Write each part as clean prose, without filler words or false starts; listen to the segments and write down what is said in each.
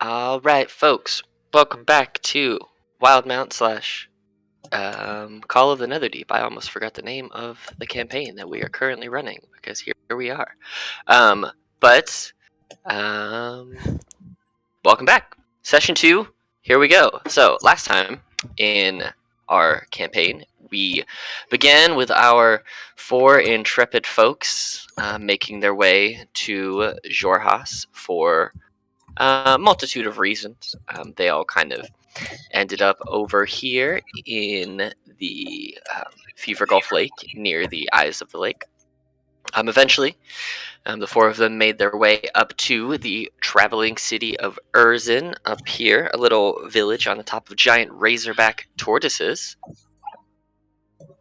All right, folks. Welcome back to Wildemount slash Call of the Netherdeep. I almost forgot the name of the campaign that we are currently running because here we are. But welcome back. Session 2. Here we go. So last time in our campaign, we began with our 4 intrepid folks making their way to Jorhas for a multitude of reasons. They all kind of ended up over here in the Fever Gulf Lake near the eyes of the lake. Eventually, the 4 of them made their way up to the traveling city of Urzin up here, a little village on the top of giant razorback tortoises.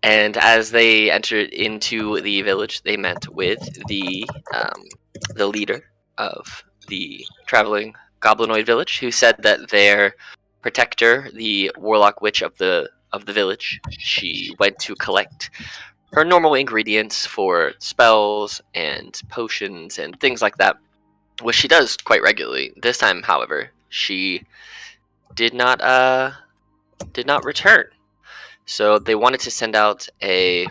And as they entered into the village, they met with the leader of the traveling goblinoid village, who said that their protector, the warlock witch of the village, she went to collect her normal ingredients for spells and potions and things like that, which she does quite regularly. This time, however, she did not return. So they wanted to send out a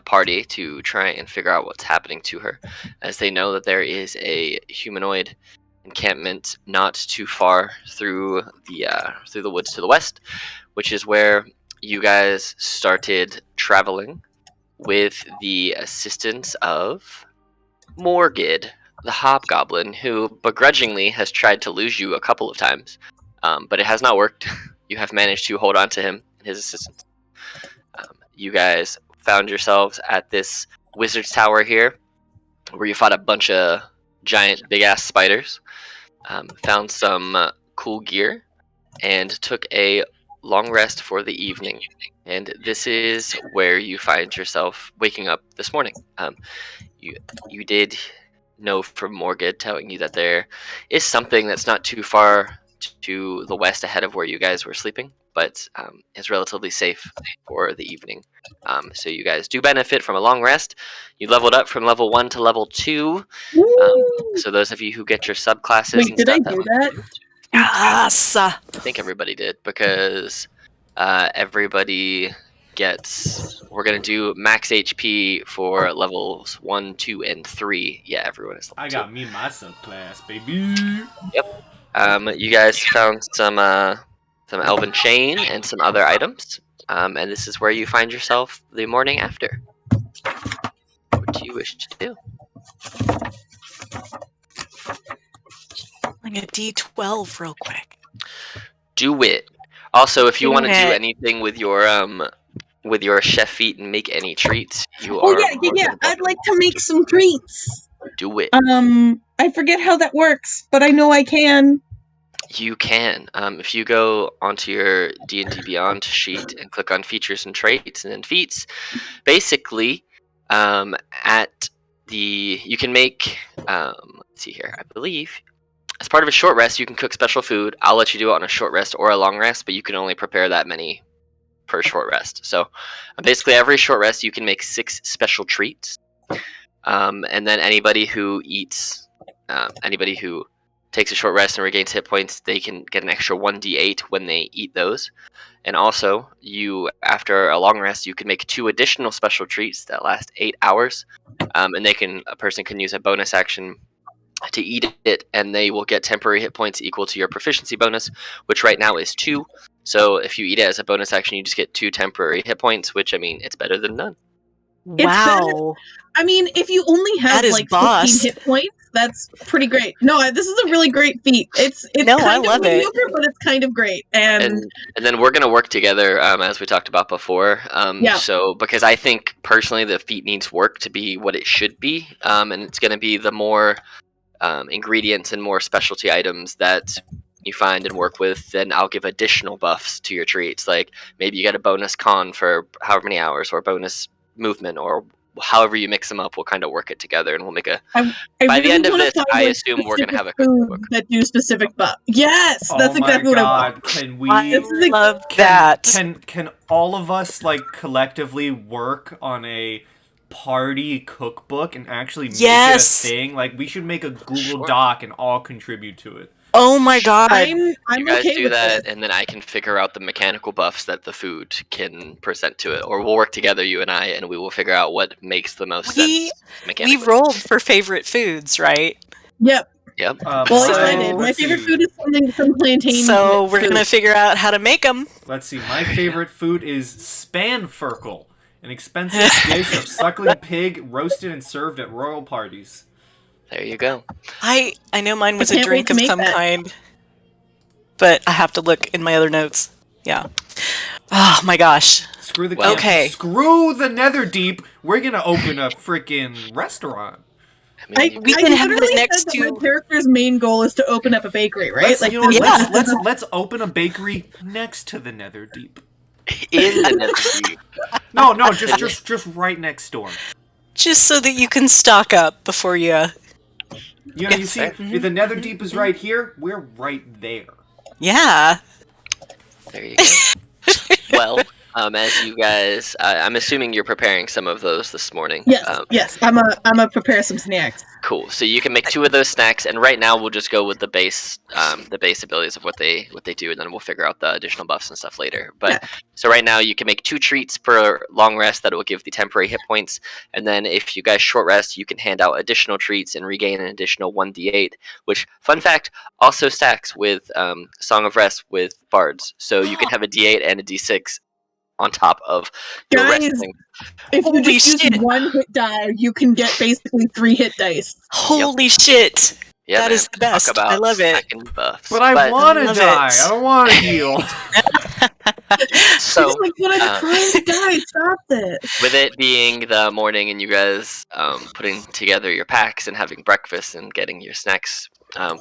party to try and figure out what's happening to her, as they know that there is a humanoid encampment not too far through the woods to the west, which is where you guys started traveling with the assistance of Morgid, the hobgoblin, who begrudgingly has tried to lose you a couple of times, but it has not worked. You have managed to hold on to him and his assistance. You guys found yourselves at this wizard's tower here, where you fought a bunch of giant big-ass spiders, found some cool gear, and took a long rest for the evening. And this is where you find yourself waking up this morning. You did know from Morgid telling you that there is something that's not too far to the west ahead of where you guys were sleeping, but is relatively safe for the evening. So you guys do benefit from a long rest. You leveled up from level 1 to level 2. So those of you who get your subclasses... Wait, did I do that? Yes! I think everybody did, because everybody gets... We're going to do max HP for levels 1, 2, and 3. Yeah, everyone is level 2. I got me my subclass, baby! Yep. You guys found some elven chain and some other items, and this is where you find yourself the morning after. What do you wish to do? Like a D12 real quick. Do it. Also, if you want to do anything with your chef feat and make any treats, you are. Yeah. I'd like to make some treats. Do it. I forget how that works, but I know I can. You can. If you go onto your D&D Beyond sheet and click on features and traits and then feats, basically, you can make. Let's see here. I believe as part of a short rest, you can cook special food. I'll let you do it on a short rest or a long rest, but you can only prepare that many per short rest. So basically, every short rest, you can make 6 special treats, and then anybody who takes a short rest and regains hit points, they can get an extra 1d8 when they eat those. And also, after a long rest, you can make 2 additional special treats that last 8 hours, and a person can use a bonus action to eat it, and they will get temporary hit points equal to your proficiency bonus, which right now is 2. So if you eat it as a bonus action, you just get 2 temporary hit points, which, I mean, it's better than none. Wow. I mean, if you only have like 15 hit points, that's pretty great. No, this is a really great feat. It's kind of mediocre, but it's kind of great. And then we're gonna work together, as we talked about before. So because I think personally the feat needs work to be what it should be, and it's gonna be the more ingredients and more specialty items that you find and work with, then I'll give additional buffs to your treats. Like maybe you get a bonus con for however many hours, or bonus movement, or however you mix them up. We'll kind of work it together, and we'll make a. By the end of this, I assume we're gonna have a cookbook that do specific buff. Yes, that's exactly what I want. Can we? I love that. Can all of us like collectively work on a party cookbook and actually make it a thing? Like we should make a Google Doc and all contribute to it. Oh my god. I'm You guys okay do with that, this. and then I can figure out the mechanical buffs that the food can present to it, or we'll work together, you and I, and we will figure out what makes the most sense We mechanically. rolled for favorite foods, right? Yep. Yep. Well, at least I So- did. My let's favorite see. food is some plantain. So we're food. gonna figure out how to make them. Let's see. My favorite food is spanferkel, an expensive dish of suckling pig roasted and served at royal parties. There you go. I know mine was I a can't drink wait to of make some that. kind, but I have to look in my other notes. Yeah. Oh my gosh. Screw the Well- camp. Okay. Screw the Netherdeep. We're gonna open a freaking restaurant. I mean, We can have it literally next said that to- my character's main goal is to open up a bakery, right? Let's, Like, you know, Yeah. let's open a bakery next to the Netherdeep. in the Netherdeep. No, just right next door. Just so that you can stock up before you. You know, you see, fair. if the Netherdeep is right here, we're right there. Yeah. There you go. Well, as you guys, I'm assuming you're preparing some of those this morning. Yes. I'm a prepare some snacks. Cool. So you can make 2 of those snacks, and right now we'll just go with the base abilities of what they do, and then we'll figure out the additional buffs and stuff later. But Yeah. so right now you can make 2 treats per long rest that will give the temporary hit points, and then if you guys short rest, you can hand out additional treats and regain an additional 1d8. Which, fun fact, also stacks with Song of Rest with bards, so you can have a d8 and a d6 on top of your Guys, resting. if you Holy just shit. use 1 hit die, you can get basically 3 hit dice. Holy shit. Yeah, That man. is the best. Talk about I love it. stacking buffs. But I want to love die. it. I don't want to heal. So She's like, but I'm trying to die. Stop this. with it being the morning and you guys putting together your packs and having breakfast and getting your snacks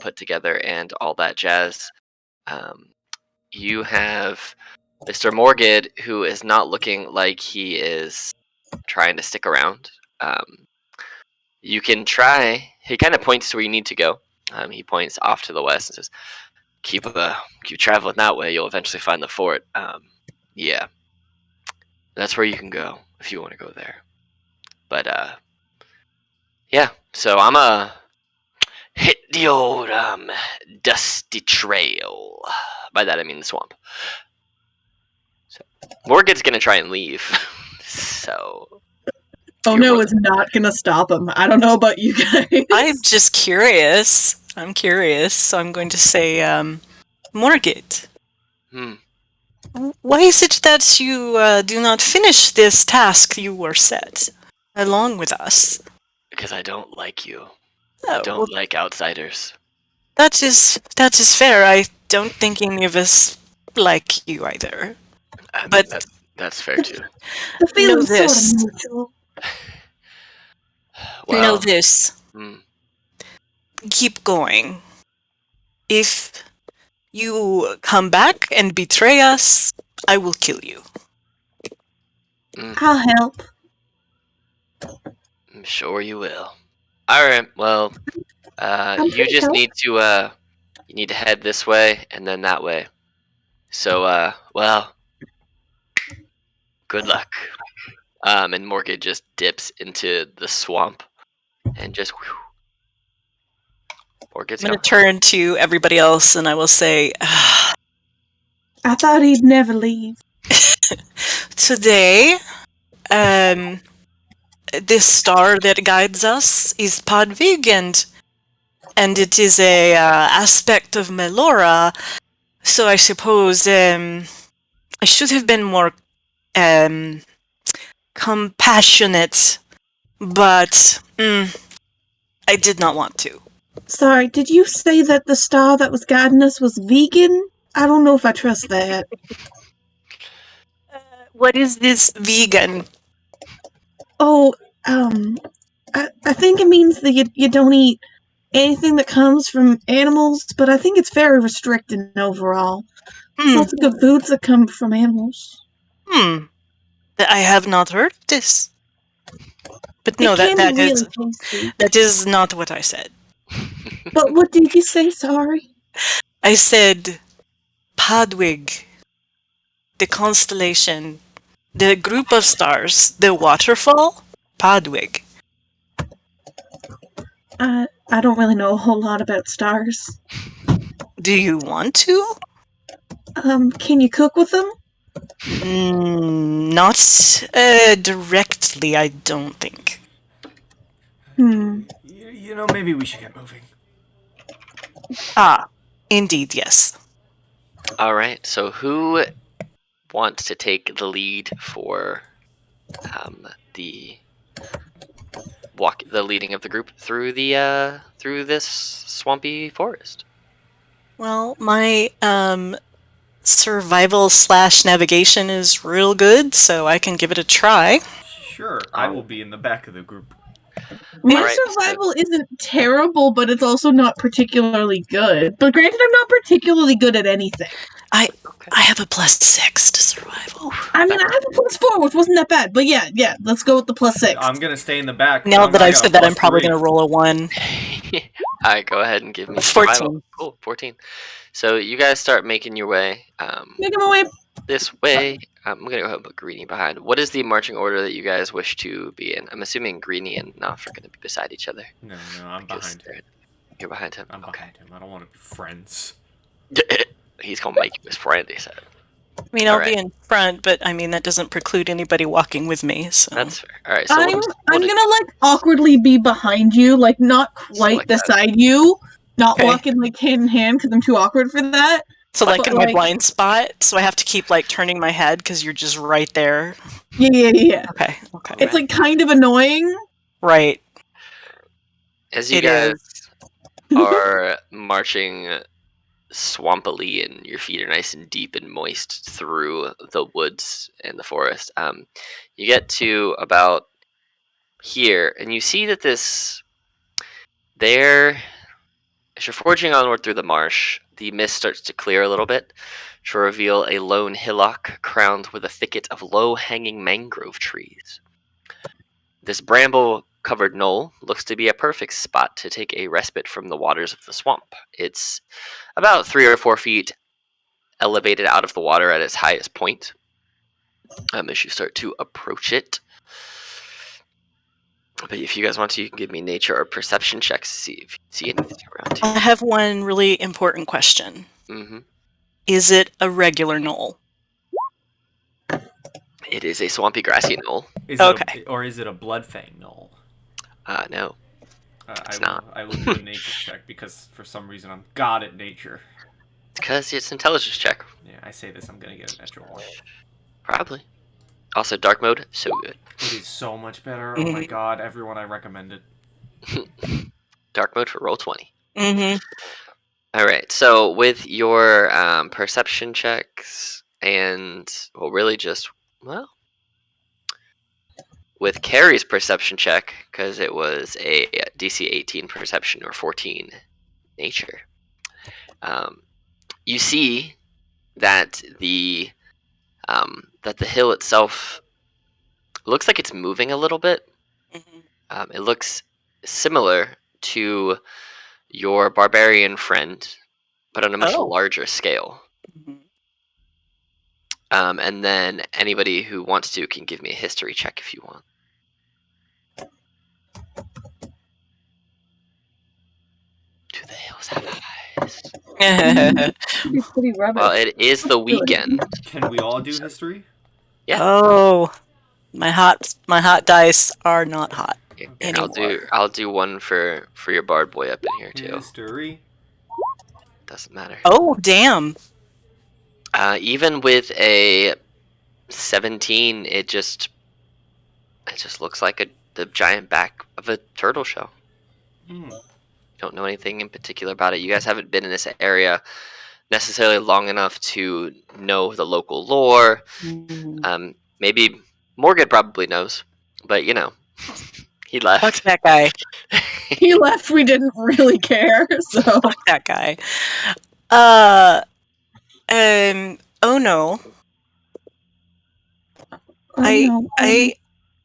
put together and all that jazz, you have Mr. Morgid, who is not looking like he is trying to stick around. You can try. He kind of points to where you need to go. He points off to the west and says, keep traveling that way. You'll eventually find the fort. Yeah. That's where you can go if you want to go there. But yeah, so I'm hit the old dusty trail. By that I mean the swamp. So Morgan's gonna try and leave. So Oh You're no, more it's not gonna stop him. I don't know about you guys. I'm just curious. I'm curious, so I'm going to say, Morgit, why is it that you do not finish this task you were set along with us? because I don't like you. Oh, I don't like outsiders. that is fair. I don't think any of us like you either. I think But- that's fair too. The feeling's sort of this. mutual. Know Well, this. Keep going. If you come back and betray us, I will kill you. I'll help. I'm sure you will. All right. Well, I'm you pretty just sure. need to head this way and then that way. So, well, good luck. And Morgan just dips into the swamp and just. Morgan's I'm going gone. to turn to everybody else and I will say, I thought he'd never leave. today, this star that guides us is Padvig, and it is a aspect of Melora. So I suppose I should have been more compassionate, but I did not want to. Sorry, did you say that the star that was guiding us was vegan? I don't know if I trust that. What is this vegan? Oh, I think it means that you don't eat anything that comes from animals, but I think it's very restricting overall. Lots of good foods that come from animals. I have not heard this. But no, it can that be is really tasty. that is not what I said. But what did you say? Sorry. I said Padwig, the constellation, the group of stars, the waterfall, Padwig. I don't really know a whole lot about stars. Do you want to? Can you cook with them? Not directly, I don't think. You know, maybe we should get moving. Ah, indeed, yes. All right. So who wants to take the lead for the leading of the group through this swampy forest? Well, my survival / navigation is real good, so I can give it a try. Sure, I will be in the back of the group. My Alright, survival isn't terrible, but it's also not particularly good. But granted, I'm not particularly good at anything. I have a +6 to survival. I mean, I have a +4, which wasn't that bad. But yeah, let's go with the +6. I'm gonna stay in the back. Now that I've said that, I'm probably +3. going to roll a 1. Alright, go ahead and give me 14. survival. Cool, 14. So you guys start making your way Make him away. this way. I'm going to go ahead and put Greenie behind. What is the marching order that you guys wish to be in? I'm assuming Greenie and Knopf are going to be beside each other. No, I'm behind him. You're behind him? I'm behind him. I don't want to be friends. He's going to make you his friend, he said. I mean, I'll Alright. be in front, but I mean, that doesn't preclude anybody walking with me, so... That's fair. Alright, so I'm gonna, like, awkwardly be behind you, like, not quite like that. beside you. Not Okay. walking, like, hand in hand, because I'm too awkward for that. So, like, But, in my like- blind spot, so I have to keep, like, turning my head, because you're just right there. Yeah. Okay. It's, like, kind of annoying. Right. As you It guys is. are marching swampily and your feet are nice and deep and moist through the woods and the forest, you get to about here and you see that as you're forging onward through the marsh, the mist starts to clear a little bit to reveal a lone hillock crowned with a thicket of low-hanging mangrove trees. This bramble-covered knoll looks to be a perfect spot to take a respite from the waters of the swamp. It's about 3 or 4 feet elevated out of the water at its highest point. As you start to approach it. But if you guys want to, you can give me nature or perception checks to see if you see anything around I here. have one really important question. Mm-hmm. Is it a regular knoll? It is a swampy, grassy knoll. Okay. Or is it a bloodfang knoll? No. It's I not. will do a nature check because for some reason I'm god at nature. Because it's intelligence check. Yeah, I say this, I'm gonna get a natural 1. Probably. Also, dark mode, so good. It is so much better. Oh my god, everyone, I recommend it. Dark mode for roll 20. Mm-hmm. Alright, so with your perception checks and, well, really just, well, with Carrie's perception check, because it was a DC 18 perception or 14 nature, you see that the hill itself looks like it's moving a little bit. Mm-hmm. It looks similar to your barbarian friend, but on a much larger scale. Mm-hmm. And then anybody who wants to can give me a history check if you want. Do the hills have eyes? It's pretty rubbish. Well, it is the weekend. Can we all do history? Yeah. Oh, my hot dice are not hot And anymore. I'll do one for your bard boy up in here too. History. Doesn't matter. Oh, damn. Even with a 17, it just looks like the giant back of a turtle shell. Don't know anything in particular about it. You guys haven't been in this area necessarily long enough to know the local lore. Maybe Morgan probably knows, but you know, he left. Fuck that guy. He left, we didn't really care, so... Fuck that guy. Oh no. I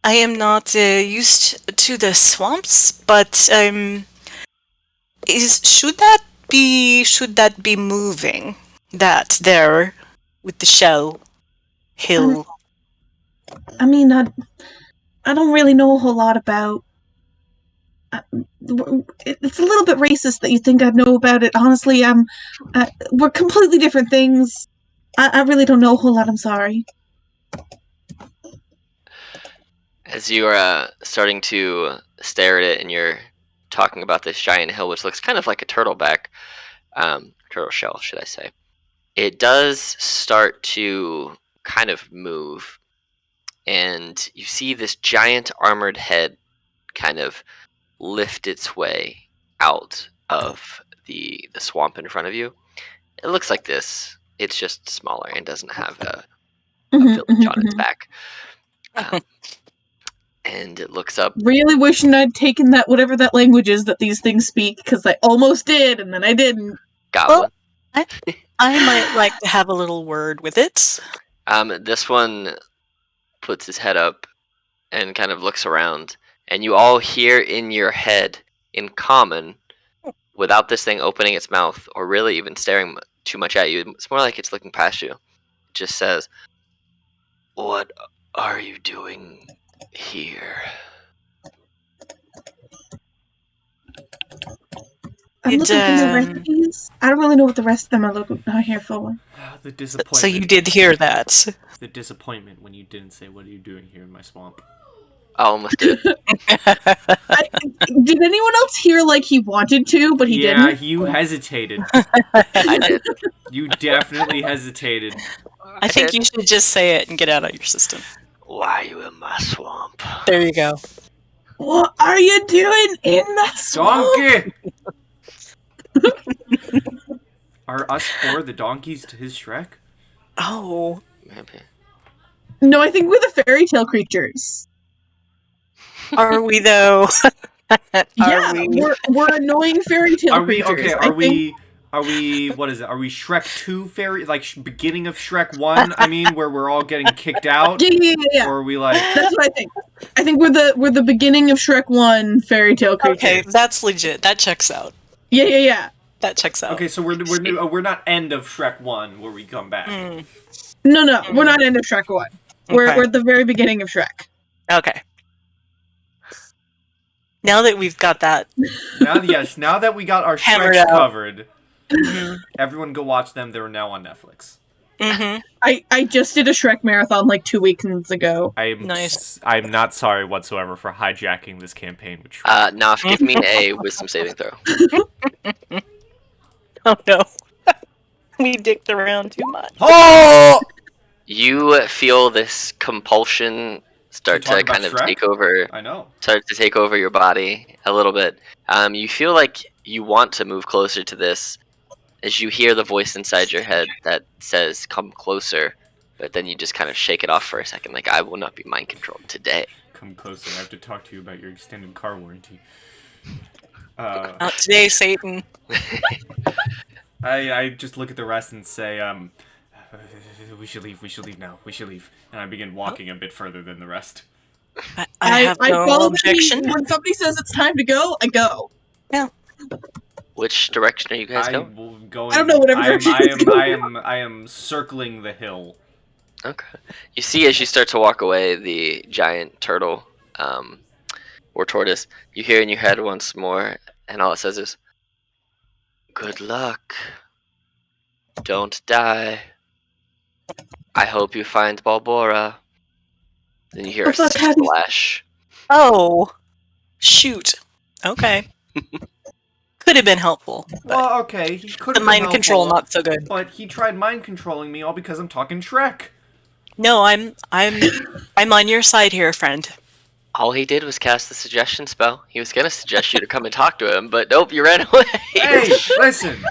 am not used to the swamps, but should that be moving? That there with the shell hill. I mean, I don't really know a whole lot about it's a little bit racist that you think I'd know about it. Honestly, we're completely different things. I really don't know a whole lot. I'm sorry. As you are starting to stare at it, and you're talking about this giant hill, which looks kind of like a turtle shell, should I say? It does start to kind of move, and you see this giant armored head kind of lift its way out of the swamp in front of you. It looks like this. It's just smaller and doesn't have a village on its back. And it looks up. Really wishing I'd taken that whatever that language is that these things speak, because I almost did, and then I didn't. Goblin. Well, I might like to have a little word with it. This one puts his head up and kind of looks around, and you all hear in your head, in common, without this thing opening its mouth or really even staring too much at you. It's more like it's looking past you. It just says, "What are you doing here?" I'm looking for the recipes. I don't really know what the rest of them are here for. The disappointment. So you did hear that. The disappointment when you didn't say, "What are you doing here in my swamp?" I almost did. Did anyone else hear like he wanted to, but he didn't? Yeah, you hesitated. I did. You definitely hesitated. I think you should just say it and get out of your system. Why are you in my swamp? There you go. What are you doing in the swamp? Donkey! Are us four the donkeys to his Shrek? Oh. Maybe. No, I think we're the fairy tale creatures. Are we though? We're annoying fairy tale creatures. Okay, are we, what is it? Are we Shrek 2 fairy, like, beginning of Shrek 1, I mean, where we're all getting kicked out? Yeah. Or are we like... That's what I think. I think we're the beginning of Shrek 1 fairy tale creatures. Okay, that's legit. That checks out. Yeah. That checks out. Okay, so we're not end of Shrek 1 where we come back. No, we're not end of Shrek 1. We're at the very beginning of Shrek. Okay. Now that we've got that... Now that we got our Shreks covered, everyone go watch them. They're now on Netflix. Mm-hmm. I just did a Shrek marathon like 2 weekends ago. Nice. I'm not sorry whatsoever for hijacking this campaign with Shrek. Naf, give me a wisdom saving throw. Oh no. We dicked around too much. Oh! You feel this compulsion start to kind of take over. I know. Start to take over your body a little bit. You feel like you want to move closer to this as you hear the voice inside your head that says, "Come closer," but then you just kind of shake it off for a second, like, "I will not be mind controlled today." Come closer. I have to talk to you about your extended car warranty. Not today, Satan. I just look at the rest and say, we should leave now. We should leave. And I begin walking a bit further than the rest. I have no follow objection. When somebody says it's time to go, I go. Yeah. Which direction are you guys going? I don't know, whatever direction it's going. I am circling the hill. Okay. You see, as you start to walk away, the giant turtle, or tortoise, you hear in your head once more, and all it says is, "Good luck. Don't die. I hope you find Balbora." Then you hear a splash. Oh. Shoot. Okay. Could have been helpful. Well, okay, he could The have mind been control helpful, not so good. But he tried mind controlling me all because I'm talking Shrek. No, I'm on your side here, friend. All he did was cast the suggestion spell. He was gonna suggest you to come and talk to him, but nope, you ran away. Hey, listen.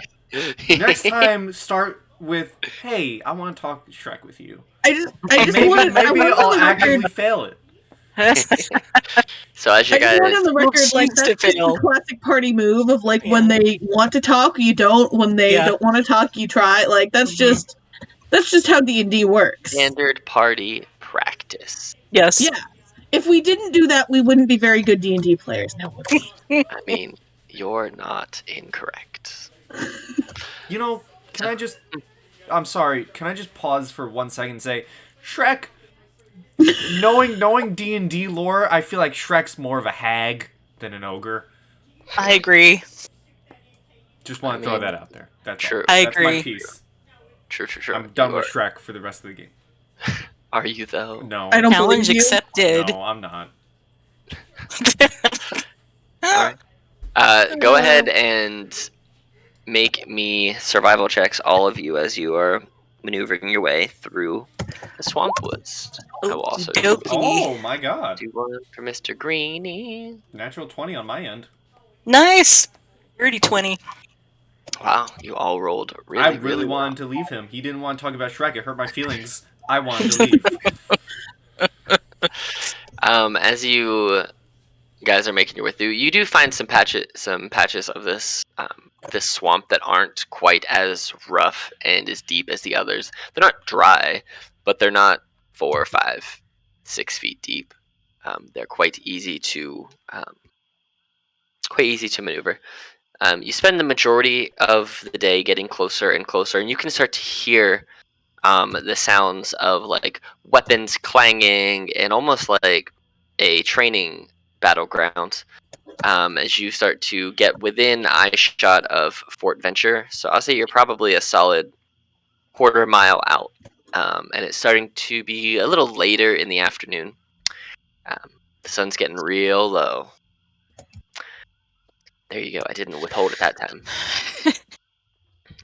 Next time, start with, "Hey, I want to talk Shrek with you." I just Maybe want I'll on the actively record. fail it. So as you I just guys, want on the record, like, choose to that's just fail. a classic party move of, like, when they want to talk, you don't. When they don't want to talk, you try. Like, that's just how D&D works. standard party practice. Yes. Yeah. If we didn't do that, we wouldn't be very good D&D players. Now would we? I mean, you're not incorrect. You know, I'm sorry, can I just pause for 1 second and say, Shrek, knowing D&D lore, I feel like Shrek's more of a hag than an ogre. I agree. Just want to throw that out there. That's True. all. I That's my agree. piece. True. I'm done with Shrek for the rest of the game. Are you though? No. I don't Challenge believe you. accepted. No, I'm not. All right. Go ahead and make me survival checks, all of you, as you are maneuvering your way through the swamp woods. I will also Okey-dokey. Oh my god. do one for Mr. Greenie. Natural 20 on my end. Nice. 30-20. Wow, you all rolled really, I really well. wanted to leave him. He didn't want to talk about Shrek. It hurt my feelings. I wanted to leave. As you guys are making your way through, you do find some patches of this this swamp that aren't quite as rough and as deep as the others. They're not dry, but they're not 4, 5, 6 feet deep. They're quite easy to maneuver. You spend the majority of the day getting closer and closer, and you can start to hear the sounds of like weapons clanging and almost like a training battleground as you start to get within eye shot of Fort Venture. So I'll say you're probably a solid quarter mile out, and it's starting to be a little later in the afternoon. The sun's getting real low. There you go. I didn't withhold it that time.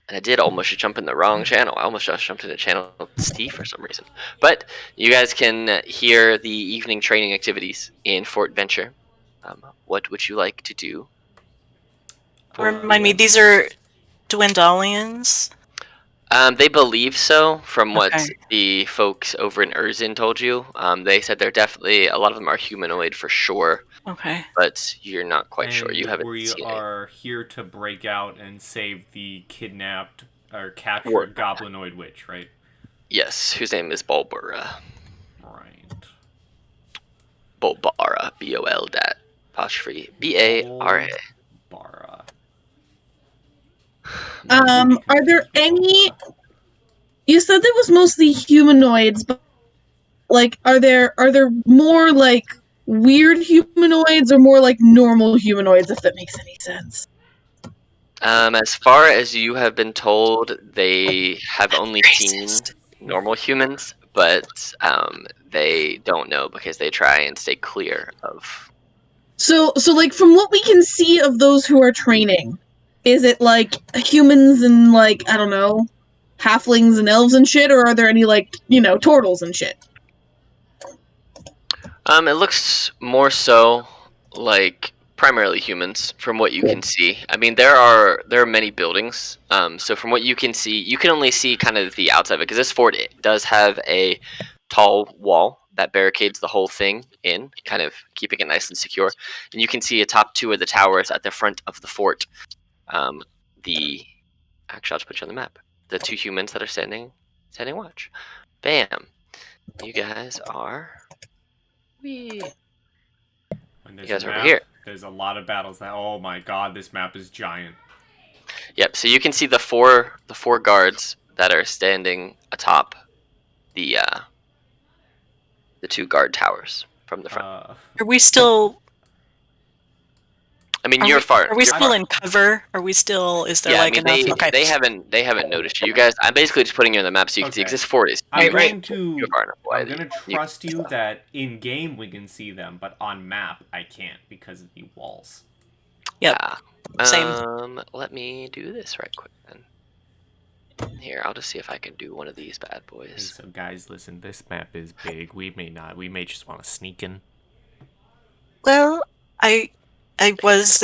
And I did almost jump in the wrong channel. I almost just jumped into channel C for some reason. But you guys can hear the evening training activities in Fort Venture. What would you like to do? Remind me, these are Dwendalians? They believe so, from what Okay. the folks over in Urzin told you. They said they're definitely, a lot of them are humanoid for sure, Okay. but you're not quite sure. You And haven't we seen it. are here to break out and save the kidnapped or captured Ward. goblinoid witch, right? Yes, whose name is Bulbara. Right. Bulbara, BOL dat apostrophe BARA. Bara. Are there any? You said there was mostly humanoids, but like, are there more like weird humanoids or more like normal humanoids? If that makes any sense. As far as you have been told, they have only seen normal humans, but they don't know because they try and stay clear of. So like from what we can see of those who are training, is it like humans and like, I don't know, halflings and elves and shit, or are there any like, turtles and shit? It looks more so like primarily humans from what you can see. I mean, there are many buildings. So from what you can see, you can only see kind of the outside of it because this fort does have a tall wall that barricades the whole thing in, kind of keeping it nice and secure. And you can see atop 2 of the towers at the front of the fort. Actually, I'll just put you on the map. The 2 humans that are standing watch. Bam. You guys are. Wee. When You there's guys a are over map, here. there's a lot of battles. Oh my god, this map is giant. Yep. So you can see the four guards that are standing atop the 2 guard towers from the front. Are we still? I mean, Are you're we, far. Are we you're still far. in cover? Are we still? Is there Yeah, like I mean, enough? Okay. they haven't noticed you. You guys, I'm basically just putting you on the map so you can see Okay. because this fort is. I'm Right, going to You're far enough away I'm that going to you- trust you that in game we can see them, but on map I can't because of the walls. Yep. Same. Let me do this right quick then. Here, I'll just see if I can do one of these bad Hey, boys. so guys, listen, this map is big. We may just want to sneak in. Well, I was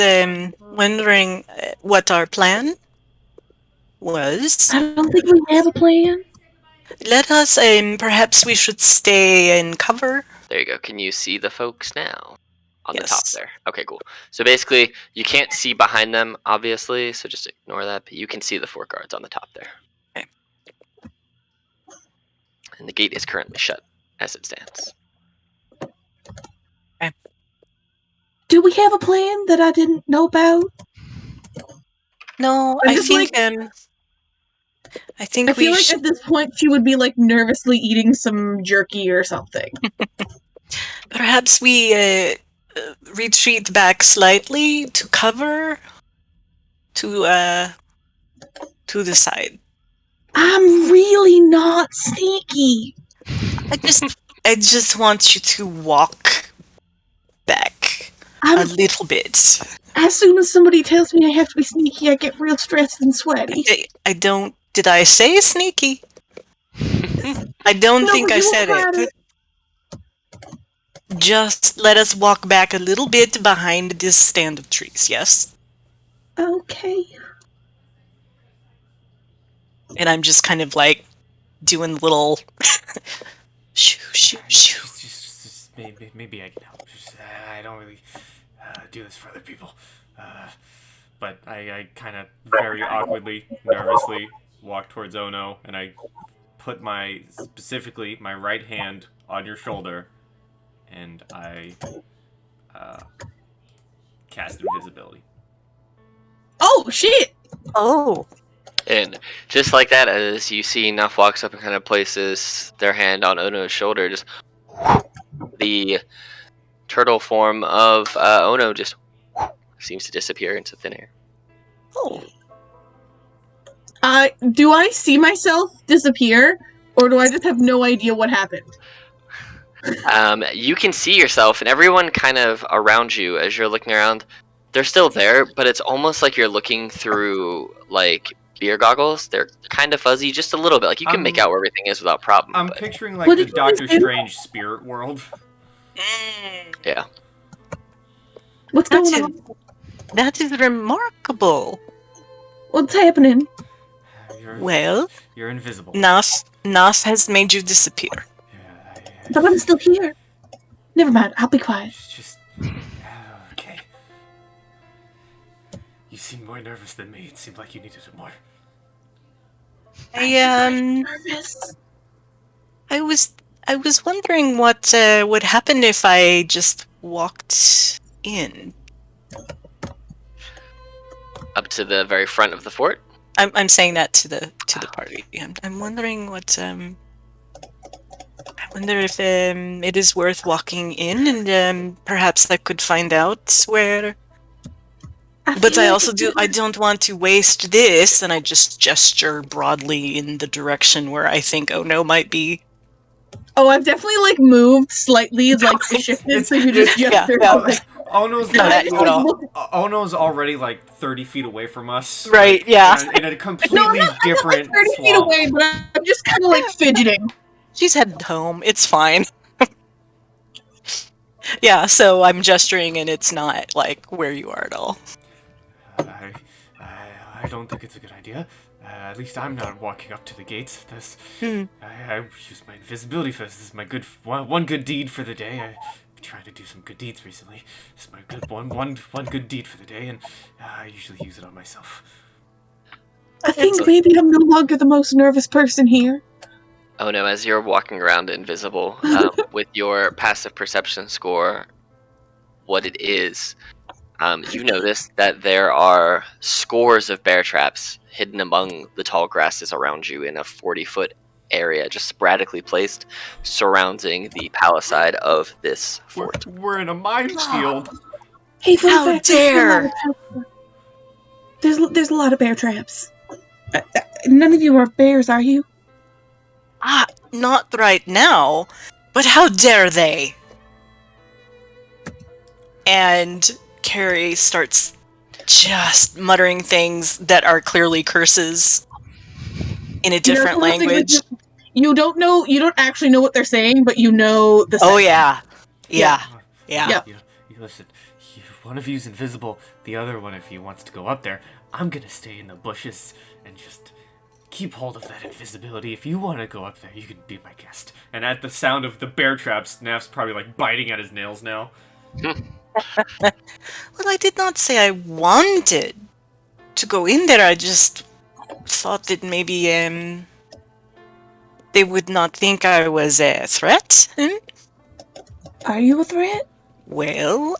wondering what our plan was. I don't think we have a plan. Let us perhaps we should stay in cover. There you go. Can you see the folks now? On the top Yes. there. Okay, cool. So basically, you can't see behind them, obviously, so just ignore that, but you can see the 4 guards on the top there. Okay. And the gate is currently shut, as it stands. Do we have a plan that I didn't know about? No, I'm I just think I think I feel we like should. at this point she would be like nervously eating some jerky or something. Perhaps we retreat back slightly to cover to the side. I'm really not sneaky. I just want you to walk back a little bit. As soon as somebody tells me I have to be sneaky, I get real stressed and sweaty. I don't. Did I say sneaky? I don't think I said it. Just let us walk back a little bit behind this stand of trees, yes? Okay. And I'm just kind of like doing little shoo, shoo, shoo. Just maybe I can help. I don't really do this for other people. But I kind of very awkwardly, nervously walk towards Ono, and I put specifically my right hand on your shoulder, and I cast invisibility. Oh, shit! Oh. And just like that, as you see, Nuff walks up and kind of places their hand on Ono's shoulder, just the turtle form of Ono just seems to disappear into thin air. Oh. Do I see myself disappear, or do I just have no idea what happened? You can see yourself, and everyone kind of around you as you're looking around, they're still there, but it's almost like you're looking through, like, beer goggles. They're kind of fuzzy, just a little bit. Like, you can make out where everything is without problem. I'm but... picturing, like, the Doctor Strange spirit world. Yeah. What's going on? That is remarkable. What's happening? You're invisible. Nas has made you disappear. But I'm still here. Never mind, I'll be quiet. Just okay. You seem more nervous than me. It seemed like you needed it more. Nervous. I was wondering what would happen if I just walked in. Up to the very front of the fort? I'm saying that to the party. I'm wondering what I wonder if it is worth walking in, and perhaps I could find out where. But I don't want to waste this, and I just gesture broadly in the direction where I think Ono might be. Oh, I've definitely, like, moved slightly, like, shifted, so you just gesture. Ono's already, like, 30 feet away from us. Right, like, yeah. In a completely different I'm not, like, 30 feet away, but I'm just kind of, like, fidgeting. She's headed home. It's fine. Yeah, so I'm gesturing, and it's not, like, where you are at all. I don't think it's a good idea. At least I'm not walking up to the gates. I use my invisibility for this. This is my one good deed for the day. I've been trying to do some good deeds recently. This is my one good deed for the day, and I usually use it on myself. I think maybe I'm no longer the most nervous person here. Oh no, as you're walking around invisible, with your passive perception score, what it is, you notice that there are scores of bear traps hidden among the tall grasses around you in a 40-foot area, just sporadically placed, surrounding the palisade of this fort. We're in a minefield. Hey, how dare! There's a lot of bear traps. None of you are bears, are you? Not right now, but how dare they? And Carrie starts just muttering things that are clearly curses in a different language. You don't actually know what they're saying, but you know the sense. Oh yeah. Yeah. Listen, one of you's invisible, the other one of you wants to go up there. I'm gonna stay in the bushes and just keep hold of that invisibility. If you want to go up there, you can be my guest. And at the sound of the bear traps, Naf's probably like biting at his nails now. Well, I did not say I wanted to go in there. I just thought that maybe they would not think I was a threat. Are you a threat? Well,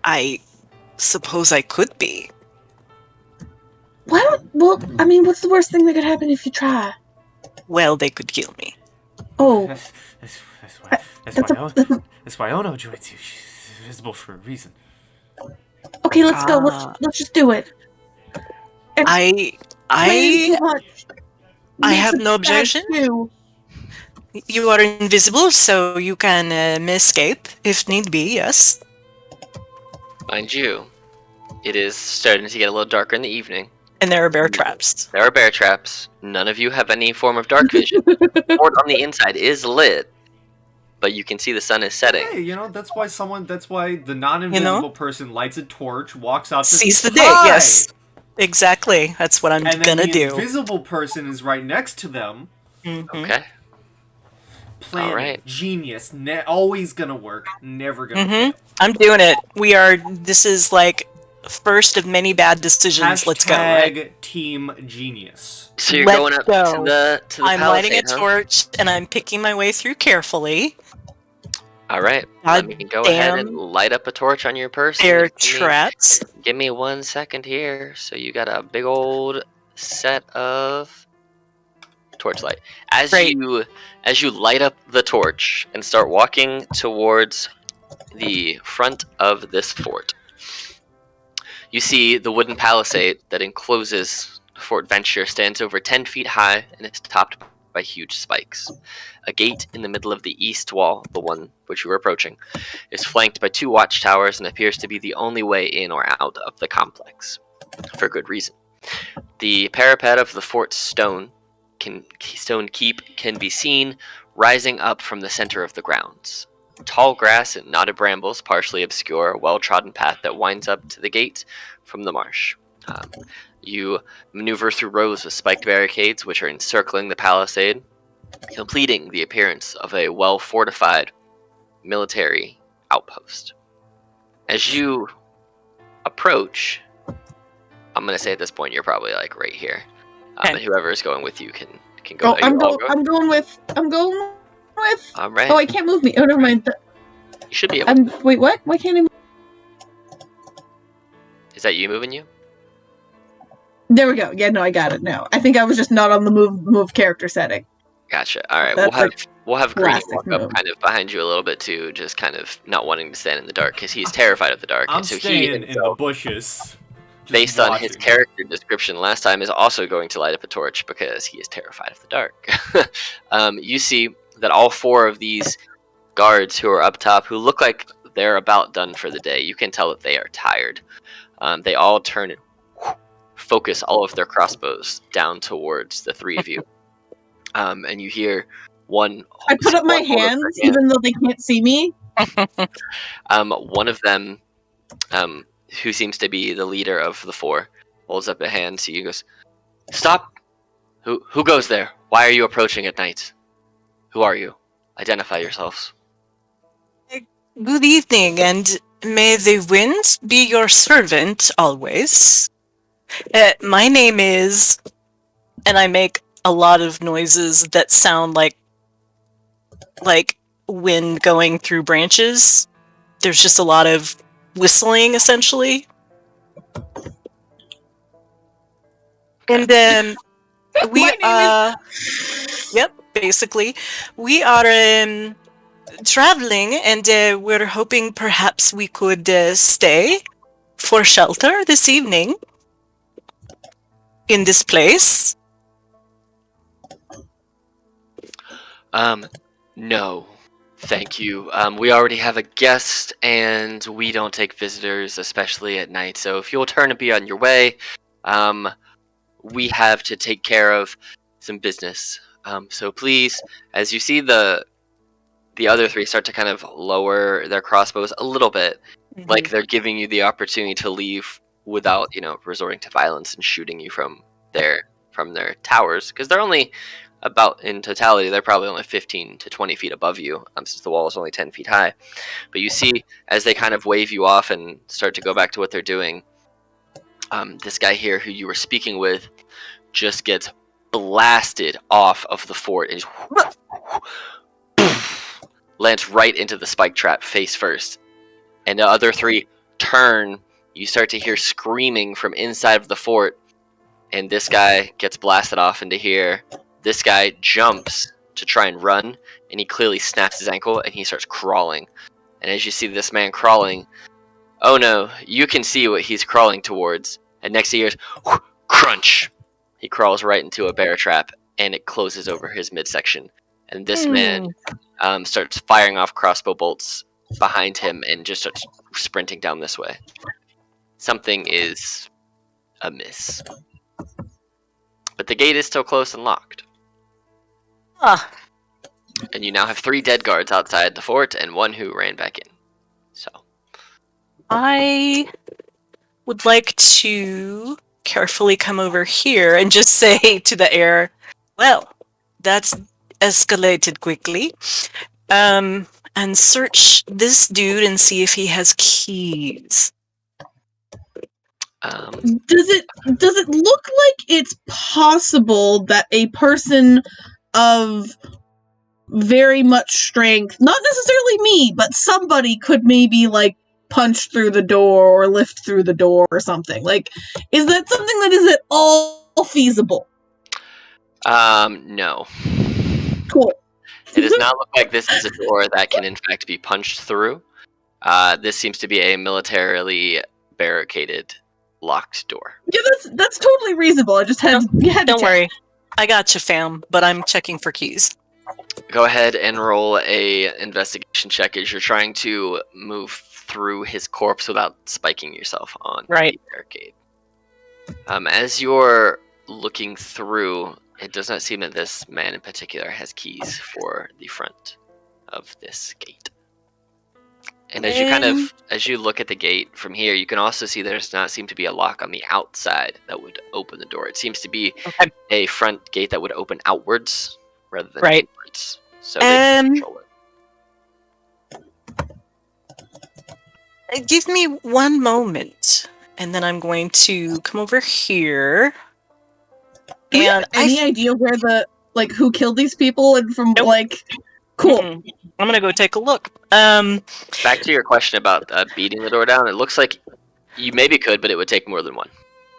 I suppose I could be. What's the worst thing that could happen if you try? Well, they could kill me. Oh. That's why Ono joins you. invisible for a reason. Okay, let's go. Let's just do it. I have no objection. You are invisible, so you can escape if need be. Yes. Mind you, it is starting to get a little darker in the evening. And there are bear traps. There are bear traps. None of you have any form of dark vision. The fort on the inside is lit, but you can see the sun is setting. Hey, that's why the non-invisible person lights a torch, walks out to sees the day. Yes, exactly. That's what I'm gonna do. The invisible person is right next to them. Mm-hmm. Okay. Plan, right. Genius, always gonna work, never gonna fail. I'm doing it. This is like first of many bad decisions. Let's go. Right? Team genius. So you're going up to the I'm palisade, lighting a torch and I'm picking my way through carefully. All right. Let me go ahead and light up a torch on your person. Bear traps. Give me 1 second here. So you got a big old set of torchlight. As you light up the torch and start walking towards the front of this fort, you see the wooden palisade that encloses Fort Venture stands over 10 feet high and is topped by huge spikes. A gate in the middle of the east wall, the one which you were approaching, is flanked by 2 watchtowers and appears to be the only way in or out of the complex, for good reason. The parapet of the fort's stone keep can be seen rising up from the center of the grounds. Tall grass and knotted brambles partially obscure a well-trodden path that winds up to the gate from the marsh. You maneuver through rows of spiked barricades which are encircling the palisade, completing the appearance of a well-fortified military outpost. As you approach, I'm going to say at this point you're probably like right here. And whoever is going with you can go. I'm going with. All right. Oh, I can't move me. Oh, never mind. You should be able. Wait, what? Why can't I move? Is that you moving you? There we go. Yeah, no, I got it now. I think I was just not on the move character setting. Gotcha. All right. We'll have Kryn walk up kind of behind you a little bit too, just kind of not wanting to stand in the dark because he's terrified of the dark. I'm staying in the bushes. Based on his character description last time, is also going to light up a torch because he is terrified of the dark. You see that all 4 of these guards who are up top, who look like they're about done for the day, you can tell that they are tired. They all turn and focus all of their crossbows down towards the 3 of you. And you hear one... I put up my hands, even though they can't see me. One of them... who seems to be the leader of the 4, holds up a hand to you, goes, "Stop! Who goes there? Why are you approaching at night? Who are you? Identify yourselves." Good evening, and may the wind be your servant always. My name is... And I make a lot of noises that sound like wind going through branches. There's just a lot of whistling, essentially. And we yep, basically we are traveling, and we're hoping perhaps we could stay for shelter this evening in this place. No, thank you. We already have a guest, and we don't take visitors, especially at night. So if you'll turn and be on your way, we have to take care of some business. So please, as you see the other 3 start to kind of lower their crossbows a little bit, like they're giving you the opportunity to leave without, resorting to violence and shooting you from their towers, because they're only about, in totality, they're probably only 15 to 20 feet above you, since the wall is only 10 feet high. But you see, as they kind of wave you off and start to go back to what they're doing, this guy here who you were speaking with just gets blasted off of the fort and lands right into the spike trap face first. And the other 3 turn. You start to hear screaming from inside of the fort, and this guy gets blasted off into here. This guy jumps to try and run, and he clearly snaps his ankle, and he starts crawling And as you see this man crawling, oh no, you can see what he's crawling towards. And next to you, crunch! He crawls right into a bear trap, and it closes over his midsection. And this man starts firing off crossbow bolts behind him and just starts sprinting down this way. Something is amiss. But the gate is still closed and locked. Ah. And you now have 3 dead guards outside the fort and 1 who ran back in. So I would like to carefully come over here and just say to the air, well, that's escalated quickly. And search this dude and see if he has keys. Does it look like it's possible that a person of very much strength, not necessarily me, but somebody could maybe like punch through the door or lift through the door or something? Like, is that something that is at all feasible? No. Cool. It does not look like this is a door that can in fact be punched through. This seems to be a militarily barricaded, locked door. Yeah, that's totally reasonable. I just had to Don't check. worry. I got you, fam, but I'm checking for keys. Go ahead and roll a investigation check as you're trying to move through his corpse without spiking yourself on the barricade. As you're looking through, it does not seem that this man in particular has keys for the front of this gate. And as you look at the gate from here, you can also see there does not seem to be a lock on the outside that would open the door. It seems to be a front gate that would open outwards rather than inwards. So they can control it. Give me one moment, and then I'm going to come over here. Do we have any idea where who killed these people and from cool. I'm gonna go take a look. Back to your question about beating the door down, it looks like you maybe could, but it would take more than one.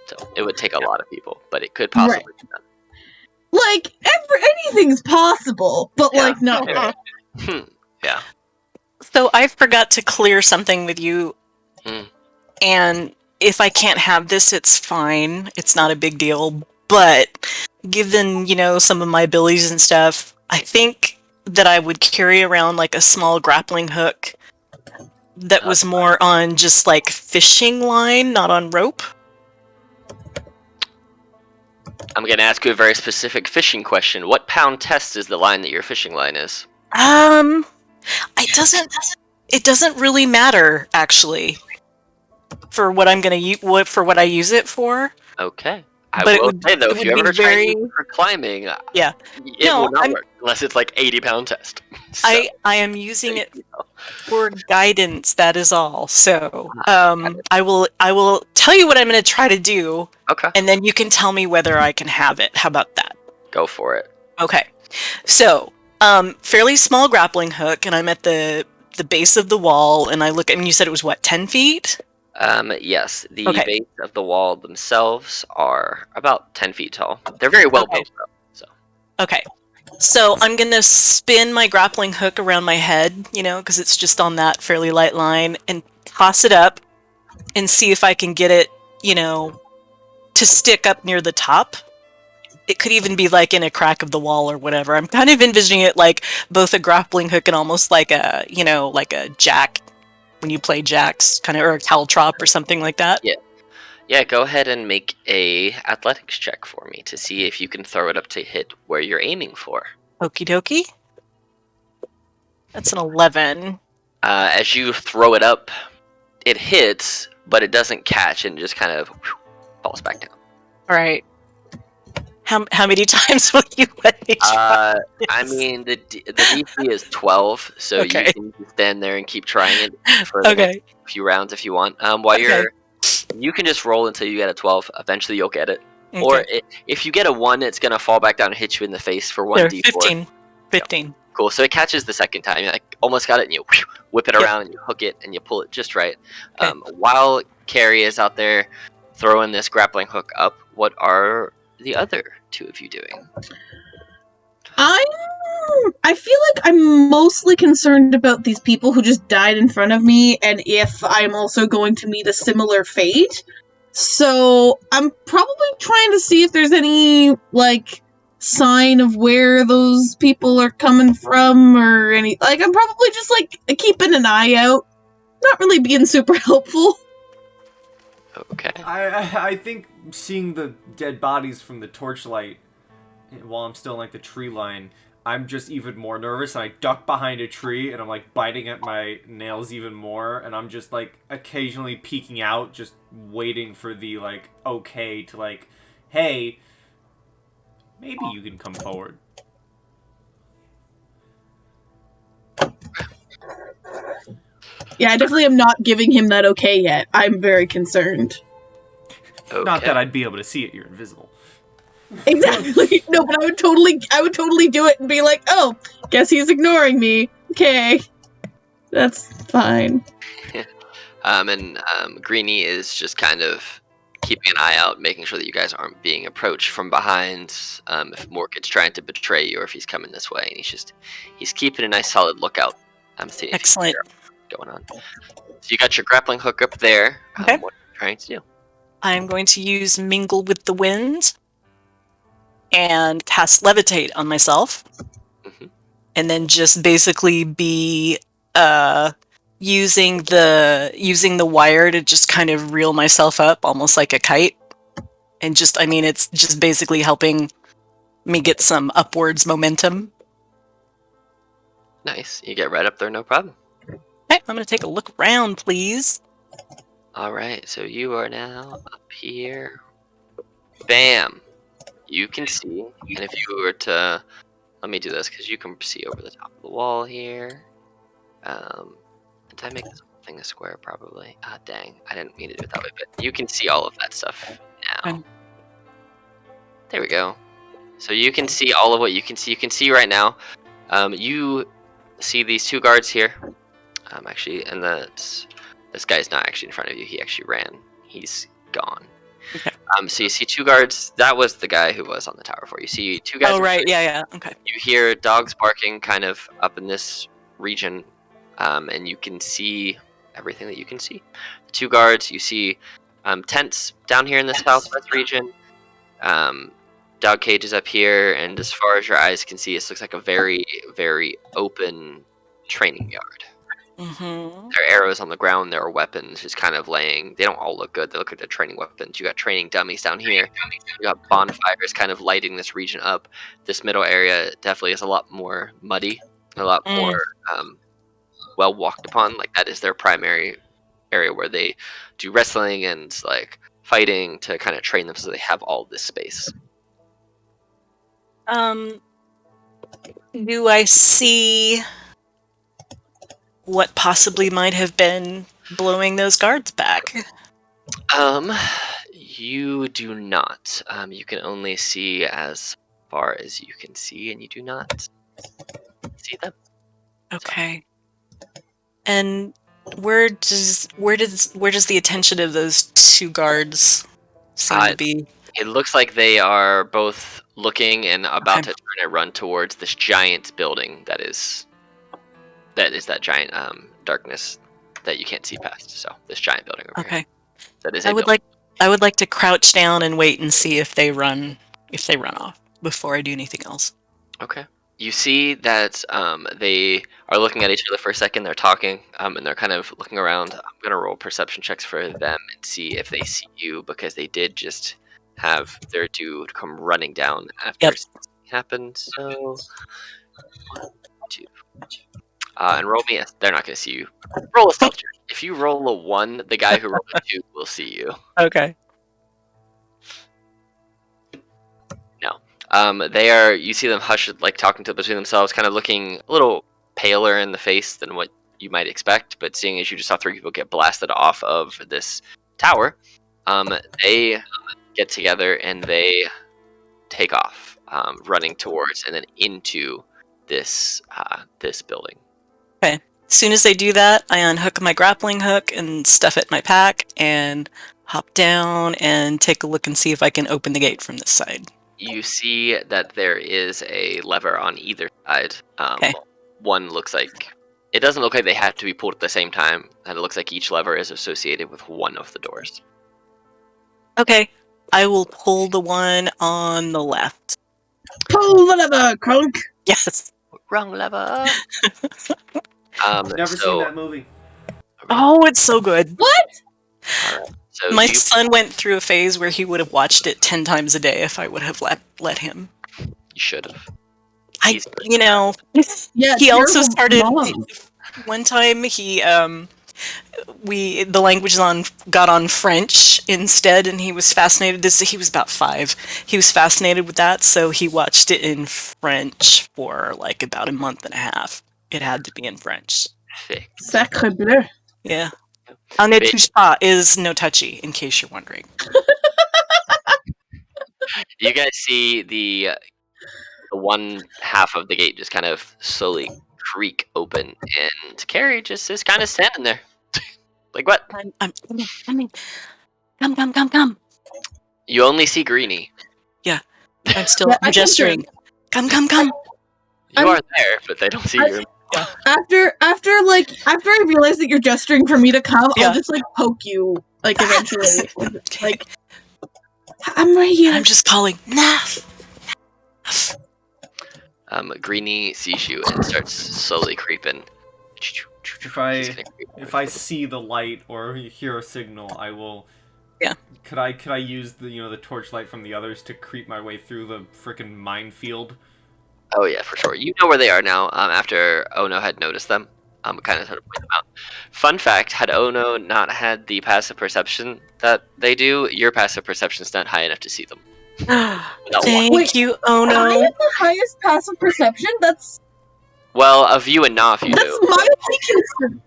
So it would take a lot of people, but it could possibly be done. Like, anything's possible, but not really. Yeah. So I forgot to clear something with you, and if I can't have this, it's fine. It's not a big deal. But given, some of my abilities and stuff, I think that I would carry around like a small grappling hook that was more on just like fishing line, not on rope. I'm going to ask you a very specific fishing question. What pound test is the line that your fishing line is? It doesn't really matter actually for what I'm going to for what I use it for. Okay. I will say though, if you ever try to use it for climbing, it will not work unless it's like 80-pound test. So, I am using it for guidance. That is all. So I will tell you what I'm going to try to do. Okay. And then you can tell me whether I can have it. How about that? Go for it. Okay. So fairly small grappling hook, and I'm at the base of the wall, and I look, and you said it was what, 10 feet? Yes, the base of the wall themselves are about 10 feet tall. They're very well built up. So. Okay. So I'm going to spin my grappling hook around my head, because it's just on that fairly light line, and toss it up and see if I can get it, to stick up near the top. It could even be like in a crack of the wall or whatever. I'm kind of envisioning it like both a grappling hook and almost like a, like a jack when you play jacks, kind of, or a caltrop or something like that. Yeah, go ahead and make a athletics check for me to see if you can throw it up to hit where you're aiming for. Okie dokie. That's an 11. As you throw it up, it hits, but it doesn't catch and just kind of falls back down. All right. How many times will you let me try this? I mean, the DC is 12, so you can stand there and keep trying it for the next few rounds if you want. You can just roll until you get a 12. Eventually, you'll get it. Okay. Or if you get a 1, it's going to fall back down and hit you in the face for 1d4. 15. Yep. Cool. So it catches the second time. You almost got it, and you whip it around, and you hook it, and you pull it just right. Okay. While Carrie is out there throwing this grappling hook up, what are the other two of you doing? I feel like I'm mostly concerned about these people who just died in front of me, and if I'm also going to meet a similar fate. So I'm probably trying to see if there's any, like, sign of where those people are coming from, or any, like, I'm probably just, like, keeping an eye out. Not really being super helpful. Okay. I think seeing the dead bodies from the torchlight while I'm still in, like, the tree line, I'm just even more nervous, and I duck behind a tree, and I'm, like, biting at my nails even more, and I'm just, like, occasionally peeking out, just waiting for the, like, okay to, like, hey, maybe you can come forward. Yeah, I definitely am not giving him that okay yet. I'm very concerned. Okay. Not that I'd be able to see it, you're invisible. Exactly. No, but I would totally do it and be like, oh, guess he's ignoring me. Okay. That's fine. Greenie is just kind of keeping an eye out, making sure that you guys aren't being approached from behind. If Morkid's trying to betray you, or if he's coming this way, and he's keeping a nice solid lookout. Seeing if Excellent. what's going on. So you got your grappling hook up there. Okay. What are you trying to do? I'm going to use Mingle with the Wind and cast Levitate on myself. Mm-hmm. And then just basically be using the wire to just kind of reel myself up almost like a kite. And it's just basically helping me get some upwards momentum. Nice. You get right up there, no problem. Okay, I'm going to take a look around, please. All right, so you are now up here. Bam! You can see, and if you were to, let me do this because you can see over the top of the wall here. Did I make this whole thing a square? Probably. Ah, dang! I didn't mean to do it that way, but you can see all of that stuff now. There we go. So you can see all of what you can see. You can see right now. You see these two guards here. Actually, and this guy's not actually in front of you. He actually ran. He's gone. Okay. So you see two guards. That was the guy who was on the tower for you. See two guys. Oh, right. Yeah. Okay. You hear dogs barking kind of up in this region, and you can see everything that you can see. The two guards. You see tents down here in the southwest region. Dog cages up here, and as far as your eyes can see, this looks like a very, very open training yard. Mm-hmm. There are arrows on the ground. There are weapons just kind of laying. They don't all look good. They look like they're training weapons. You got training dummies down here. You got bonfires kind of lighting this region up. This middle area definitely is a lot more muddy, a lot more well walked upon. Like that is their primary area where they do wrestling and like fighting to kind of train them, so they have all this space. Do I see what possibly might have been blowing those guards back? You do not. You can only see as far as you can see, and you do not see them. Okay. And where does the attention of those two guards seem to be? It looks like they are both looking and about to turn and run towards this giant building that is that giant darkness that you can't see past. So this giant building over here. That is. I would like to crouch down and wait and see if they run off before I do anything else. Okay. You see that they are looking at each other for a second. They're talking, and they're kind of looking around. I'm gonna roll perception checks for them and see if they see you, because they did just have their dude come running down after something happened. So 1, 2. And roll me they're not going to see you. Roll a stealth check. If you roll a 1, the guy who rolled a 2 will see you. Okay. No. You see them hushed, like talking between themselves, kind of looking a little paler in the face than what you might expect, but seeing as you just saw 3 people get blasted off of this tower, they get together and they take off, running towards and then into this building. Okay. As soon as they do that, I unhook my grappling hook and stuff it in my pack and hop down and take a look and see if I can open the gate from this side. You see that there is a lever on either side. Okay. one looks like it doesn't look like they have to be pulled at the same time, and it looks like each lever is associated with one of the doors. Okay, I will pull the one on the left. Pull the lever, Crunk. Yes. Wrong lever. Never seen that movie. Oh, it's so good. What? All right. So My son went through a phase where he would have watched it 10 times a day if I would have let him. you should have. Yeah, He also started mom. one time. The language got on French instead, and he was fascinated. He was about 5. He was fascinated with that, so he watched it in French for like about a month and a half. It had to be in French. Thick. Sacre bleu. Yeah. On ne touche pas is no touchy, in case you're wondering. You guys see the one half of the gate just kind of slowly creak open, and Carrie just is kind of standing there. Like, what? I'm coming. Come. You only see Greenie. I'm still Yeah, I gesturing. Come. You are there, but they don't see you. After I realize that you're gesturing for me to come, Yeah. I'll just like poke you like eventually. Like I'm right here. I'm just calling. Naf. Greenie sees you and starts slowly creeping. If I see the light or hear a signal, I will. Yeah. Could I use the torchlight from the others to creep my way through the frickin' minefield? Oh yeah, for sure. You know where they are now. After Ono had noticed them, kind of sort of point them out. Fun fact: had Ono not had the passive perception that they do, your passive perception's not high enough to see them. Thank you, Ono. I have the highest passive perception. That's Well, of you and Naf, you that's do. my weakness.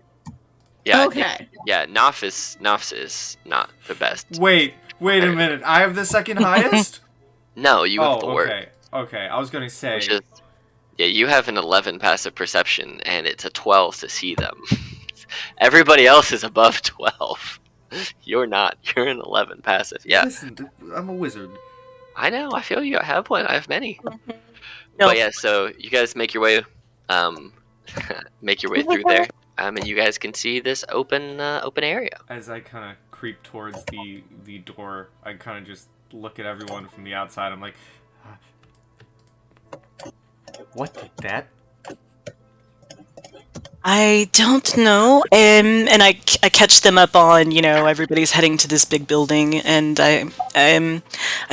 Yeah. Okay. Yeah, Naf is not the best. Wait a minute. I have the second highest? No, you have the worst. Okay. I was gonna say. Which is, yeah, you have an 11 passive perception, and it's a 12 to see them. Everybody else is above 12. You're not. You're an 11 passive. Yeah. Listen, I'm a wizard. I know. I feel you. I have one. I have many. No. But yeah, so you guys make your way, through there, and you guys can see this open area. As I kind of creep towards the door, I kind of just look at everyone from the outside. I'm like, what did that? I don't know. And I catch them up on, everybody's heading to this big building, and I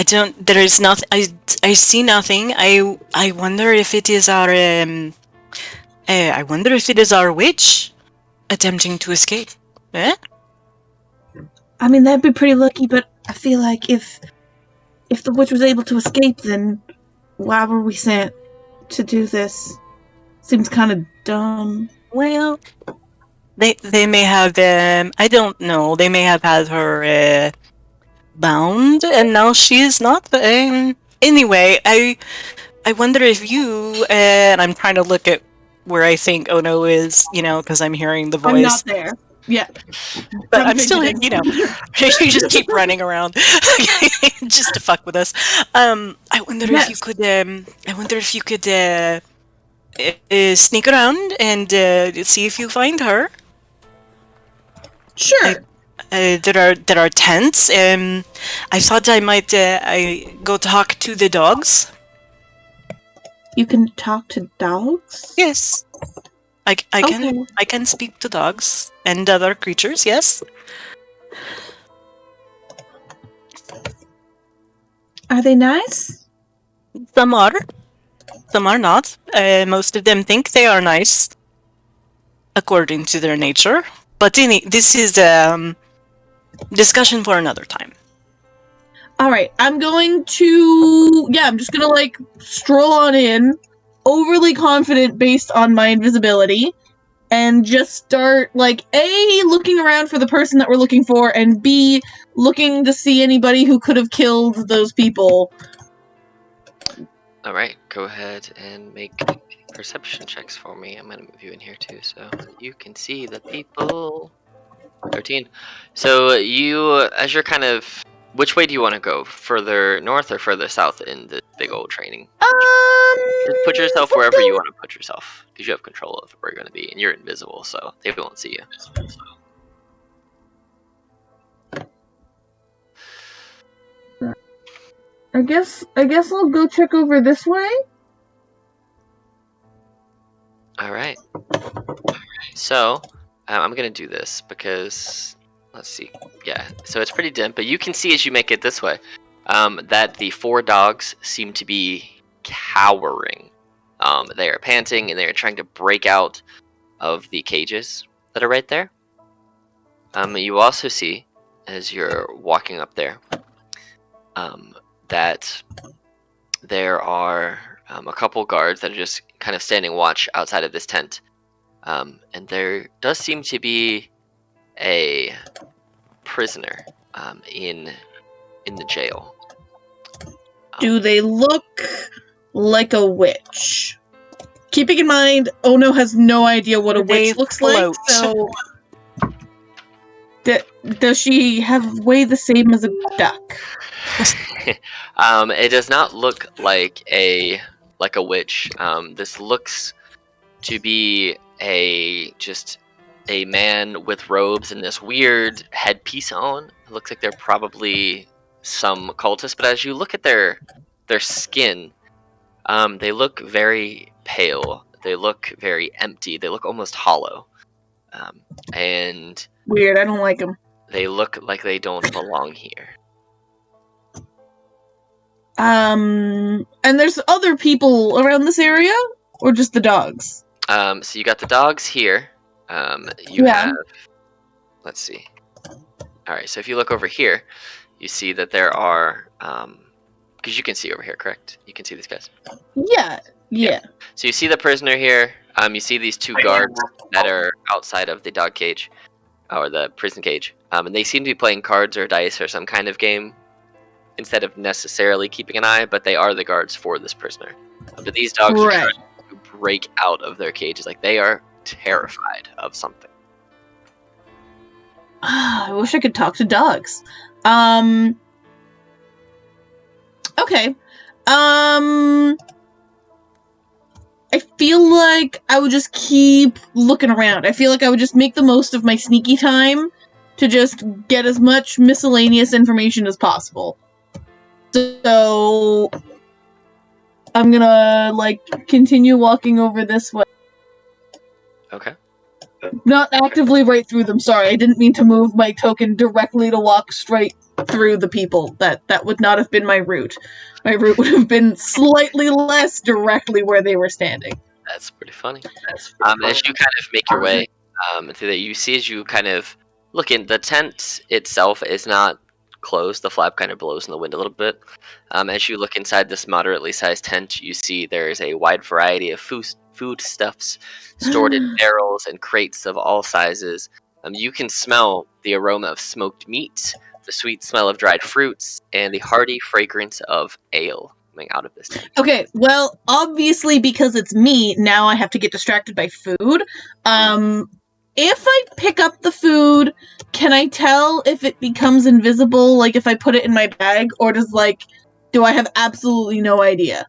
don't. There is nothing. I see nothing. I wonder if it is our witch attempting to escape. Eh? I mean, that'd be pretty lucky, but I feel like if the witch was able to escape, then why were we sent to do this? Seems kind of dumb. Well, they may have. I don't know. They may have had her bound, and now she is not. But anyway, I wonder if you. And I'm trying to look at where I think Ono is. Because I'm hearing the voice. I'm not there. Yeah. But I'm still, you just keep running around just to fuck with us. I wonder if you could. I wonder if you could sneak around and see if you find her. Sure. There are tents. I thought I might I go talk to the dogs. You can talk to dogs? Yes. I can speak to dogs and other creatures, yes. Are they nice? Some are not. Most of them think they are nice, according to their nature. But this is discussion for another time. Alright, I'm just gonna stroll on in, overly confident based on my invisibility, and just start A, looking around for the person that we're looking for, and B, looking to see anybody who could have killed those people. Alright, go ahead and make perception checks for me. I'm gonna move you in here too, so you can see the people. 13. So as you're kind of, which way do you want to go? Further north or further south in the big old training? Just put yourself wherever you want to put yourself. because you have control of where you're going to be, and you're invisible, so they won't see you. I guess I'll go check over this way. All right. So I'm gonna do this because let's see. Yeah. So it's pretty dim, but you can see as you make it this way that the 4 dogs seem to be cowering. They are panting and they are trying to break out of the cages that are right there. You also see as you're walking up there that there are a couple guards that are just kind of standing watch outside of this tent. And there does seem to be a prisoner in the jail. Do they look like a witch? Keeping in mind, Ono has no idea what a They witch looks float. like, so... Does she weigh the same as a duck? It does not look like a witch. This looks to be just a man with robes and this weird headpiece on. It looks like they're probably some cultists, but as you look at their skin, they look very pale. They look very empty. They look almost hollow. And Weird, I don't like them. they look like they don't belong here. And there's other people around this area? Or just the dogs? So you got the dogs here. You have... Let's see. Alright, so if you look over here, you see that there are... because you can see over here, correct? You can see these guys. Yeah. So you see the prisoner here. You see these 2 guards that are outside of the dog cage, or the prison cage. And they seem to be playing cards or dice or some kind of game, instead of necessarily keeping an eye, but they are the guards for this prisoner. But these dogs are trying to break out of their cages. Like, they are terrified of something. I wish I could talk to dogs. Okay. I feel like I would just keep looking around. I feel like I would just make the most of my sneaky time to just get as much miscellaneous information as possible. So I'm gonna, continue walking over this way. Okay. Not actively right through them, sorry. I didn't mean to move my token directly to walk straight through the people. That would not have been my route. My route would have been slightly less directly where they were standing. That's pretty funny. As you kind of make your way through that, you see as you kind of look in, the tent itself is not closed. The flap kind of blows in the wind a little bit. As you look inside this moderately sized tent, you see there is a wide variety of foodstuffs stored in barrels and crates of all sizes. You can smell the aroma of smoked meat, the sweet smell of dried fruits, and the hearty fragrance of ale coming out of this tent. Okay, well, obviously because it's me, now I have to get distracted by food. If I pick up the food, can I tell if it becomes invisible, like if I put it in my bag, or do I have absolutely no idea?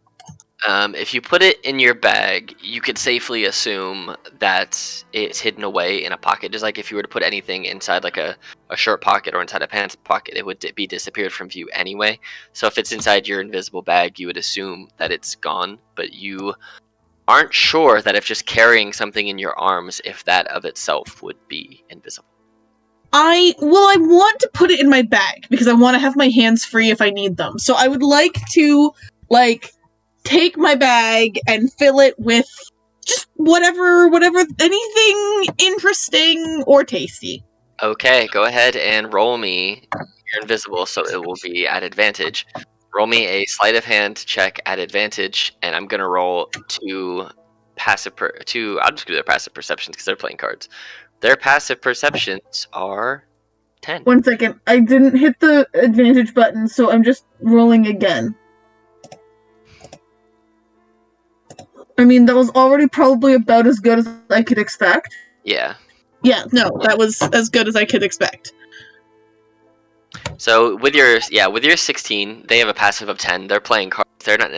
If you put it in your bag, you could safely assume that it's hidden away in a pocket. Just like if you were to put anything inside like a shirt pocket or inside a pants pocket, it would be disappeared from view anyway. So if it's inside your invisible bag, you would assume that it's gone, but you aren't sure that if just carrying something in your arms, if that of itself would be invisible. I want to put it in my bag because I want to have my hands free if I need them. So I would like to, take my bag and fill it with just whatever, anything interesting or tasty. Okay, go ahead and roll me. You're invisible, so it will be at advantage. Roll me a sleight of hand check at advantage, and I'm gonna roll I'm just gonna do their passive perceptions because they're playing cards. Their passive perceptions are 10. 1 second, I didn't hit the advantage button, so I'm just rolling again. I mean, that was already probably about as good as I could expect. Yeah. Yeah, no, that was as good as I could expect. So with your 16, they have a passive of 10. They're playing cards. They're not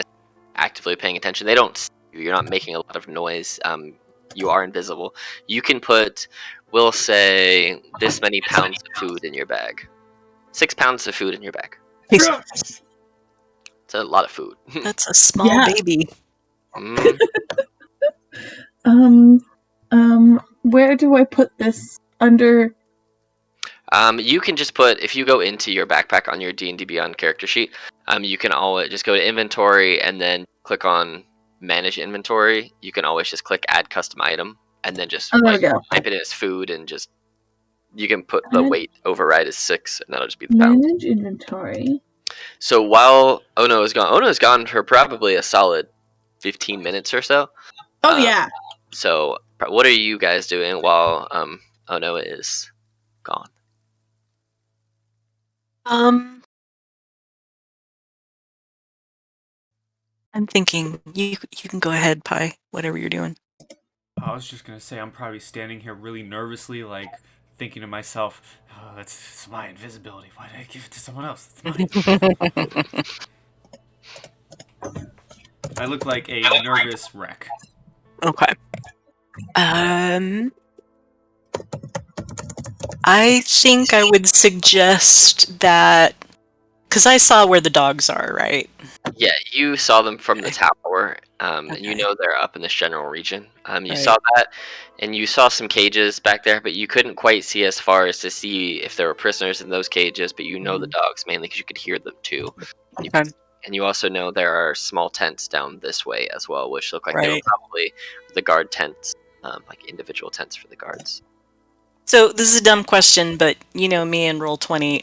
actively paying attention. They don't see you. You're not making a lot of noise. you are invisible, you can put, we'll say, this many pounds of food in your bag. 6 pounds of food in your bag. Yes. It's a lot of food. That's a small Yeah. baby. Mm. Where do I put this? Under? You can just put, if you go into your backpack on your D&D Beyond character sheet, you can always just go to inventory and then click on manage inventory. You can always just click add custom item and then just Oh, there we go. type it in as food, and just you can put the weight override as 6, and that'll just be the pound. Manage inventory. So while Ono is gone for probably a solid 15 minutes or so. Oh yeah. So what are you guys doing while Ono is gone? I'm thinking you can go ahead, Pi. Whatever you're doing. I was just gonna say I'm probably standing here really nervously, like thinking to myself, "Oh, it's my invisibility. Why did I give it to someone else? It's mine." I look like a nervous wreck. Okay. I think I would suggest that, because I saw where the dogs are, right? Yeah, you saw them from the Okay. tower, and you Okay. know they're up in this general region. You Right. saw that, and you saw some cages back there, but you couldn't quite see as far as to see if there were prisoners in those cages, but you know the dogs, mainly because you could hear them too. Okay. And you also know there are small tents down this way as well, which look like they were Right. probably the guard tents, like individual tents for the guards. So this is a dumb question, but you know me and Roll20.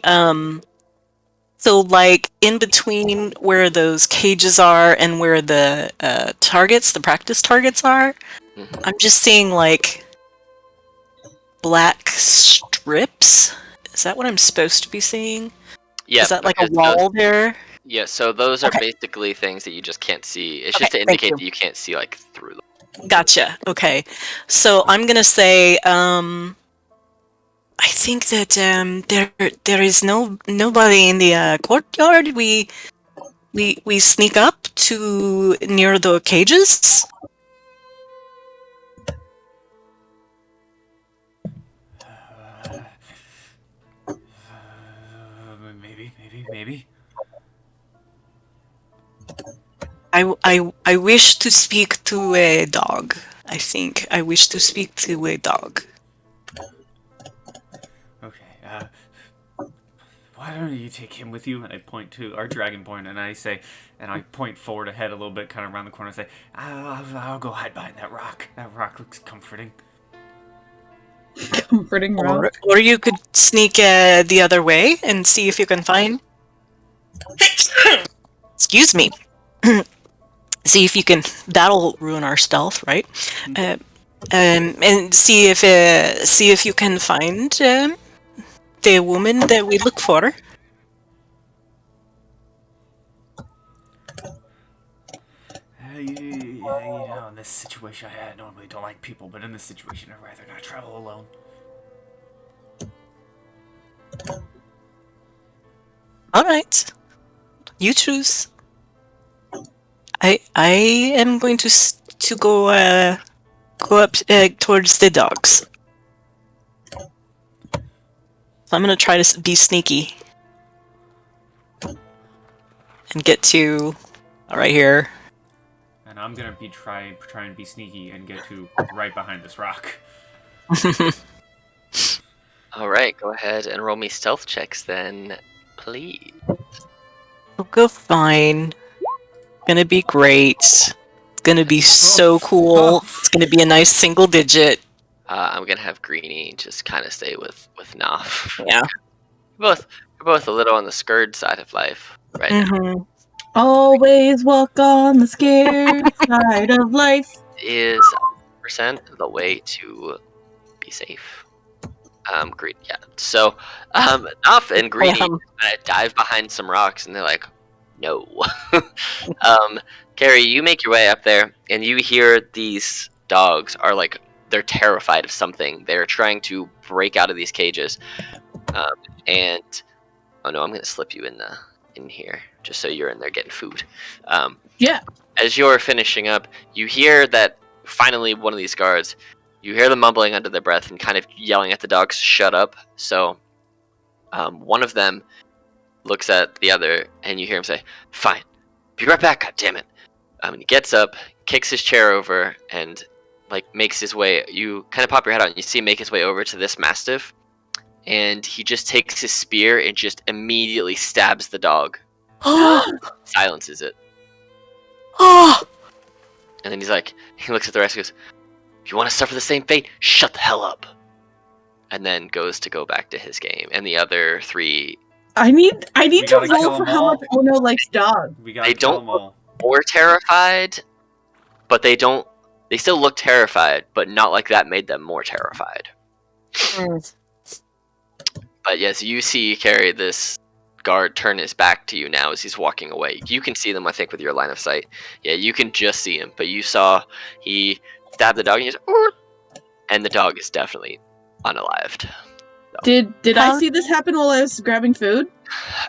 So like in between where those cages are and where the targets, the practice targets are, Mhm. I'm just seeing like black strips. Is that what I'm supposed to be seeing? Yeah, Is that like a because wall there? yeah, so those are Okay. basically things that you just can't see. It's Okay, just to thank indicate you. that you can't see like through them. Gotcha. Okay. So I'm gonna say I think that there is nobody in the courtyard. We sneak up to near the cages. Maybe. I wish to speak to a dog. I think I wish to speak to a dog. Okay. Why don't you take him with you? And I point to our dragonborn, and I say, and I point forward ahead a little bit, kind of around the corner, and say, I'll go hide behind that rock. That rock looks comforting. Comforting rock. Or you could sneak the other way and see if you can find. Excuse me. See if you can. That'll ruin our stealth, right? And see if you can find the woman that we look for. You know, in this situation, I normally don't like people, but in this situation, I'd rather not travel alone. All right, you choose. I am going to go up towards the dogs. So I'm gonna try to be sneaky and get to right here. And I'm gonna try and be sneaky and get to right behind this rock. All right, go ahead and roll me stealth checks then, please. It'll go fine. Gonna be great. It's gonna be so cool. It's gonna be a nice single digit. I'm gonna have Greenie just kind of stay with Naf. Yeah. You're both a little on the scared side of life right now. Mm-hmm. Always walk on the scared side of life. Is percent the way to be safe. Green, yeah. So, Naf and Greenie kind of dive behind some rocks, and they're like, "No." Carrie, you make your way up there, and you hear these dogs are like they're terrified of something. They're trying to break out of these cages, and oh no, I'm gonna slip you in here just so you're in there getting food. Yeah. As you're finishing up, you hear that finally, one of these guards, you hear them mumbling under their breath and kind of yelling at the dogs to shut up. So one of them looks at the other, and you hear him say, "Fine, be right back, goddammit." And he gets up, kicks his chair over, and makes his way. You kind of pop your head out, and you see him make his way over to this mastiff, and he just takes his spear and just immediately stabs the dog, silences it, Oh, and then he looks at the rest and goes, "If you want to suffer the same fate, shut the hell up," and then goes to go back to his game. And the other three, I need We to gotta kill roll for them how all. much Ono likes dogs. We gotta They kill don't them all. more terrified, but they still look terrified, but not like that made them more terrified. But yes, you see Carrie, this guard, turn his back to you now as he's walking away. You can see them, I think, with your line of sight. Yeah, you can just see him, but you saw he stabbed the dog, and and the dog is definitely unalived. Did I How- see this happen while I was grabbing food?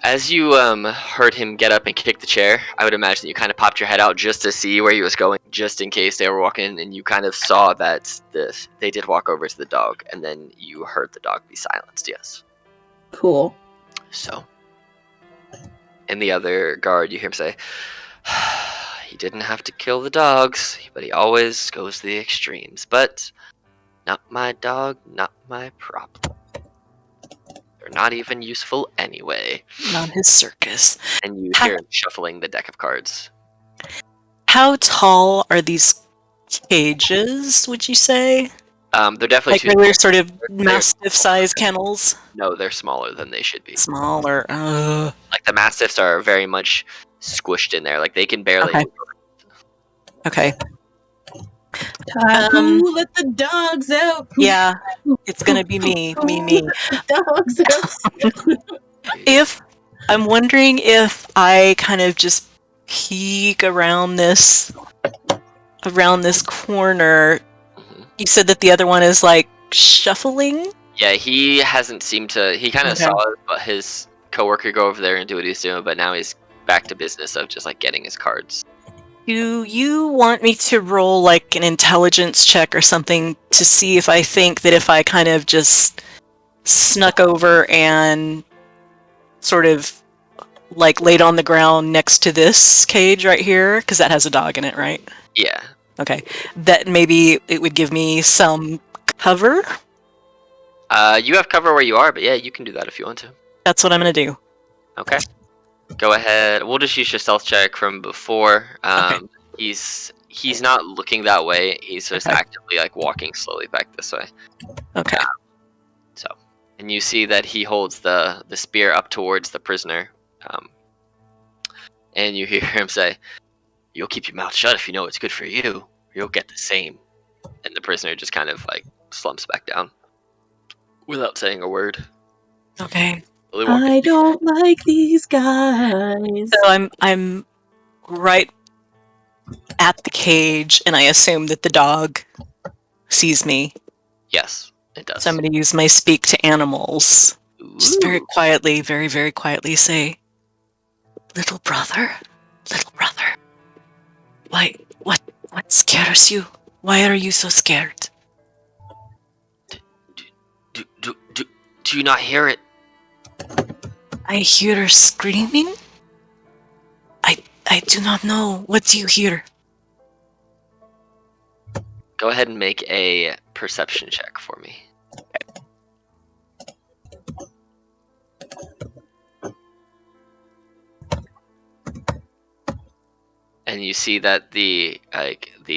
As you heard him get up and kick the chair, I would imagine you kind of popped your head out just to see where he was going, just in case they were walking, and you kind of saw that they did walk over to the dog, and then you heard the dog be silenced. Yes. Cool. So, and the other guard, you hear him say, "He didn't have to kill the dogs, but he always goes to the extremes. But not my dog, not my problem. They're not even useful anyway." not his circus. And you How- hear him shuffling the deck of cards. How tall are these cages, would you say? They're definitely Like too regular sort of They're- mastiff-sized kennels? No, they're smaller than they should be. Smaller. Like the mastiffs are very much squished in there. Like they can barely. Okay. Okay. Taku, let the dogs out. Yeah, it's gonna be me. Me. Let the dogs out. If I'm wondering if I kind of just peek around this corner. Mhm. You said that the other one is like shuffling. Yeah, he hasn't seemed to. He kind of Okay. saw it, but his coworker go over there and do what he's doing. But now he's back to business of just getting his cards. Do you want me to roll like an intelligence check or something to see if I think that if I kind of just snuck over and sort of laid on the ground next to this cage right here, because that has a dog in it, right? Yeah. Okay. That maybe it would give me some cover? You have cover where you are, but yeah, you can do that if you want to. That's what I'm gonna do. Okay. Go ahead. We'll just use your stealth check from before. Okay. He's not looking that way. He's just Okay. actively walking slowly back this way. Okay. So, and you see that he holds the spear up towards the prisoner. And you hear him say, "You'll keep your mouth shut if you know it's good for you, or you'll get the same." And the prisoner just kind of slumps back down without saying a word. Okay. Really walking. I don't like these guys. So I'm right at the cage, and I assume that the dog sees me. Yes, it does. So I'm going to use my speak to animals. Just very Ooh. quietly, very, very quietly say, little brother, what scares you? Why are you so scared? Do you not hear it? I hear her screaming. I do not know. What do you hear? Go ahead and make a perception check for me. And you see that the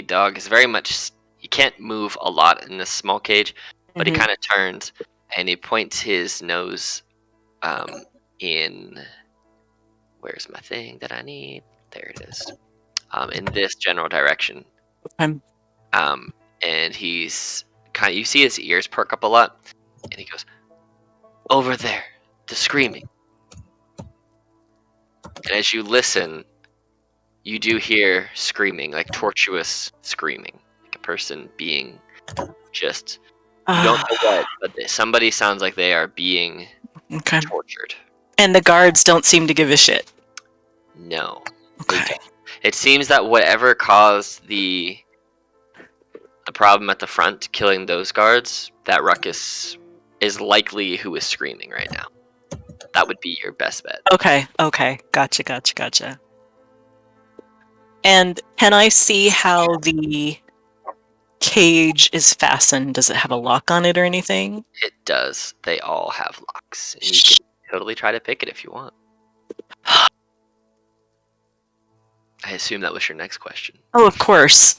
dog is very much. He can't move a lot in this small cage, but Mhm. he kind of turns and he points his nose in. Where's my thing that I need? There it is. In this general direction. I'm- And he's you see his ears perk up a lot, and he goes, "Over there, the screaming." And as you listen, you do hear screaming, tortuous screaming, like a person being just, you don't know what, but somebody sounds like they are being Okay. tortured. And the guards don't seem to give a shit. No. They Okay. don't. It seems that whatever caused the the problem at the front, killing those guards, that ruckus is likely who is screaming right now. That would be your best bet. Okay. Gotcha. And can I see how the cage is fastened? Does it have a lock on it or anything? It does. They all have locks. And you can totally try to pick it if you want. I assume that was your next question. Oh, of course.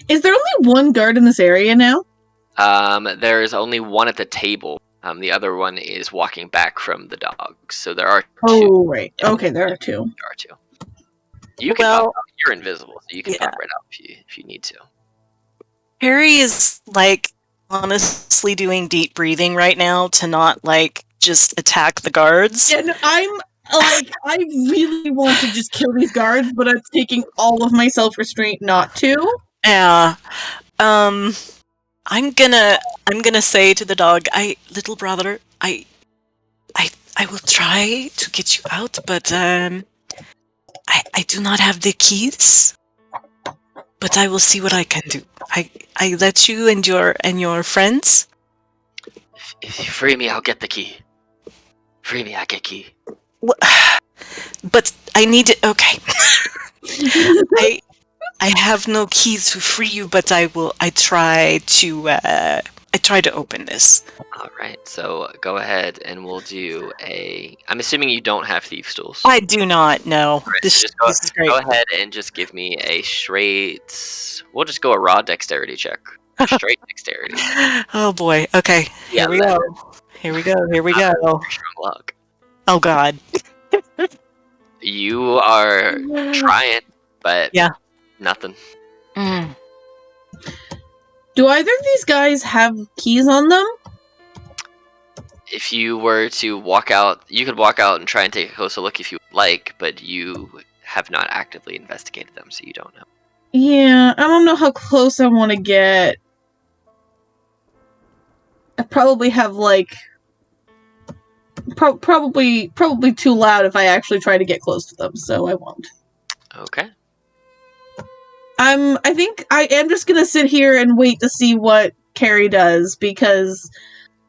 Is there only one guard in this area now? There is only one at the table. The other one is walking back from the dogs. So there are two. Oh, right. Okay, there are two. There are two. You can Well, pop out. You're invisible, so you can yeah. pop right out if you need to. Harry is like honestly doing deep breathing right now to not like just attack the guards. Yeah, no, I'm like, I really want to just kill these guards, but I'm taking all of my self-restraint not to. Yeah. I'm gonna say to the dog, little brother, I will try to get you out, but I do not have the keys. But I will see what I can do. I let you and your friends. If you free me, I'll get the key. Free me, I get key. But I need it. Okay. I have no keys to free you, but I try to open this. All right, so go ahead and we'll do a. I'm assuming you don't have thieves' tools. I do not know. Right, This so is great. Go ahead and just give me a straight. We'll just go a raw dexterity check. Straight dexterity. Oh boy. Okay. Here we go. Here we go. Strong luck. Oh god. You are trying, but yeah, nothing. Mm. Do either of these guys have keys on them? If you were to walk out, you could walk out and try and take a closer look if you like, but you have not actively investigated them, so you don't know. Yeah, I don't know how close I want to get. I probably have like probably too loud if I actually try to get close to them, so I won't. Okay. I think I am just gonna sit here and wait to see what Carrie does, because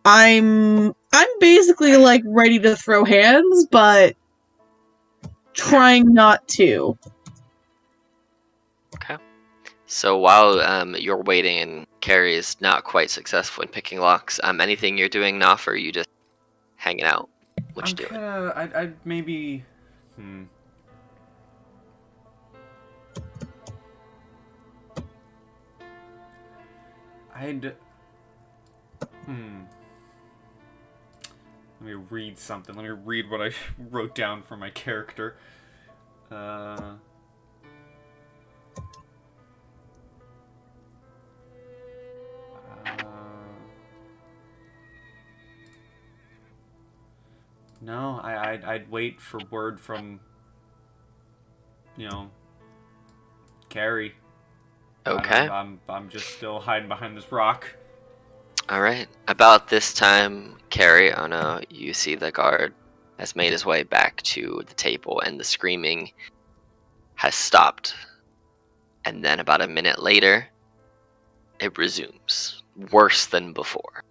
I'm basically like ready to throw hands, but trying not to. Okay. So while you're waiting and Carrie is not quite successful in picking locks, anything you're doing, Naf, or are you just hanging out? What you doing? I'd maybe. Let me read something. Let me read what I wrote down for my character. No, I'd wait for word from, Carrie. Okay. I'm just still hiding behind this rock. All right. About this time, Carrie, oh no, you see the guard has made his way back to the table, and the screaming has stopped. And then about a minute later, it resumes, worse than before.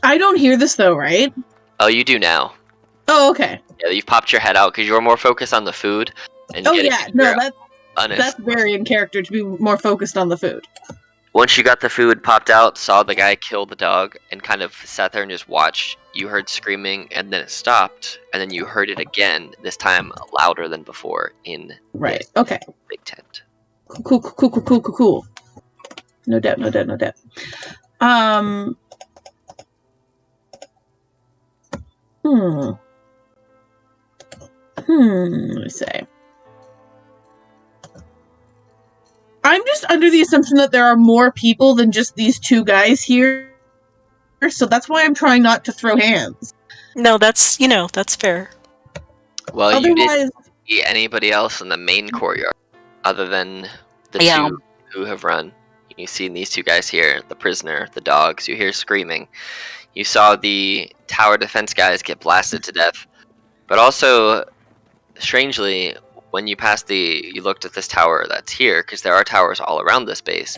I don't hear this though, right? Oh, you do now. Oh, okay. Yeah, you've popped your head out because you were more focused on the food. And Oh yeah, no, honest. That's very in character to be more focused on the food. Once you got the food, popped out, saw the guy kill the dog, and kind of sat there and just watched, you heard screaming, and then it stopped, and then you heard it again, this time louder than before, in Right, okay. big tent. Cool. No doubt. Let me say. I'm just under the assumption that there are more people than just these two guys here, so that's why I'm trying not to throw hands. No, that's fair. Well, Otherwise, you didn't see anybody else in the main courtyard, other than the two who have run. You've seen these two guys here, the prisoner, the dogs. You hear screaming. You saw the tower defense guys get blasted to death. But also, strangely, when you looked at this tower that's here, because there are towers all around this base.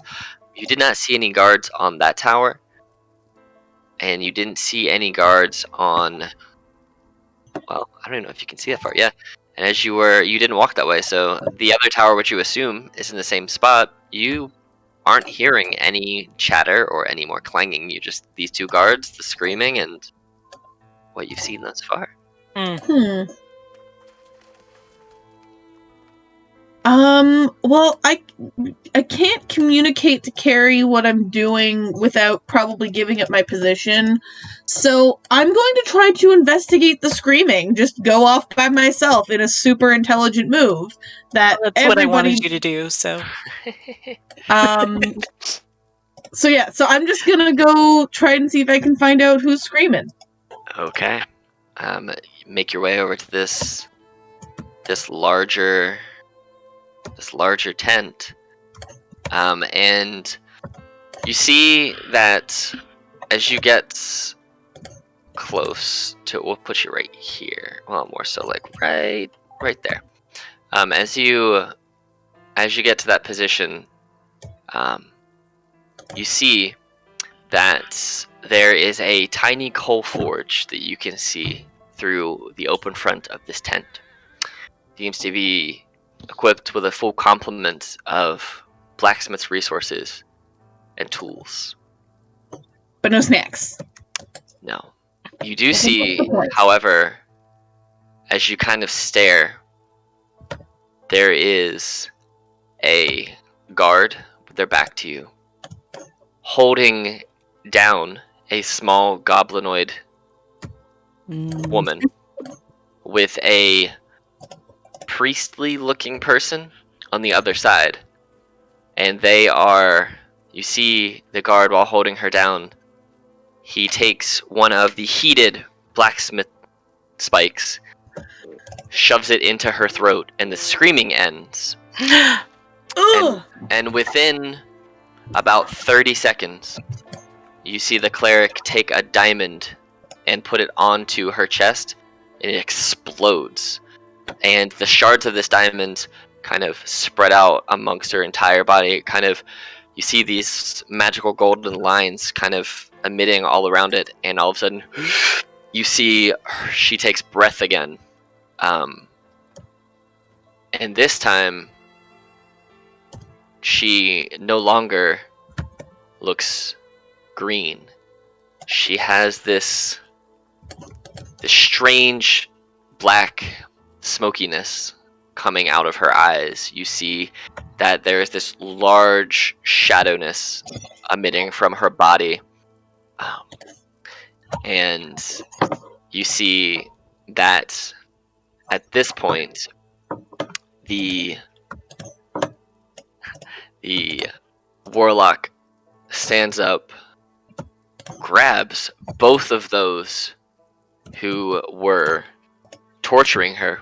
You did not see any guards on that tower, and you didn't see any guards on. Well, I don't even know if you can see that far. Yeah, and as you didn't walk that way, so the other tower, which you assume is in the same spot, you aren't hearing any chatter or any more clanging. You just these two guards, the screaming, and what you've seen thus far. Well, I can't communicate to Carrie what I'm doing without probably giving up my position. So I'm going to try to investigate the screaming. Just go off by myself in a super intelligent move. That's what I wanted you to do, so. So yeah, so I'm just gonna go try and see if I can find out who's screaming. Okay. Make your way over to this larger tent. And you see that as you get close to, we'll put you right here. Well, more so like right there. As you get to that position, you see that there is a tiny coal forge that you can see through the open front of this tent. It seems to be equipped with a full complement of blacksmith's resources and tools. But no snacks. No. You do see, however, as you kind of stare, there is a guard with their back to you, holding down a small goblinoid woman with a priestly looking person on the other side. And you see the guard, while holding her down, he takes one of the heated blacksmith spikes, shoves it into her throat, and the screaming ends. And within about 30 seconds, you see the cleric take a diamond and put it onto her chest, and it explodes. And the shards of this diamond kind of spread out amongst her entire body. You see these magical golden lines kind of emitting all around it, and all of a sudden, you see she takes breath again. And this time, she no longer looks green. She has this strange black smokiness coming out of her eyes. You see that there is this large shadowness emitting from her body. And you see that at this point, the warlock stands up, grabs both of those who were torturing her,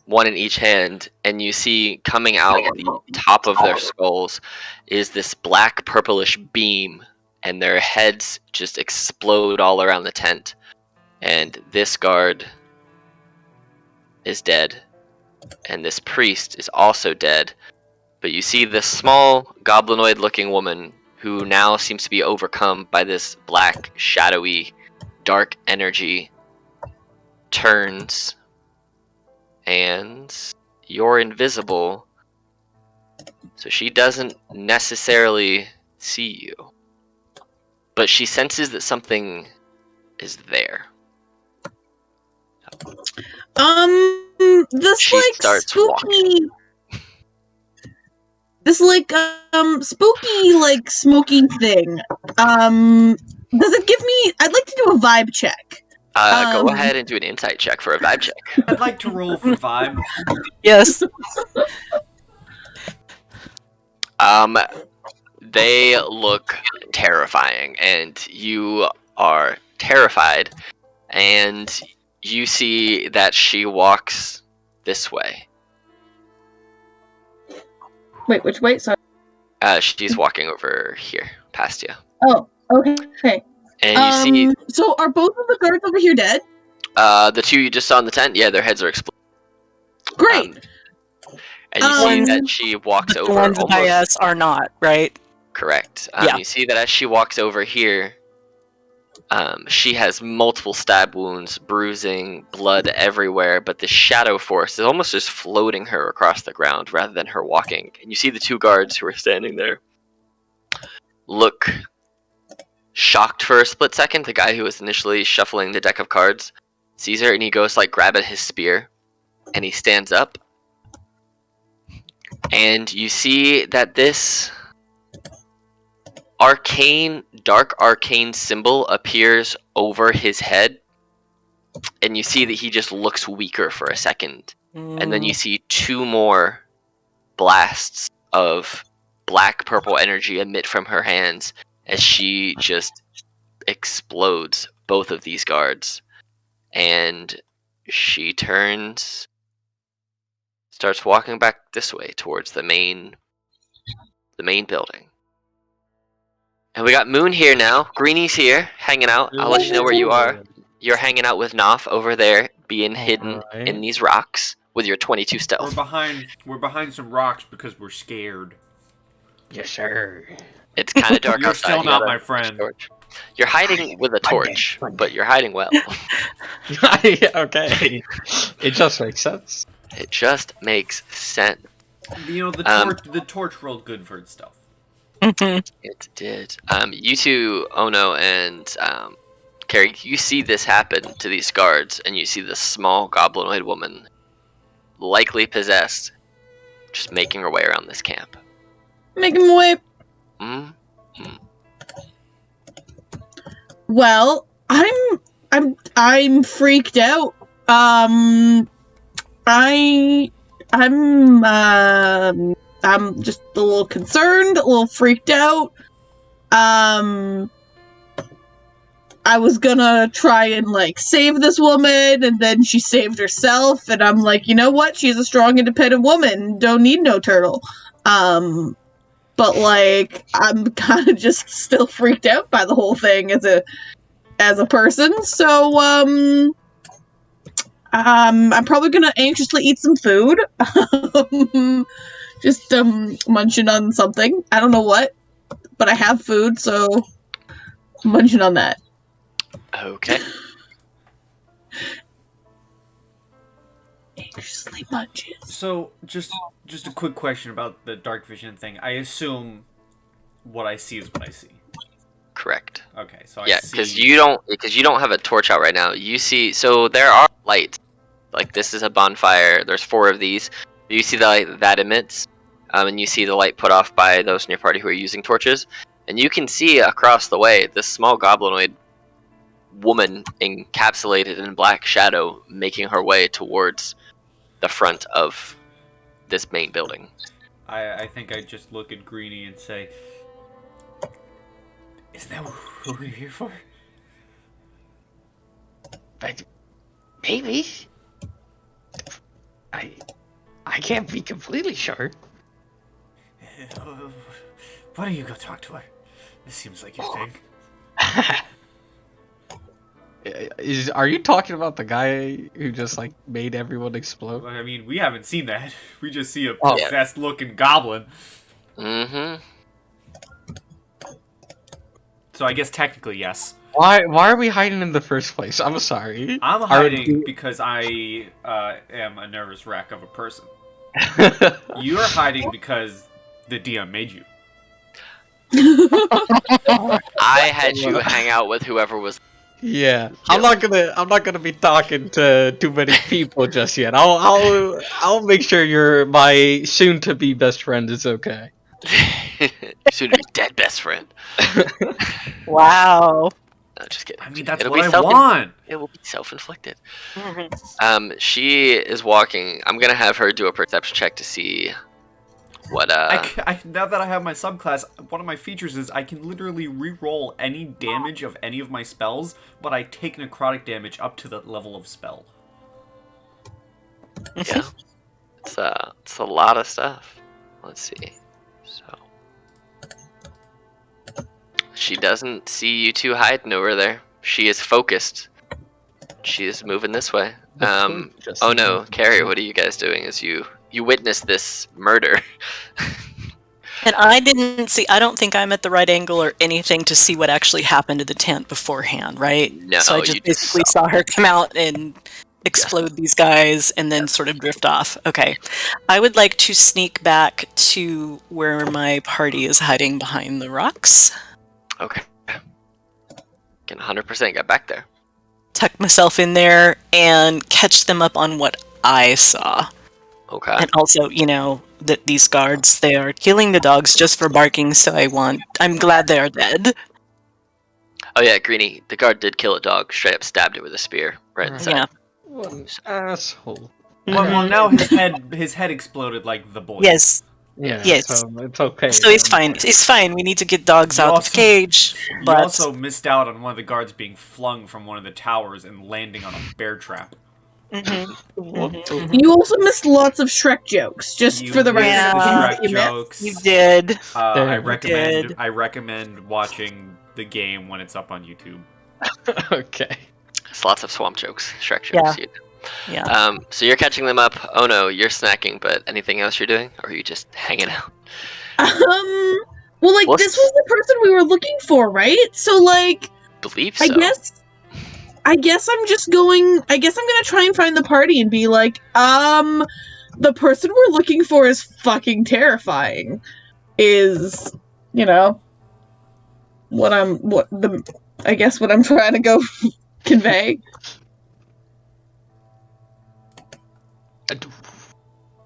one in each hand, and you see coming out the top of their skulls is this black purplish beam, and their heads just explode all around the tent. And this guard is dead, and this priest is also dead. But you see this small goblinoid looking woman who now seems to be overcome by this black, shadowy, dark energy, turns, and you're invisible, so she doesn't necessarily see you, but she senses that something is there. This She like starts spooky walking. This like spooky like smoky thing. Does it give me, I'd like to do a vibe check. Go ahead and do an insight check for a vibe check. I'd like to roll for vibe. Yes. They look terrifying, and you are terrified, and you see that she walks this way. Wait, which way? Sorry. She's walking over here, past you. Oh, okay. And you see... So are both of the guards over here dead? The two you just saw in the tent? Yeah, their heads are exploding. Great. And you see that she walks The over ones by almost us are not, right? correct. Yeah. You see that as she walks over here, she has multiple stab wounds, bruising, blood everywhere, but the shadow force is almost just floating her across the ground rather than her walking. And you see the two guards who are standing there look shocked for a split second. The guy who was initially shuffling the deck of cards sees her and he goes like grab at his spear and he stands up. And you see that this dark arcane symbol appears over his head, and you see that he just looks weaker for a second, and then you see two more blasts of black purple energy emit from her hands as she just explodes both of these guards, and she starts walking back this way towards the main building. And we got Moon here now. Greenie's here, hanging out. I'll let you know where you are. You're hanging out with Knopf over there, being hidden in these rocks with your 22 stealth. We're behind some rocks because we're scared. Yes, sir. It's kind of dark You're outside. still not my friend. You're hiding with a torch, but you're hiding well. Okay. It just makes sense. It just makes sense. You know, the torch rolled good for its stealth. It did. You two, Ono and Carrie, you see this happen to these guards, and you see this small goblinoid woman, likely possessed, just making her way around this camp. Making my way. Well, I'm freaked out. I'm just a little concerned, a little freaked out. I was gonna try and like save this woman, and then she saved herself, and I'm like, you know what? She's a strong, independent woman. Don't need no turtle. But like, I'm kind of just still freaked out by the whole thing as a person. So I'm probably gonna anxiously eat some food. Just munching on something. I don't know what, but I have food, so munching on that. Okay. Anxiously munches. So, just a quick question about the dark vision thing. I assume what I see is what I see. Correct. Okay, so Yeah, I see. because you don't have a torch out right now. You see, so there are lights. Like this is a bonfire. There's 4 of these. You see the light that emits, and you see the light put off by those in your party who are using torches, and you can see across the way this small goblinoid woman encapsulated in black shadow making her way towards the front of this main building. I think I just look at Greenie and say, "Isn't that what we're here for?" But maybe. I can't be completely sure. Why don't you go talk to her? This seems like your thing. Are you talking about the guy who just like made everyone explode? I mean, we haven't seen that. We just see a possessed-looking goblin. Mm-hmm. So I guess technically, yes. Why are we hiding in the first place? I'm sorry. I'm hiding because I am a nervous wreck of a person. You're hiding because the DM made you. I had you hang out with whoever was. Yeah, I'm not gonna be talking to too many people just yet. I'll make sure my soon-to-be best friend is okay. Soon to be dead best friend. Wow. No, just kidding. I mean, that's It'll what be I want. It will be self-inflicted. She is walking. I'm gonna have her do a perception check to see what. Now that I have my subclass, one of my features is I can literally re-roll any damage of any of my spells, but I take necrotic damage up to the level of spell. Yeah, it's a lot of stuff. Let's see. So she doesn't see you two hiding over there. She is focused. She is moving this way. Oh no, Carrie, what are you guys doing as you witness this murder? And I didn't see, I don't think I'm at the right angle or anything to see what actually happened to the tent beforehand, right? No, So I you just just basically saw. saw her come out and explode these guys and then sort of drift off. Okay. I would like to sneak back to where my party is hiding behind the rocks, Okay. Can 100% get back there. tuck myself in there, and catch them up on what I saw. Okay. And also, that these guards, they are killing the dogs just for barking, so I'm glad they are dead. Oh yeah, Greenie, the guard did kill a dog, straight up stabbed it with a spear right in the side. Yeah. What an asshole. Well, now his head exploded like the boy. Yes. Yeah, Yes. so it's okay. So it's then. fine. It's fine. We need to get dogs You out of also- the cage. You But also missed out on one of the guards being flung from one of the towers and landing on a bear trap. You also missed lots of Shrek jokes, just You for the missed record. the Yeah. Shrek You missed. jokes. you did. Damn. I recommend watching the game when it's up on YouTube. Okay. It's lots of swamp jokes, Shrek jokes. Yeah. So you're catching them up. Oh no, you're snacking, but anything else you're doing? Or are you just hanging out? Well, like, What's- this was the person we were looking for, right? So, like, Believe so. I guess I'm gonna try and find the party and be like, the person we're looking for is fucking terrifying. Is, what I'm trying to go convey.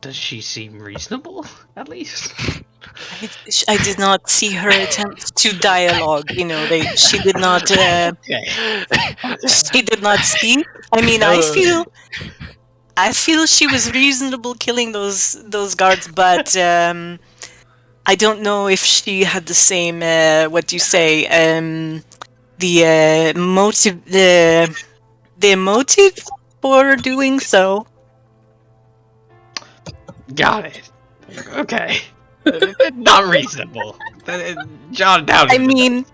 Does she seem reasonable, at least? I did not see her attempt to dialogue. She did not. Okay. She did not speak. I mean, I feel she was reasonable killing those guards, but I don't know if she had the same. What do you say? The motive. The motive for doing so. Got it. Okay. Not reasonable. John down. I mean,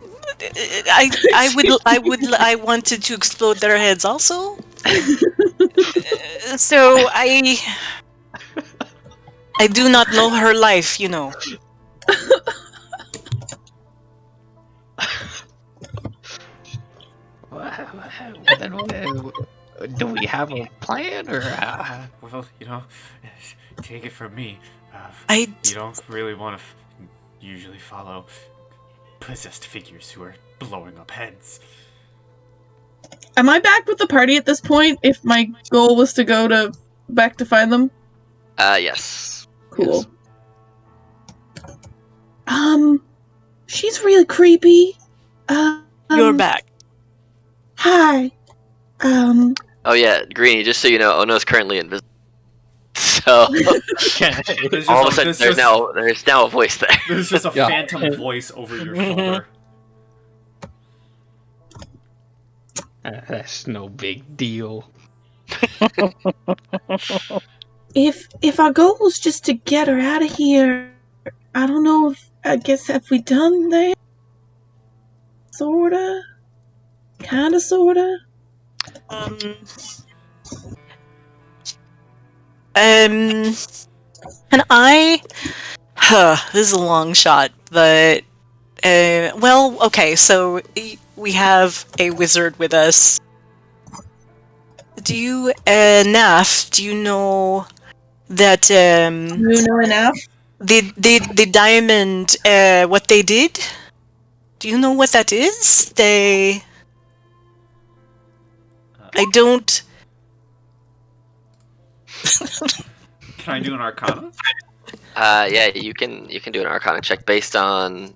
I wanted to explode their heads also. So I do not know her life, Do we have a plan, or? Well, take it from me. I You don't really want to usually follow possessed figures who are blowing up heads. Am I back with the party at this point? If my goal was to go back to find them? Yes. Cool. She's really creepy. you're back. Hi. Oh yeah, Greenie, just so you know, Ono's currently invisible. So There's all of a just sudden there's now a voice there. There's just a Yeah. phantom voice over your shoulder. That's no big deal. If our goal was just to get her out of here, I don't know have we done that? Sorta? Kinda, sorta? And this is a long shot, but okay, so we have a wizard with us. Do you, Naf, do you know that, You know enough? the diamond, what they did? Do you know what that is? I don't... Can I do an Arcana? Yeah, you can do an Arcana check based on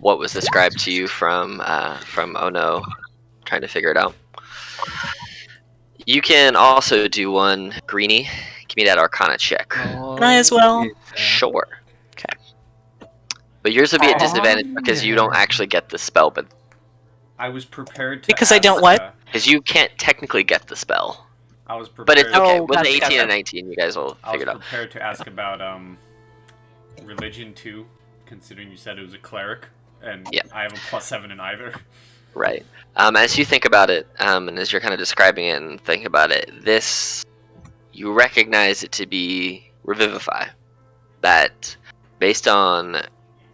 what was described to you from Ono, trying to figure it out. You can also do one, Greenie. Give me that Arcana check. Can I as well? Sure. Okay. But yours will be at disadvantage because you don't actually get the spell, but I was prepared to Because I don't what? because you can't technically get the spell. I was prepared. But it's okay. Oh, With gotcha, 18 gotcha. and 19, you guys will I figure was it out. prepared to ask about religion too, considering you said it was a cleric, and Yeah. I have a +7 in either. Right. As you think about it, and as you're kind of describing it and thinking about it, you recognize it to be Revivify. That, based on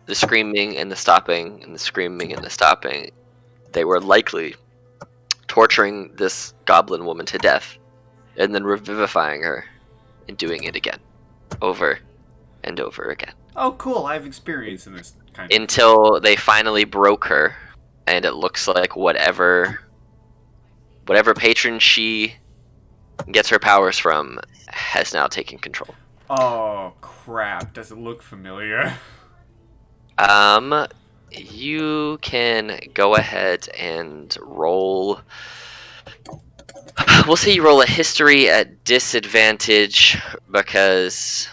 the screaming and the stopping and the screaming and the stopping, they were likely torturing this goblin woman to death and then revivifying her and doing it again, over and over again. Oh, cool! I have experience in this kind of. Until they finally broke her, and it looks like whatever patron she gets her powers from has now taken control. Oh crap! Does it look familiar? You can go ahead and roll. We'll say you roll a history at disadvantage because,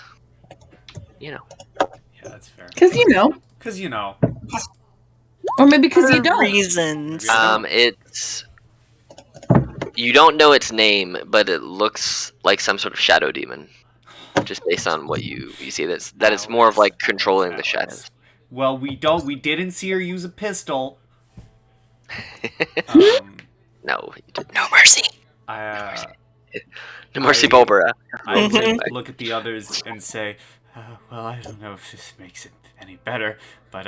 Yeah, that's fair. Because Because you know. or maybe because you For don't. reasons. it's you don't know its name, but it looks like some sort of shadow demon, just based on what you see. That it's more of like controlling the shadows. Well, we didn't see her use a pistol. No, you didn't. No mercy. No mercy, Bulbara. I would look at the others and say, well, I don't know if this makes it any better, but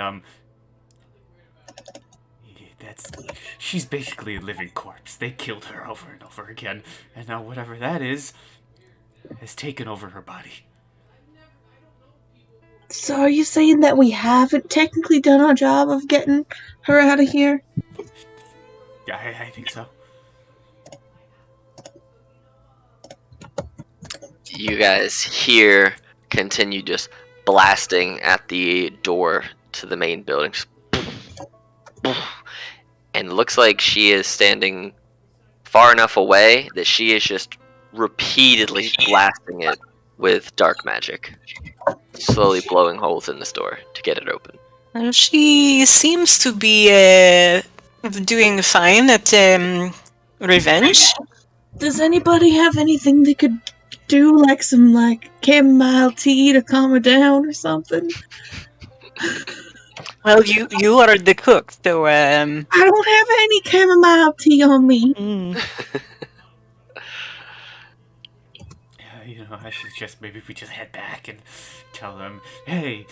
she's basically a living corpse. They killed her over and over again, and now whatever that is has taken over her body. So are you saying that we haven't technically done our job of getting her out of here? Yeah, I think so. You guys continue just blasting at the door to the main building. And it looks like she is standing far enough away that she is just repeatedly blasting it with dark magic, slowly blowing holes in this door to get it open. She seems to be doing fine at revenge. Does anybody have anything they could do, like some chamomile tea to calm her down or something? Well, you are the cook, so I don't have any chamomile tea on me. I suggest maybe we just head back and tell them, hey,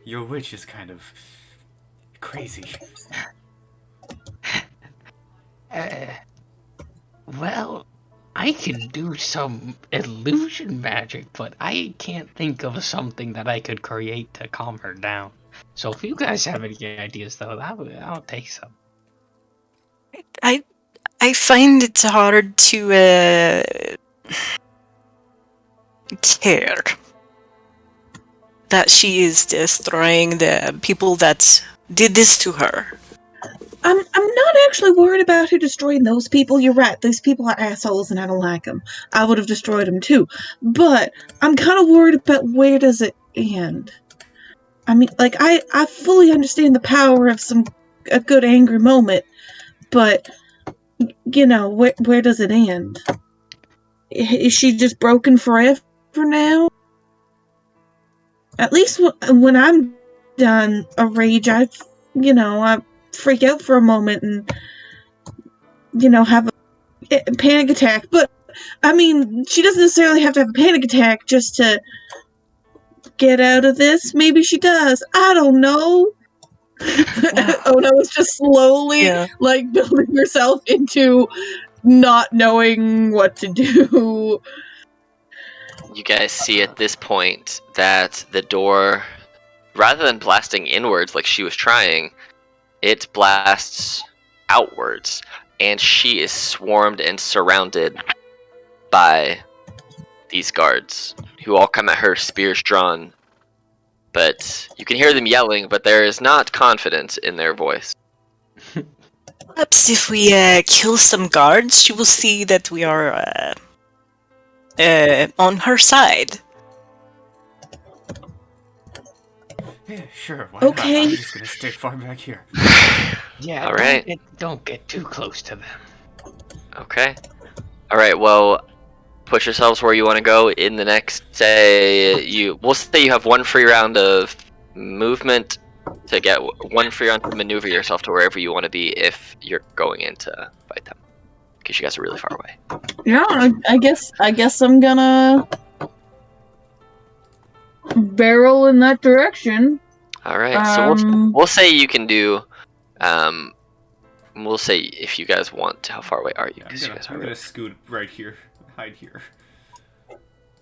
your witch is kind of crazy. Well, I can do some illusion magic, but I can't think of something that I could create to calm her down. So if you guys have any ideas, though, I'll take some. I find it hard to care that she is destroying the people that did this to her. I'm not actually worried about her destroying those people. You're right. Those people are assholes and I don't like them. I would have destroyed them too. But I'm kind of worried about where does it end. I mean, I fully understand the power of a good angry moment, but where does it end? Is she just broken forever now? At least when I'm done a rage, I freak out for a moment and have a panic attack. But I mean, she doesn't necessarily have to have a panic attack just to get out of this. Maybe she does. I don't know. Oh no, it's just slowly building herself into not knowing what to do. You guys see at this point that the door, rather than blasting inwards like she was trying, it blasts outwards, and she is swarmed and surrounded by these guards, who all come at her, spears drawn. But you can hear them yelling, but there is not confidence in their voice. Perhaps if we kill some guards, she will see that we are on her side. Yeah, sure. Why Okay. not? I'm just gonna stay far back here. Yeah, all right. Don't get too close to them. Okay. All right. Well, put yourselves where you want to go in the next. We'll say you have one free round of movement to get one free round to maneuver yourself to wherever you want to be if you're going in to fight them, because you guys are really far away. Yeah, I guess I'm gonna barrel in that direction. All right, so we'll say you can do. We'll say if you guys want. How far away are you? Yeah, I'm gonna scoot right here, hide here.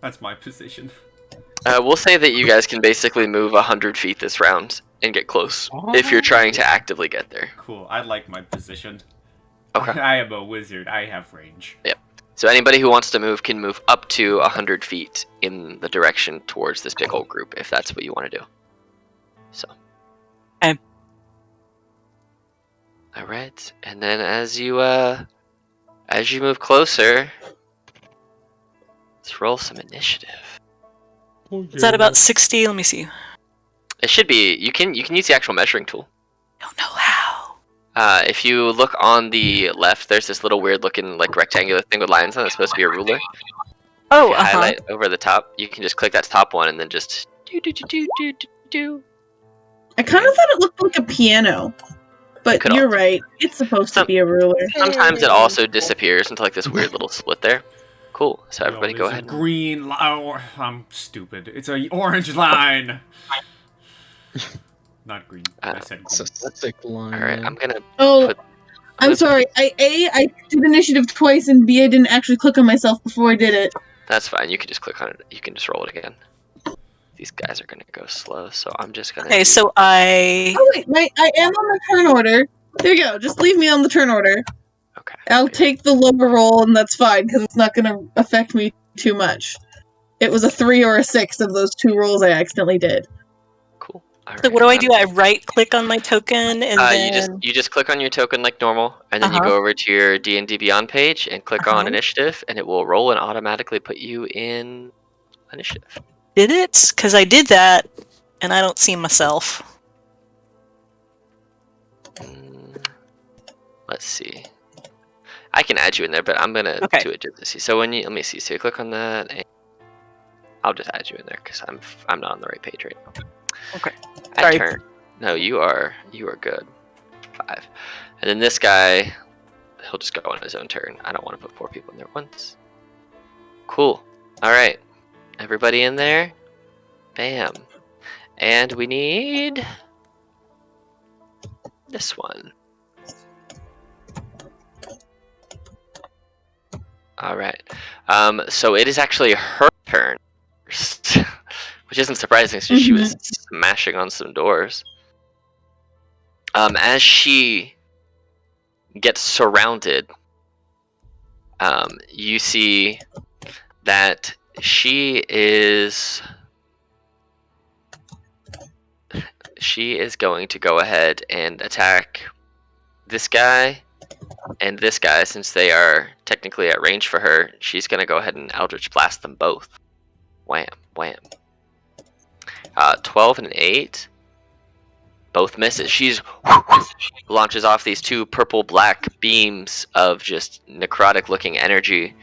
That's my position. We'll say that you guys can basically move 100 feet this round and get close if you're trying to actively get there. Cool. I like my position. Okay. I am a wizard. I have range. Yep. So anybody who wants to move can move up to 100 feet in the direction towards this big old group, if that's what you want to do. So. Okay. All right, and then as you move closer, let's roll some initiative. Is that about 60? Let me see. It should be. You can use the actual measuring tool. Don't know how. If you look on the left, there's this little weird looking like rectangular thing with lines on it. It's supposed to be a ruler. Oh, Highlight over the top. You can just click that top one and then just do. I kind of thought it looked like a piano, but you're right. It's supposed to be a ruler. Sometimes it also disappears into like this weird little split there. Cool. So everybody go ahead. Green line. I'm stupid. It's a orange line. Not green. I said green. Thick line. All right, I'm gonna. I'm sorry. I did initiative twice, and B, I didn't actually click on myself before I did it. That's fine. You can just click on it. You can just roll it again. These guys are gonna go slow, so I'm just gonna. Okay, so I. Oh wait, I am on the turn order. There you go. Just leave me on the turn order. Okay. I'll take the lower roll, and that's fine because it's not gonna affect me too much. It was a 3 or a 6 of those 2 rolls I accidentally did. Cool. So what do I do? I right-click on my token, and then you just click on your token like normal, and then you go over to your D&D Beyond page and click on Initiative, and it will roll and automatically put you in Initiative. Did it? Because I did that, and I don't see myself. Let's see. I can add you in there, but I'm gonna do it just to see. So let me see. So you click on that, and I'll just add you in there because I'm not on the right page right now. Okay. Sorry. Turn. No, you are good. 5. And then this guy, he'll just go on his own turn. I don't want to put 4 people in there once. Cool. All right. Everybody in there? Bam. And we need this one. All right. So it is actually her turn first, which isn't surprising since she was smashing on some doors. As she gets surrounded, you see that she is going to go ahead and attack this guy and this guy. Since they are technically at range for her, she's going to go ahead and Eldritch Blast them both. Wham, wham. 12 and an 8. Both misses. She's launches off these 2 purple-black beams of just necrotic-looking energy.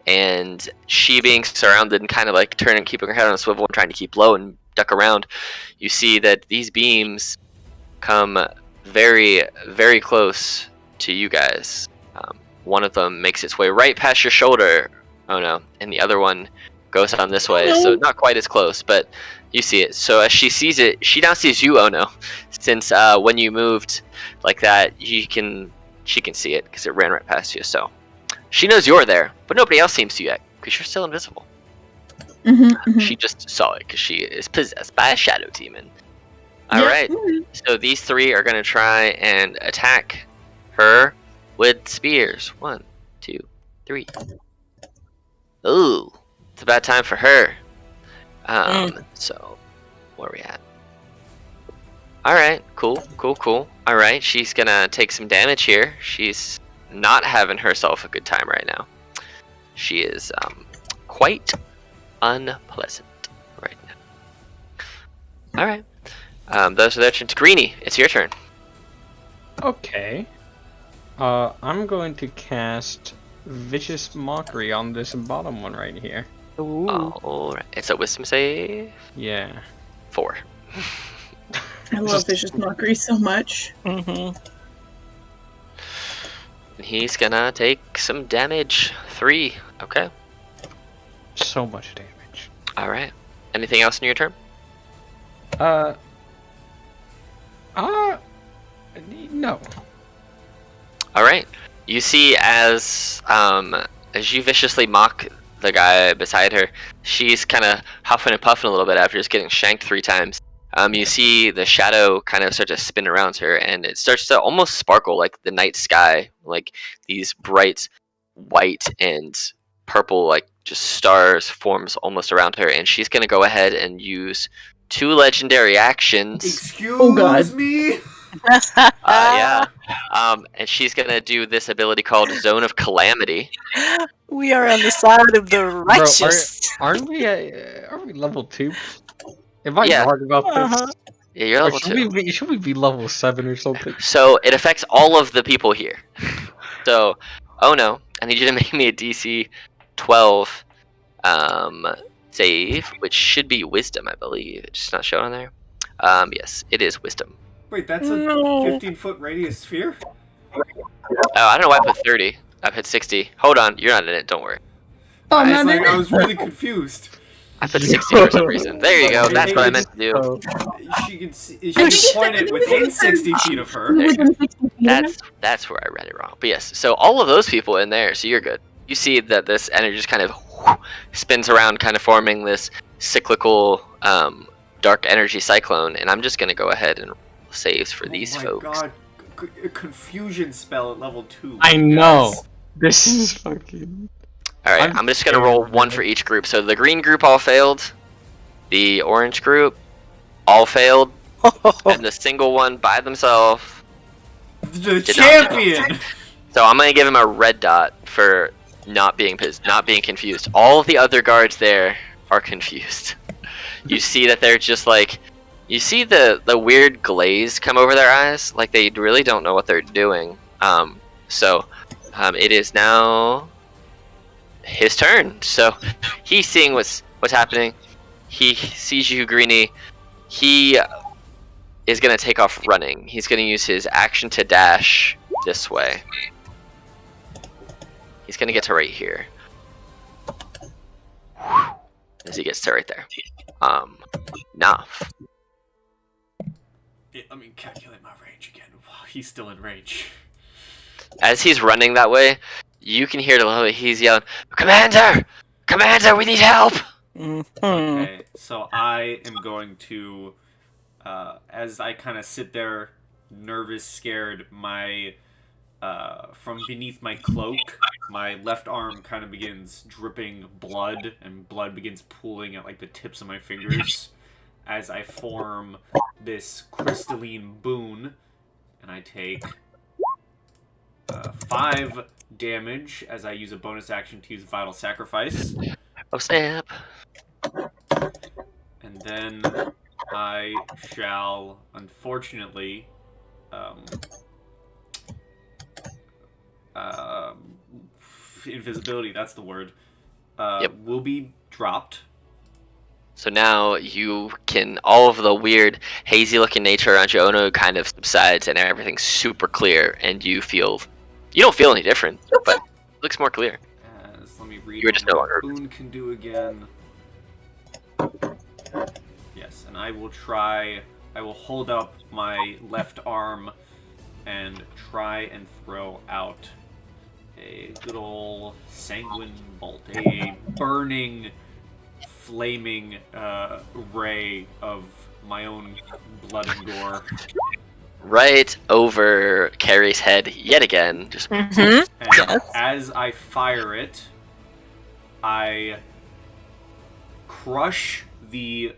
And she being surrounded and kind of like turning, keeping her head on a swivel and trying to keep low and duck around, you see that these beams come very, very close to you guys. One of them makes its way right past your shoulder. Oh no. And the other one goes on this way. So not quite as close, but you see it. So as she sees it, she now sees you, oh no. Since when you moved like that, she can see it because it ran right past you. So she knows you're there, but nobody else seems to yet because you're still invisible. She just saw it because she is possessed by a shadow demon. All right. So these 3 are going to try and attack her with spears. 1, 2, 3. Ooh, it's a bad time for her. So where are we at? All right, cool. All right, she's gonna take some damage here. She's not having herself a good time right now. She is quite unpleasant right now. All right, those are their turns. Greenie, it's your turn. Okay. I'm going to cast Vicious Mockery on this bottom one right here. Ooh. All right, it's a Wisdom save. Yeah. 4. I love vicious mockery so much. Mm-hmm. He's gonna take some damage. 3. Okay. So much damage. All right. Anything else in your turn? No. All right. You see as you viciously mock the guy beside her, she's kind of huffing and puffing a little bit after just getting shanked 3 times. You see the shadow kind of start to spin around her, and it starts to almost sparkle like the night sky, like these bright white and purple, like just stars forms almost around her, and she's gonna go ahead and use 2 legendary actions. Excuse me? Yeah. And she's gonna do this ability called Zone of Calamity. We are on the side of the righteous. Aren't we level 2? Am I Yeah. wrong about this? Uh-huh. Yeah, you're Or level should 2. should we be level 7 or something? So it affects all of the people here. So, oh no, I need you to make me a DC 12 save, which should be Wisdom, I believe. It's just not shown on there. Yes, it is Wisdom. Wait, that's a No. 15-foot radius sphere? Oh, I don't know why I put 30. I've hit 60. Hold on, you're not in it. Don't worry. Oh, I no, It's like, no, I was really confused. I put 60 for some reason. There you go. That's what I meant to do. Oh, She can point it within 60 feet of her. Within 60 feet. That's where I read it wrong. But yes, so all of those people in there, so you're good. You see that this energy just kind of spins around, kind of forming this cyclical dark energy cyclone, and I'm just gonna go ahead and roll saves for these Oh my folks. god, a confusion spell at level 2. I know. Guys. This is fucking. All right, I'm just gonna roll 1 for each group. So the green group all failed, the orange group all failed, and the single one by themselves. The Did not champion! So I'm gonna give him a red dot for not being confused. All of the other guards there are confused. You see that they're just like, you see the weird glaze come over their eyes, like they really don't know what they're doing. It is now his turn. So he's seeing what's happening. He sees you, Greenie. He is gonna take off running. He's gonna use his action to dash this way. He's gonna get to right here. As he gets to right there. Naf. Yeah, let me calculate my range again. Wow, he's still in range. As he's running that way, you can hear he's yelling, "Commander! Commander, we need help!" Mhm. Okay, so I am going to, as I kind of sit there, nervous, scared, from beneath my cloak, my left arm kind of begins dripping blood, and blood begins pooling at like the tips of my fingers as I form this crystalline boon, and I take 5 damage as I use a bonus action to use Vital Sacrifice. Oh snap! And then I shall, unfortunately, invisibility, that's the word, will be dropped. So now you can, all of the weird, hazy-looking nature around you, Ono, kind of subsides, and everything's super clear, and you don't feel any different, but it looks more clear. Let me read You're just what no longer- Boon can do again. Yes, and I will hold up my left arm and try and throw out a good old sanguine bolt, a burning, flaming ray of my own blood and gore. Right over Carrie's head yet again. Just Mhm. And Yes. as I fire it, I crush the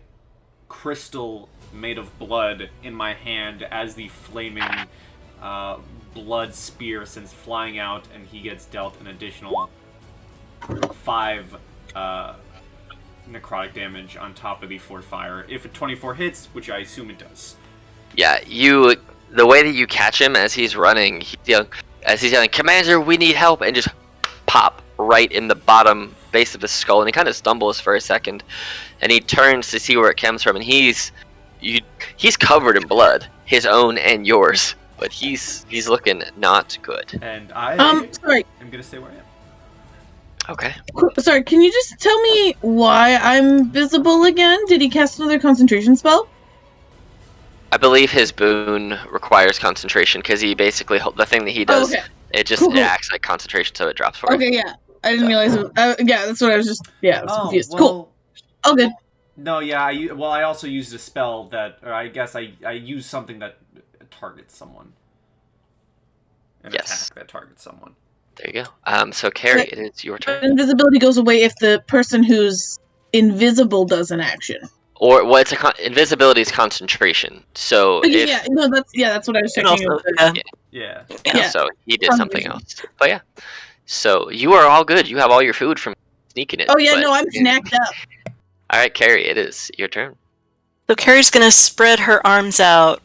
crystal made of blood in my hand as the flaming blood spear sends flying out, and he gets dealt an additional 5 necrotic damage on top of the fort fire. If a 24 hits, which I assume it does. yeah, the way that you catch him as he's running, he's yelling, "Commander, we need help!" and just pop right in the bottom base of his skull, and he kind of stumbles for a second, and he turns to see where it comes from, and he's he's covered in blood, his own and yours, but he's looking not good. And I sorry. am gonna stay where I am. Okay. Sorry, can you just tell me why I'm visible again? Did he cast another concentration spell? I believe his boon requires concentration because he basically the thing that he does. Okay. It just Cool. it acts like concentration, so it drops for you. Okay, yeah. I didn't realize it was, yeah, that's what I was just, I was confused. Well, Cool. Oh, good. No, yeah, I also used a spell or I guess I used something that targets someone. An attack that targets someone. There you go. So Carrie, it is your turn. Invisibility goes away if the person who's invisible does an action. Or it's invisibility is concentration. So that's what I was checking. Yeah. So he did something else. But yeah. So you are all good. You have all your food from sneaking it. Oh yeah, no, I'm snacked up. All right, Carrie, it is your turn. So Carrie's gonna spread her arms out,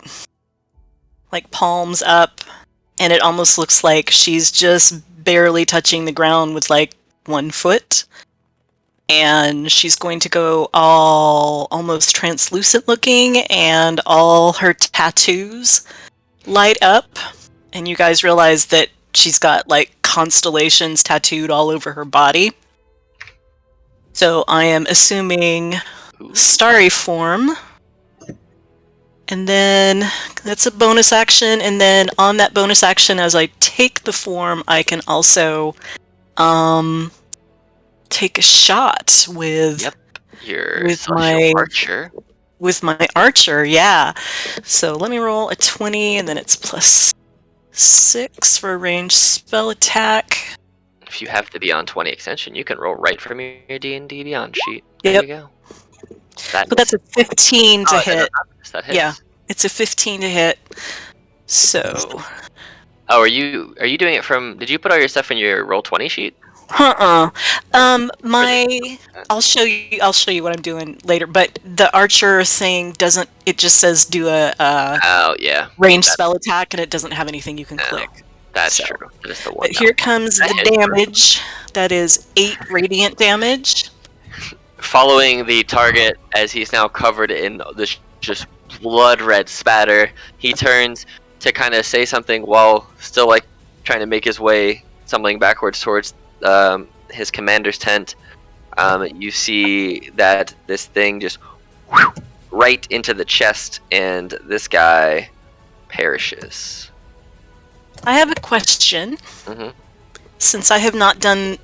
like palms up, and it almost looks like she's just barely touching the ground with like 1 foot. And she's going to go all almost translucent looking, and all her tattoos light up. And you guys realize that she's got like constellations tattooed all over her body. So I am assuming starry form. And then that's a bonus action. And then on that bonus action, as I take the form, I can also take a shot with my archer. With my archer, yeah. So let me roll a 20, and then it's +6 for a ranged spell attack. If you have the Beyond 20 extension, you can roll right from your D&D Beyond sheet. Yep. There you go. But that's a 15 to hit. That hits. Yeah, it's a 15 to hit. So. Oh, are you doing it from? Did you put all your stuff in your roll 20 sheet? I'll show you what I'm doing later. But the archer thing doesn't. It just says do a ranged spell attack, and it doesn't have anything you can click. That's true. That is the one. But here comes the damage. That is 8 radiant damage. Following the target as he's now covered in this just blood red spatter, he turns to kind of say something while still like trying to make his way, stumbling backwards towards his commander's tent. You see that this thing just right into the chest, and this guy perishes. I have a question. Mm-hmm. Since I have not done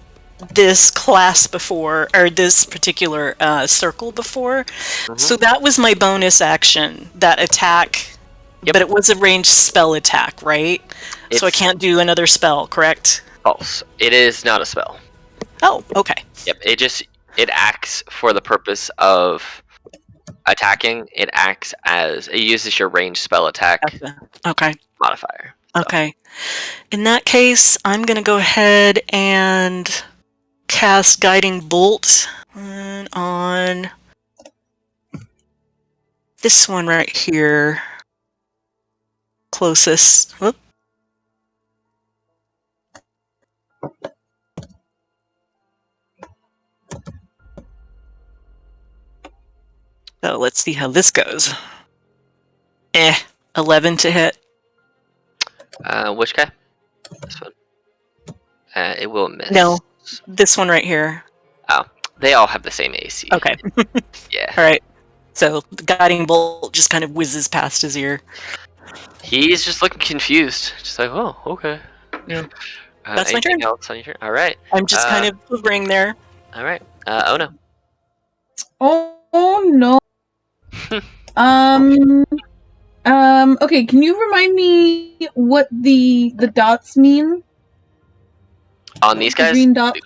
this class before, or this particular circle before, so that was my bonus action, that attack. Yep. But it was a ranged spell attack, right? So I can't do another spell, correct? False. It is not a spell. Oh, okay. Yep. It acts for the purpose of attacking. It uses your ranged spell attack. Okay. Modifier. So. Okay. In that case, I'm gonna go ahead and cast Guiding Bolt on this one right here. Closest. Whoop. So let's see how this goes. 11 to hit. Which guy? This one. It will miss. No, this one right here. Oh, they all have the same AC. Okay. Yeah. All right. So the guiding bolt just kind of whizzes past his ear. He's just looking confused. Just like, oh, okay. Yeah. That's my turn. Anything else on your turn? All right. I'm just kind of hovering there. All right. Oh no. Oh no. Okay, can you remind me what the dots mean? On these guys? The green dots.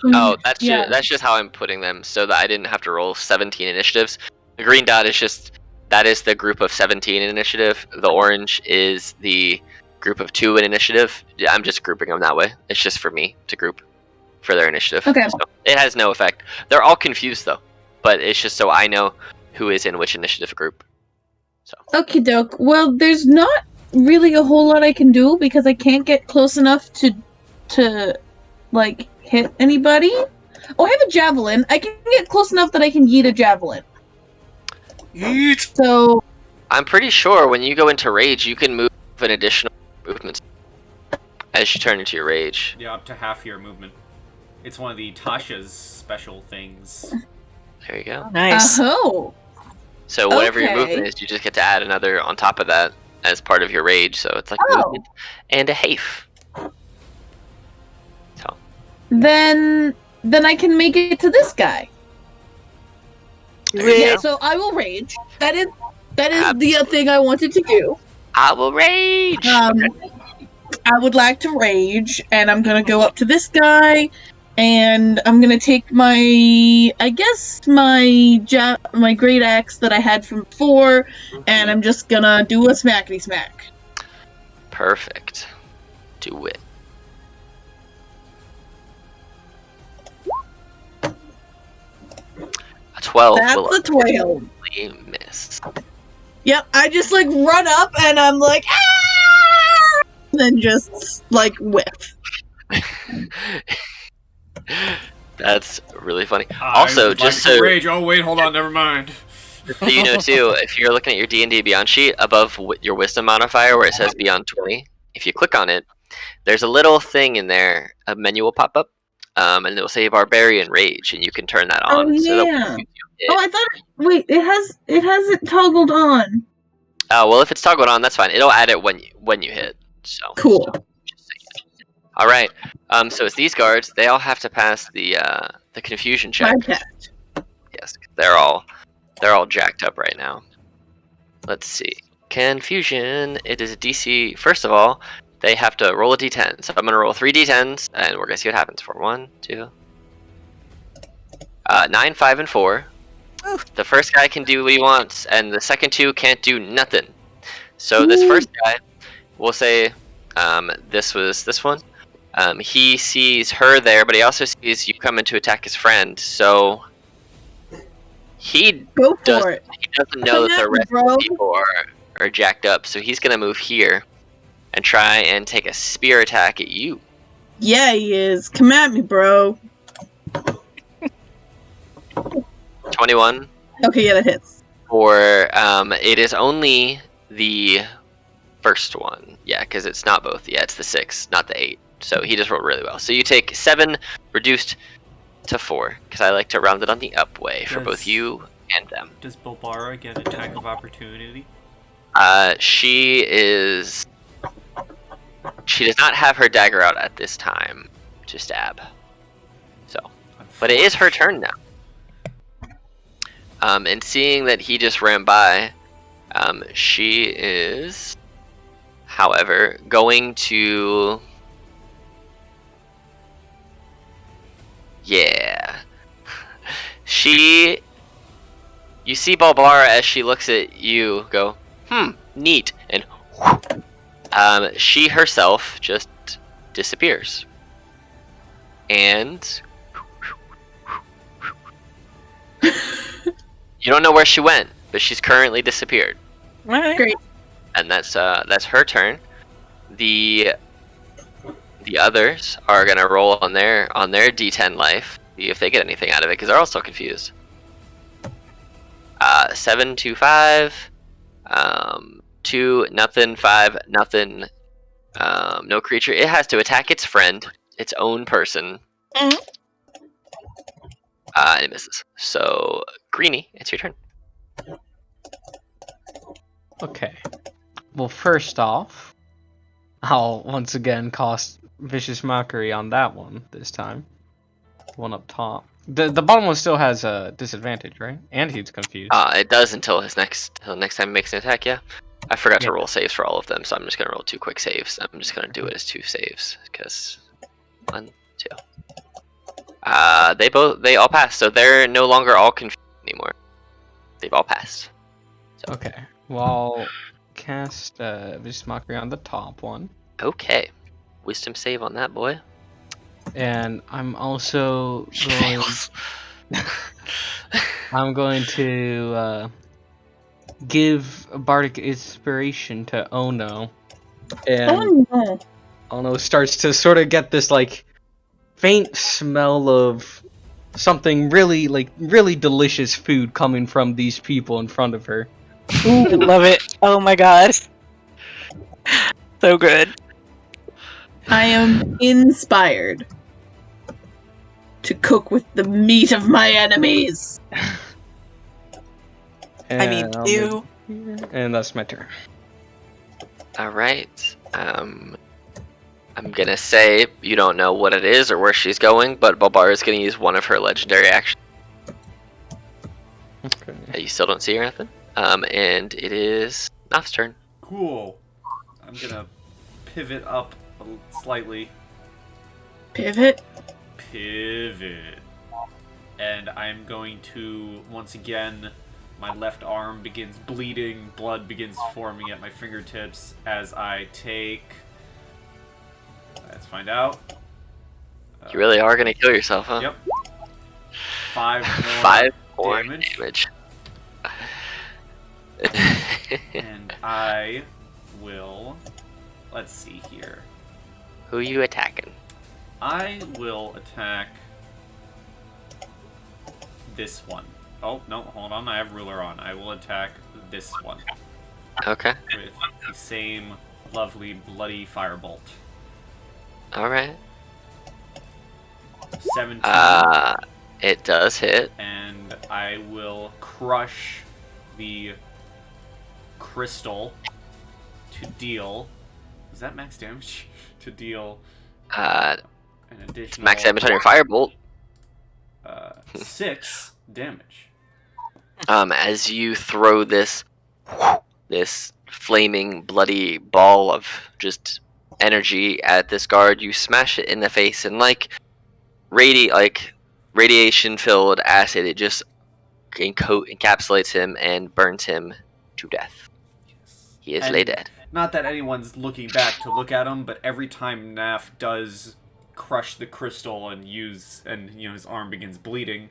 That's just how I'm putting them, so that I didn't have to roll 17 initiatives. The green dot is that is the group of 17 in initiative. The orange is the group of 2 in initiative. I'm just grouping them that way. It's just for me to group for their initiative. Okay. So it has no effect. They're all confused though, but it's just so I know who is in which initiative group. So. Okie doke. Well, there's not really a whole lot I can do because I can't get close enough to like hit anybody. Oh, I have a javelin. I can get close enough that I can yeet a javelin. Yeet. So I'm pretty sure when you go into rage, you can move an additional movement as you turn into your rage. Yeah, up to half your movement. It's one of the Tasha's special things. There you go. Nice. Oh. So whatever your Okay. movement is, you just get to add another on top of that as part of your rage. So it's like Oh. movement and a hafe. So Then I can make it to this guy. there you Yeah, go. so I will rage. That is the thing I wanted to do. I will rage. Okay. I would like to rage, and I'm gonna go up to this guy, and I'm gonna take my great axe that I had from before, and I'm just gonna do a smackety smack. Perfect. Do it. A 12 That's will a 12. only miss. Yep, I just run up, and I'm like, ah! And then just whiff. That's really funny. I Also, would just like to so rage. Oh wait, hold on, never mind. you know too, if you're looking at your D&D Beyond sheet above your Wisdom modifier where it says Beyond 20, if you click on it, there's a little thing in there. A menu will pop up, and it will say Barbarian Rage, and you can turn that on. Oh, So that yeah. when you hit- Oh, I thought. Wait, it has it toggled on. Oh, well, if it's toggled on, that's fine. It'll add it when you hit. So Cool. all right. So it's these guards. They all have to pass the confusion check. My test. Yes, they're all jacked up right now. Let's see. Confusion. It is a DC. First of all, they have to roll a D10. So I'm gonna roll 3 D10s, and we're gonna see what happens. For 1, 2, 9, 5, and 4. Ooh. The first guy can do what he wants, and the second 2 can't do nothing. So this first guy, we'll say, this was this one. He sees her there, but he also sees you coming to attack his friend. So he Go for it. he doesn't know that the rest bro. of the people are jacked up. So he's gonna move here and try and take a spear attack at you. Yeah, he is. Come at me, bro. 21 Okay, yeah, that hits. for it is only the first one. Yeah, because it's not both. Yeah, it's the 6, not the 8. So he just rolled really well. So you take 7 reduced to 4, because I like to round it on the up way for both Does- you and them. Does Bulbara get attack of opportunity? She does not have her dagger out at this time to stab. So, but it is her turn now. And seeing that he just ran by, she is, however, going to... Yeah. You see Balbara as she looks at you go, neat, and she herself just disappears. And you don't know where she went, but she's currently disappeared. Alright. Great. And that's her turn. The others are gonna roll on their D10 life, see if they get anything out of it, because they're also confused. 7, 2, 5, 2, nothing, 5, nothing. No creature. It has to attack its friend, its own person. Mhm. And it misses. So, Greenie, it's your turn. Okay. Well, first off, I'll once again cast Vicious Mockery on that one this time. The one up top. The bottom one still has a disadvantage, right? And he's confused. It does until next time he makes an attack, yeah. I forgot to Yeah. roll saves for all of them, so I'm just gonna roll 2 quick saves. I'm just gonna do it as 2 saves, because 1, 2. They all passed, so they're no longer all confused anymore. They've all passed. Okay. Well, I'll cast Vicious Mockery on the top one. Okay. Wisdom save on that boy. And I'm also He going... fails. I'm going to give Bardic Inspiration to Ono. And Oh no. Ono starts to sort of get this, faint smell of something really delicious food coming from these people in front of her. I love it. Oh my god. So good. I am inspired to cook with the meat of my enemies. I mean, I'll ew. move here, and that's my turn. All right. I'm gonna say you don't know what it is or where she's going, but Balbar is gonna use one of her legendary actions. Okay. You still don't see or nothing. And it is Naf's turn. Cool. I'm gonna pivot up slightly. Pivot. Pivot. And I'm going to, once again, my left arm begins bleeding, blood begins forming at my fingertips as I take... Let's find out. You really are gonna kill yourself, huh? Yep. 5 more 5 more damage. And I will... Let's see here. Who are you attacking? I will attack this one. Oh, no, hold on. I have ruler on. I will attack this one Okay. with the same lovely bloody firebolt. Alright. 17. It does hit. And I will crush the crystal to deal... Is that max damage? To deal an additional... Max damage on your firebolt. 6 damage. As you throw this flaming, bloody ball of just energy at this guard, you smash it in the face, and like radiation-filled acid, it just encapsulates him and burns him to death. He is lay dead. Not that anyone's looking back to look at him, but every time Naf does crush the crystal and his arm begins bleeding,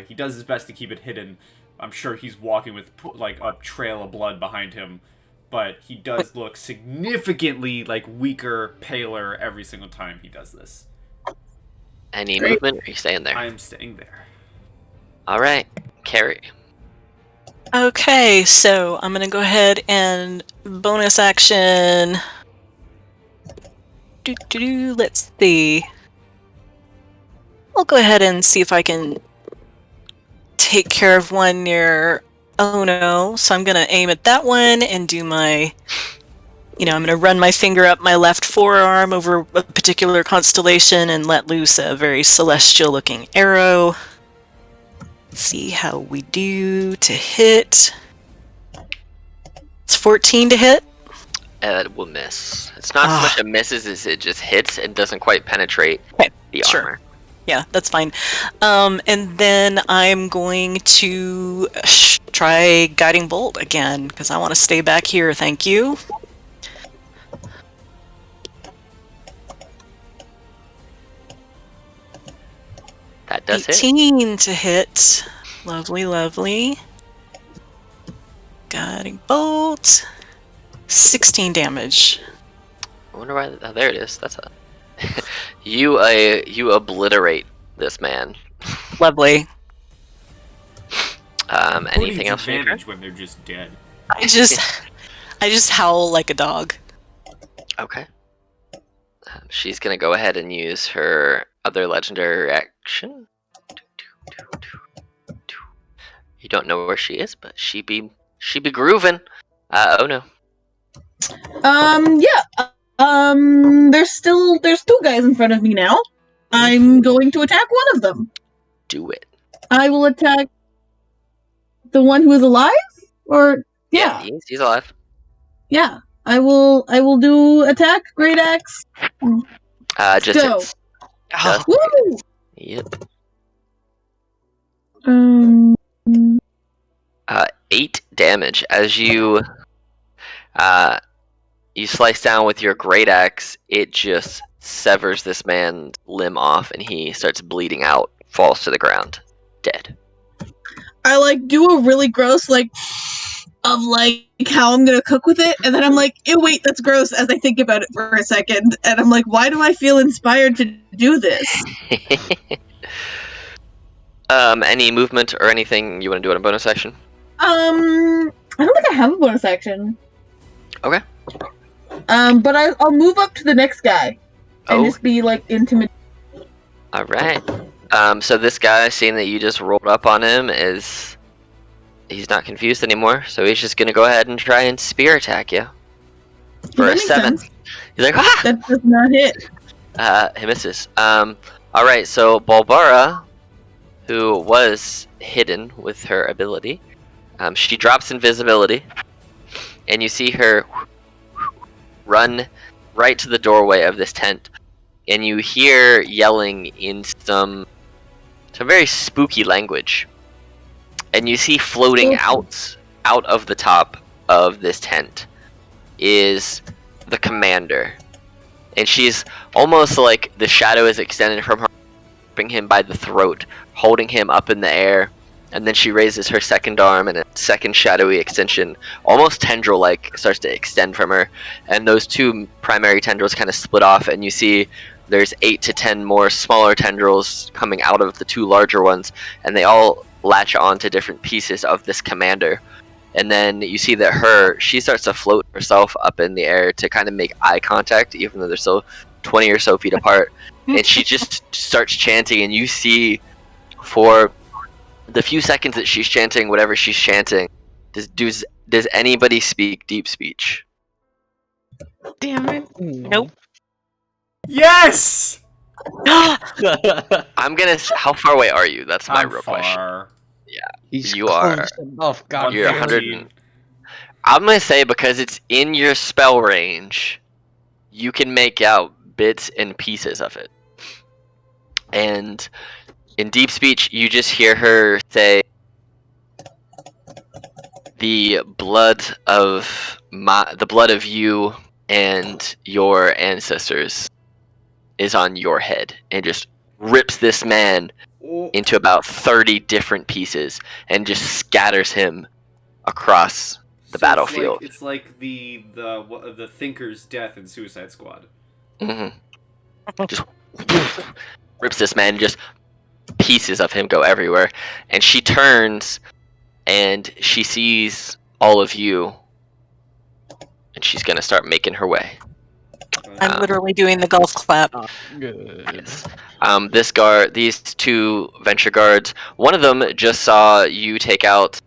he does his best to keep it hidden. I'm sure he's walking with like a trail of blood behind him, but he does look significantly like weaker, paler every single time he does this. Any movement, or are you staying there? I am staying there. Alright, Carrie. Okay, so I'm gonna go ahead and bonus action. Let's see. I'll go ahead and see if I can take care of one near Ono. So I'm gonna aim at that one and do my... I'm gonna run my finger up my left forearm over a particular constellation and let loose a very celestial looking arrow. See how we do to hit. It's 14 to hit. It will miss. It's not so much a misses as it just hits and doesn't quite penetrate the armor. Yeah, that's fine. And then I'm going to try Guiding Bolt again, because I want to stay back here, thank you. That does 18 to hit. Lovely, lovely. Guiding Bolt. 16 damage. I wonder why. Oh, there it is. That's a. You obliterate this man. Lovely. Anything else? Advantage when they're just dead. I just howl like a dog. Okay. She's gonna go ahead and use her other legendary action. You don't know where she is, but she be grooving. Oh no. Yeah. There's two guys in front of me now. I'm going to attack one of them. Do it. I will attack the one who is alive? Or yeah. He's alive. Yeah. I will do attack, great axe. Just go. hits. Oh. Woo! Yep. 8 damage as you slice down with your great axe. It just severs this man's limb off, and he starts bleeding out, falls to the ground, dead. I do a really gross of how I'm gonna cook with it, and then I'm like, ew, wait, that's gross, as I think about it for a second, and I'm like, why do I feel inspired to do this? Any movement or anything you want to do in a bonus action? I don't think have a bonus action. Okay. But I'll move up to the next guy and just be like intimate. All right. So this guy, seeing that you just rolled up on him, he's not confused anymore. So he's just gonna go ahead and try and spear attack you for That a makes 7. sense. He's like, ah! That does not hit. He misses. All right. So Balbara, who was hidden with her ability, she drops invisibility, and you see her run right to the doorway of this tent, and you hear yelling in some very spooky language, and you see floating out of the top of this tent is the commander, and she's almost like the shadow is extended from her, gripping him by the throat, holding him up in the air, and then she raises her second arm, and a second shadowy extension, almost tendril-like, starts to extend from her, and those two primary tendrils kind of split off, and you see there's 8 to 10 more smaller tendrils coming out of the 2 larger ones, and they all latch on to different pieces of this commander. And then you see that she starts to float herself up in the air to kind of make eye contact, even though they're still 20 or so feet apart. And she just starts chanting, and you see for the few seconds that she's chanting whatever she's chanting, does anybody speak deep speech? Damn it. Nope. Yes! I'm gonna. How far away are you? That's my I'm real far. question. He's You are- close enough, God. You're 115. 100. I'm gonna say because it's in your spell range, you can make out bits and pieces of it. And in deep speech, you just hear her say, "The blood of you and your ancestors is on your head," and just rips this man into about 30 different pieces and just scatters him across the battlefield. It's like the Thinker's death in Suicide Squad. Just rips this man, just pieces of him go everywhere. And she turns and she sees all of you, and she's gonna start making her way. I'm literally doing the golf clap. Good. Yes. These 2 venture guards, one of them just saw you take out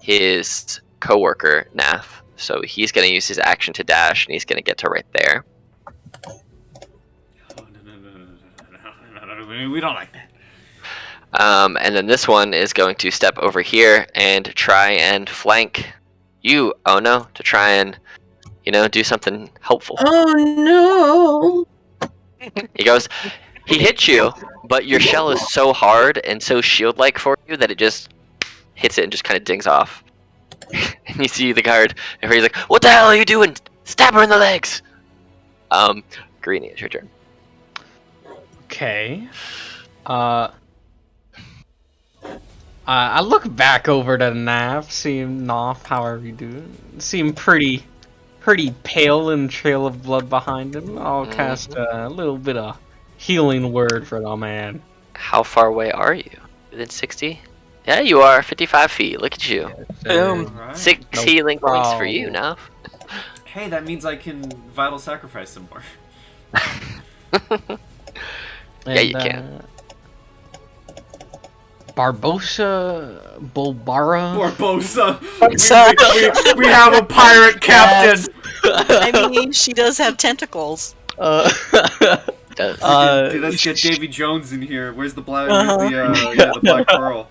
his coworker, Naf. So he's going to use his action to dash, and he's going to get to right there. Oh, no. We don't like that. And then this one is going to step over here and try and flank you, Ono, to try and, do something helpful. Oh no! He hits you, but your shell is so hard and so shield-like for you that it just hits it and just kind of dings off. And you see the guard, and he's like, "What the hell are you doing? Stab her in the legs!" Greenie, it's your turn. Okay. I look back over to Naf, however you do. Seem pretty pale and trail of blood behind him. I'll cast a little bit of healing word for the man. How far away are you? Within 60? Yeah, you are. 55 feet. Look at you. Boom. Alright. 6 No healing points for problem. you now. Hey, that means I can vital sacrifice some more. Yeah, you can. Bulbara. Barbosa. Barbosa. We have a pirate captain. I mean, she does have tentacles. Does. Dude, let's get Davy Jones in here. Where's the black? The Black Pearl.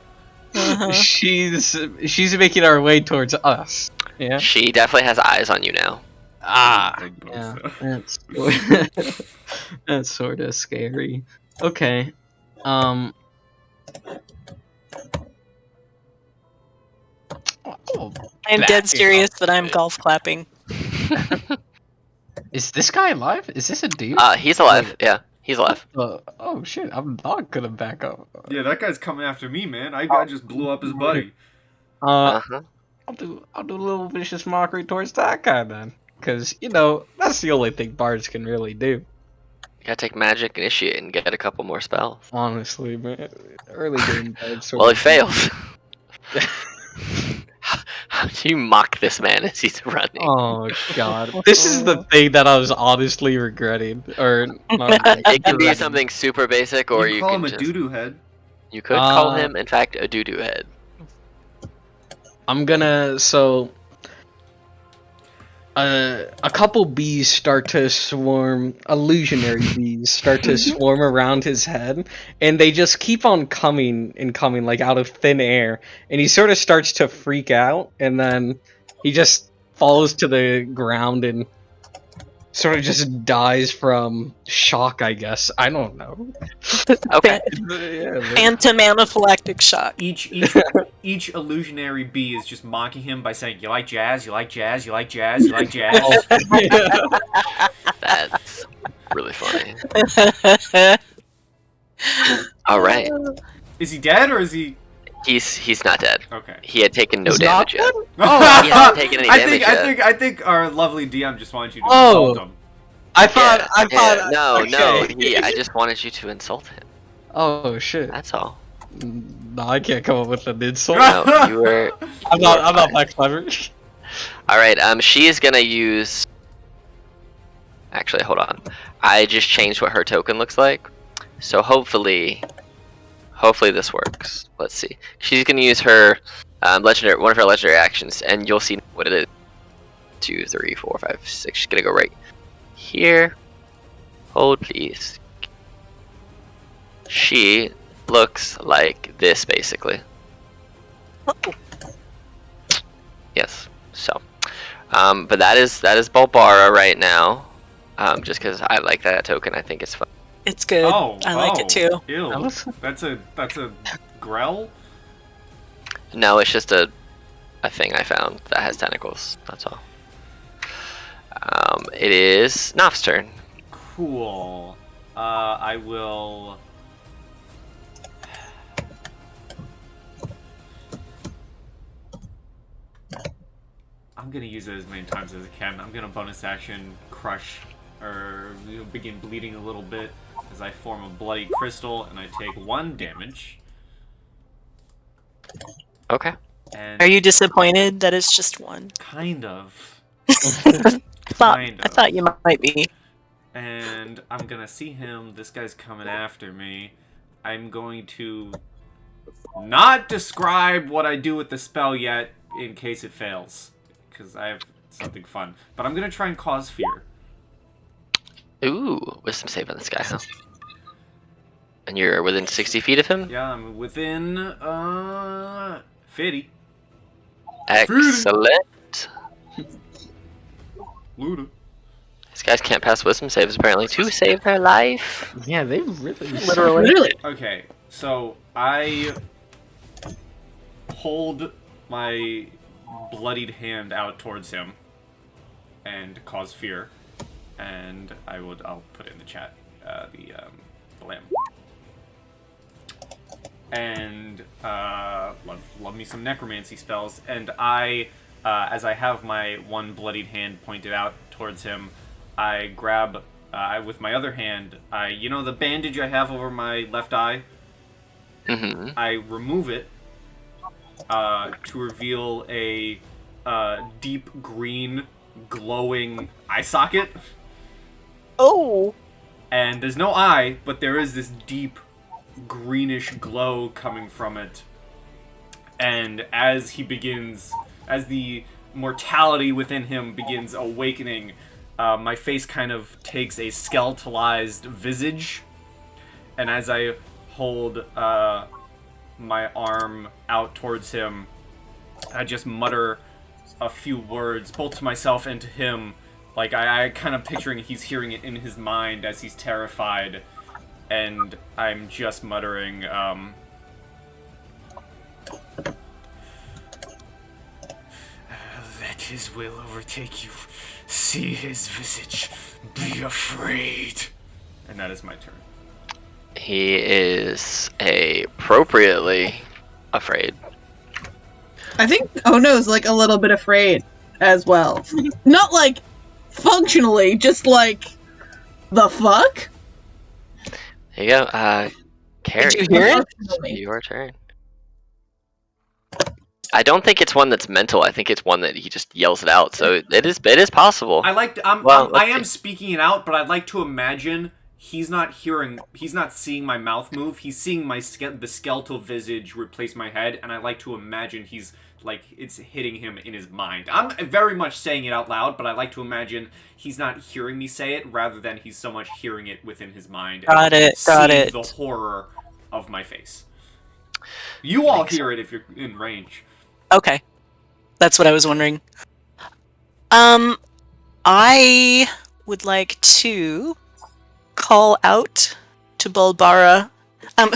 She's making our way towards us. Yeah. She definitely has eyes on you now. Yeah. That's sort of scary. Okay. Oh, I'm dead serious that I'm golf clapping. Is this guy alive? Is this a dude? He's alive. Yeah, he's alive. Oh shit! I'm not gonna back up. Yeah, that guy's coming after me, man. I just blew up his buddy. Uh-huh. I'll do a little vicious mockery towards that guy then, because that's the only thing bards can really do. You gotta take magic, initiate, and get a couple more spells. Honestly, man, early game bards. Well, he fails. You mock this man as he's running. Oh god. This is the thing that I was honestly regretting. Or not It can be regretting. something super basic, or you call can him a just... doo-doo head. You could call him, in fact, a doo-doo head. I'm gonna a couple bees start to swarm, illusionary bees start to swarm around his head, and they just keep on coming and coming, like out of thin air, and he sort of starts to freak out, and then he just falls to the ground and sort of just dies from shock, I guess. I don't know. Okay. Phantom anaphylactic shock. Each illusionary bee is just mocking him by saying, "You like jazz? You like jazz? You like jazz? You like jazz?" That's really funny. All right. Is he dead or is he? He's not dead. Okay. He had taken no He's damage not yet. Oh, he hasn't taken any damage yet. I think our lovely DM just wanted you to insult him. I thought. No, okay. I just wanted you to insult him. Oh shit. That's all. No, I can't come up with an insult. No, you were. I'm not that clever. All right. She is gonna use. Actually, hold on. I just changed what her token looks like, so hopefully this works. Let's see. She's gonna use her legendary, one of her legendary actions, and you'll see what it is. 2, 3, 4, 5, 6. She's gonna go right here. Hold, please. She looks like this, basically. Yes. So, but that is Bulbara right now. Just because I like that token, I think it's fun. It's good. I like it too. Ew. That's a grell? No, it's just a thing I found that has tentacles. That's all. It is Nof's turn. Cool. I will. I'm gonna use it as many times as I can. I'm gonna bonus action crush, or begin bleeding a little bit as I form a bloody crystal, and I take 1 damage. Okay. And Are you disappointed that it's just 1? kind of. I thought you might be. And I'm gonna see him. This guy's coming after me. I'm going to not describe what I do with the spell yet, in case it fails, because I have something fun. But I'm gonna try and cause fear. Ooh, wisdom save on this guy, huh? And you're within 60 feet of him? Yeah, I'm within 50. Excellent. Luda. These guys can't pass wisdom saves apparently to save their life. Yeah, they really Literally. Okay, so I hold my bloodied hand out towards him and cause fear, and I'll put it in the chat. The lamb. And love me some necromancy spells, and I, as I have my one bloodied hand pointed out towards him, I grab, with my other hand, you know the bandage I have over my left eye? Mm-hmm. I remove it, to reveal a, deep green, glowing eye socket. Oh! And there's no eye, but there is this deep, greenish glow coming from it. And as the mortality within him begins awakening, my face kind of takes a skeletalized visage. And as I hold my arm out towards him, I just mutter a few words, both to myself and to him. Like, I kind of picturing he's hearing it in his mind as he's terrified. And I'm just muttering, that his will overtake you. See his visage. Be afraid. And that is my turn. He is appropriately afraid. I think Ono's like a little bit afraid as well. Not like functionally, just like the fuck? There you go. Carrie. Did you hear it? Your turn. I don't think it's one that's mental. I think it's one that he just yells it out. So it is possible. I am speaking it out, but I'd like to imagine he's not seeing my mouth move. He's seeing the skeletal visage replace my head, and I like to imagine he's like it's hitting him in his mind. I'm very much saying it out loud, but I like to imagine he's not hearing me say it, rather than he's so much hearing it within his mind. Got it. Seeing the horror of my face. You all hear it if you're in range. Okay. That's what I was wondering. I would like to call out to Bulbara.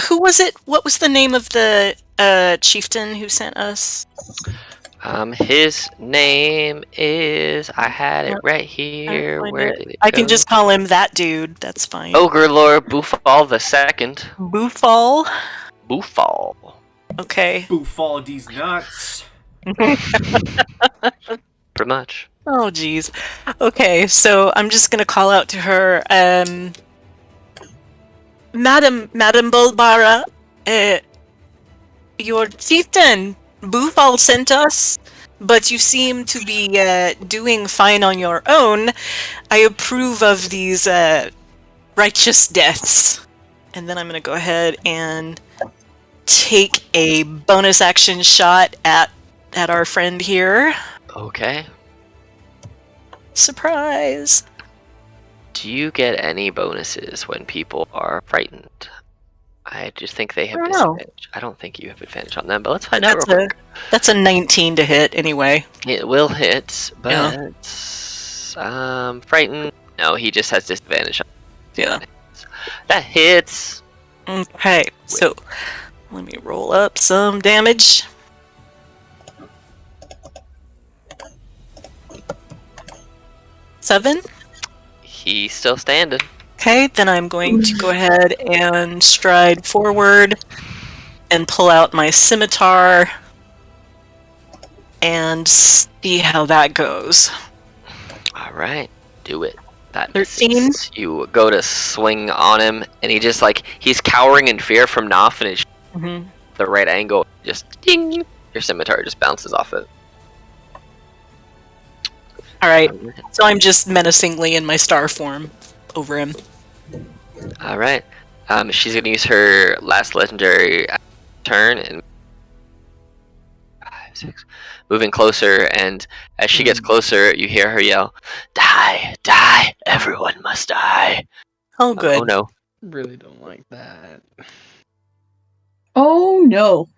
Who was it? What was the name of the chieftain who sent us? His name is... I had it right here. Where did it I go? can just call him that dude. That's fine. Ogre Lord Boofall II. Boofall? Boofall. Okay. Boofall these nuts. Pretty much. Oh, jeez. Okay, so I'm just gonna call out to her, Madam Bulbara, your chieftain, Boofall, sent us, but you seem to be doing fine on your own. I approve of these righteous deaths. And then I'm gonna go ahead and take a bonus action shot at our friend here. Okay. Surprise! Do you get any bonuses when people are frightened? I just think they have I don't know. disadvantage. I don't think you have advantage on them, but let's find out real quick. That's a 19 to hit anyway. It will hit, but Yeah. frightened. No, he just has disadvantage. Yeah. That hits. Okay, so let me roll up some damage. Seven. He's still standing. Okay, then I'm going to go ahead and stride forward and pull out my scimitar and see how that goes. All right, do it. That 13. misses. You go to swing on him, and he just he's cowering in fear from Knopf, and it's the right angle. Just ding. Your scimitar just bounces off it. Alright, so I'm just menacingly in my star form over him. All right. She's gonna use her last legendary turn and 5, 6, moving closer. And as she gets closer, you hear her yell, "Die, die! Everyone must die!" Oh, good. Oh no! Really don't like that. Oh no.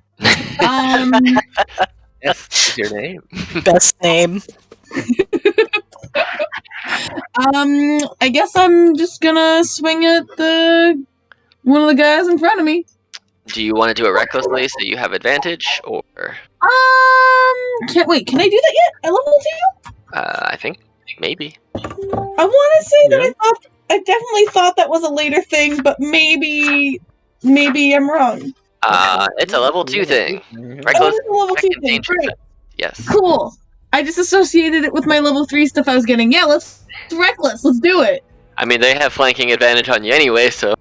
Yes, is your name. Best name. I guess I'm just gonna swing at one of the guys in front of me. Do you want to do it recklessly so you have advantage, or? Can I do that yet? At level 2? I think maybe. I want to say that I definitely thought that was a later thing, but maybe I'm wrong. It's a level 2 thing. Oh, Reckless. it's a level 2 second thing. danger Great. zone. Yes. Cool. I just associated it with my level 3 stuff I was getting. Yeah, it's reckless. Let's do it. I mean, they have flanking advantage on you anyway, so.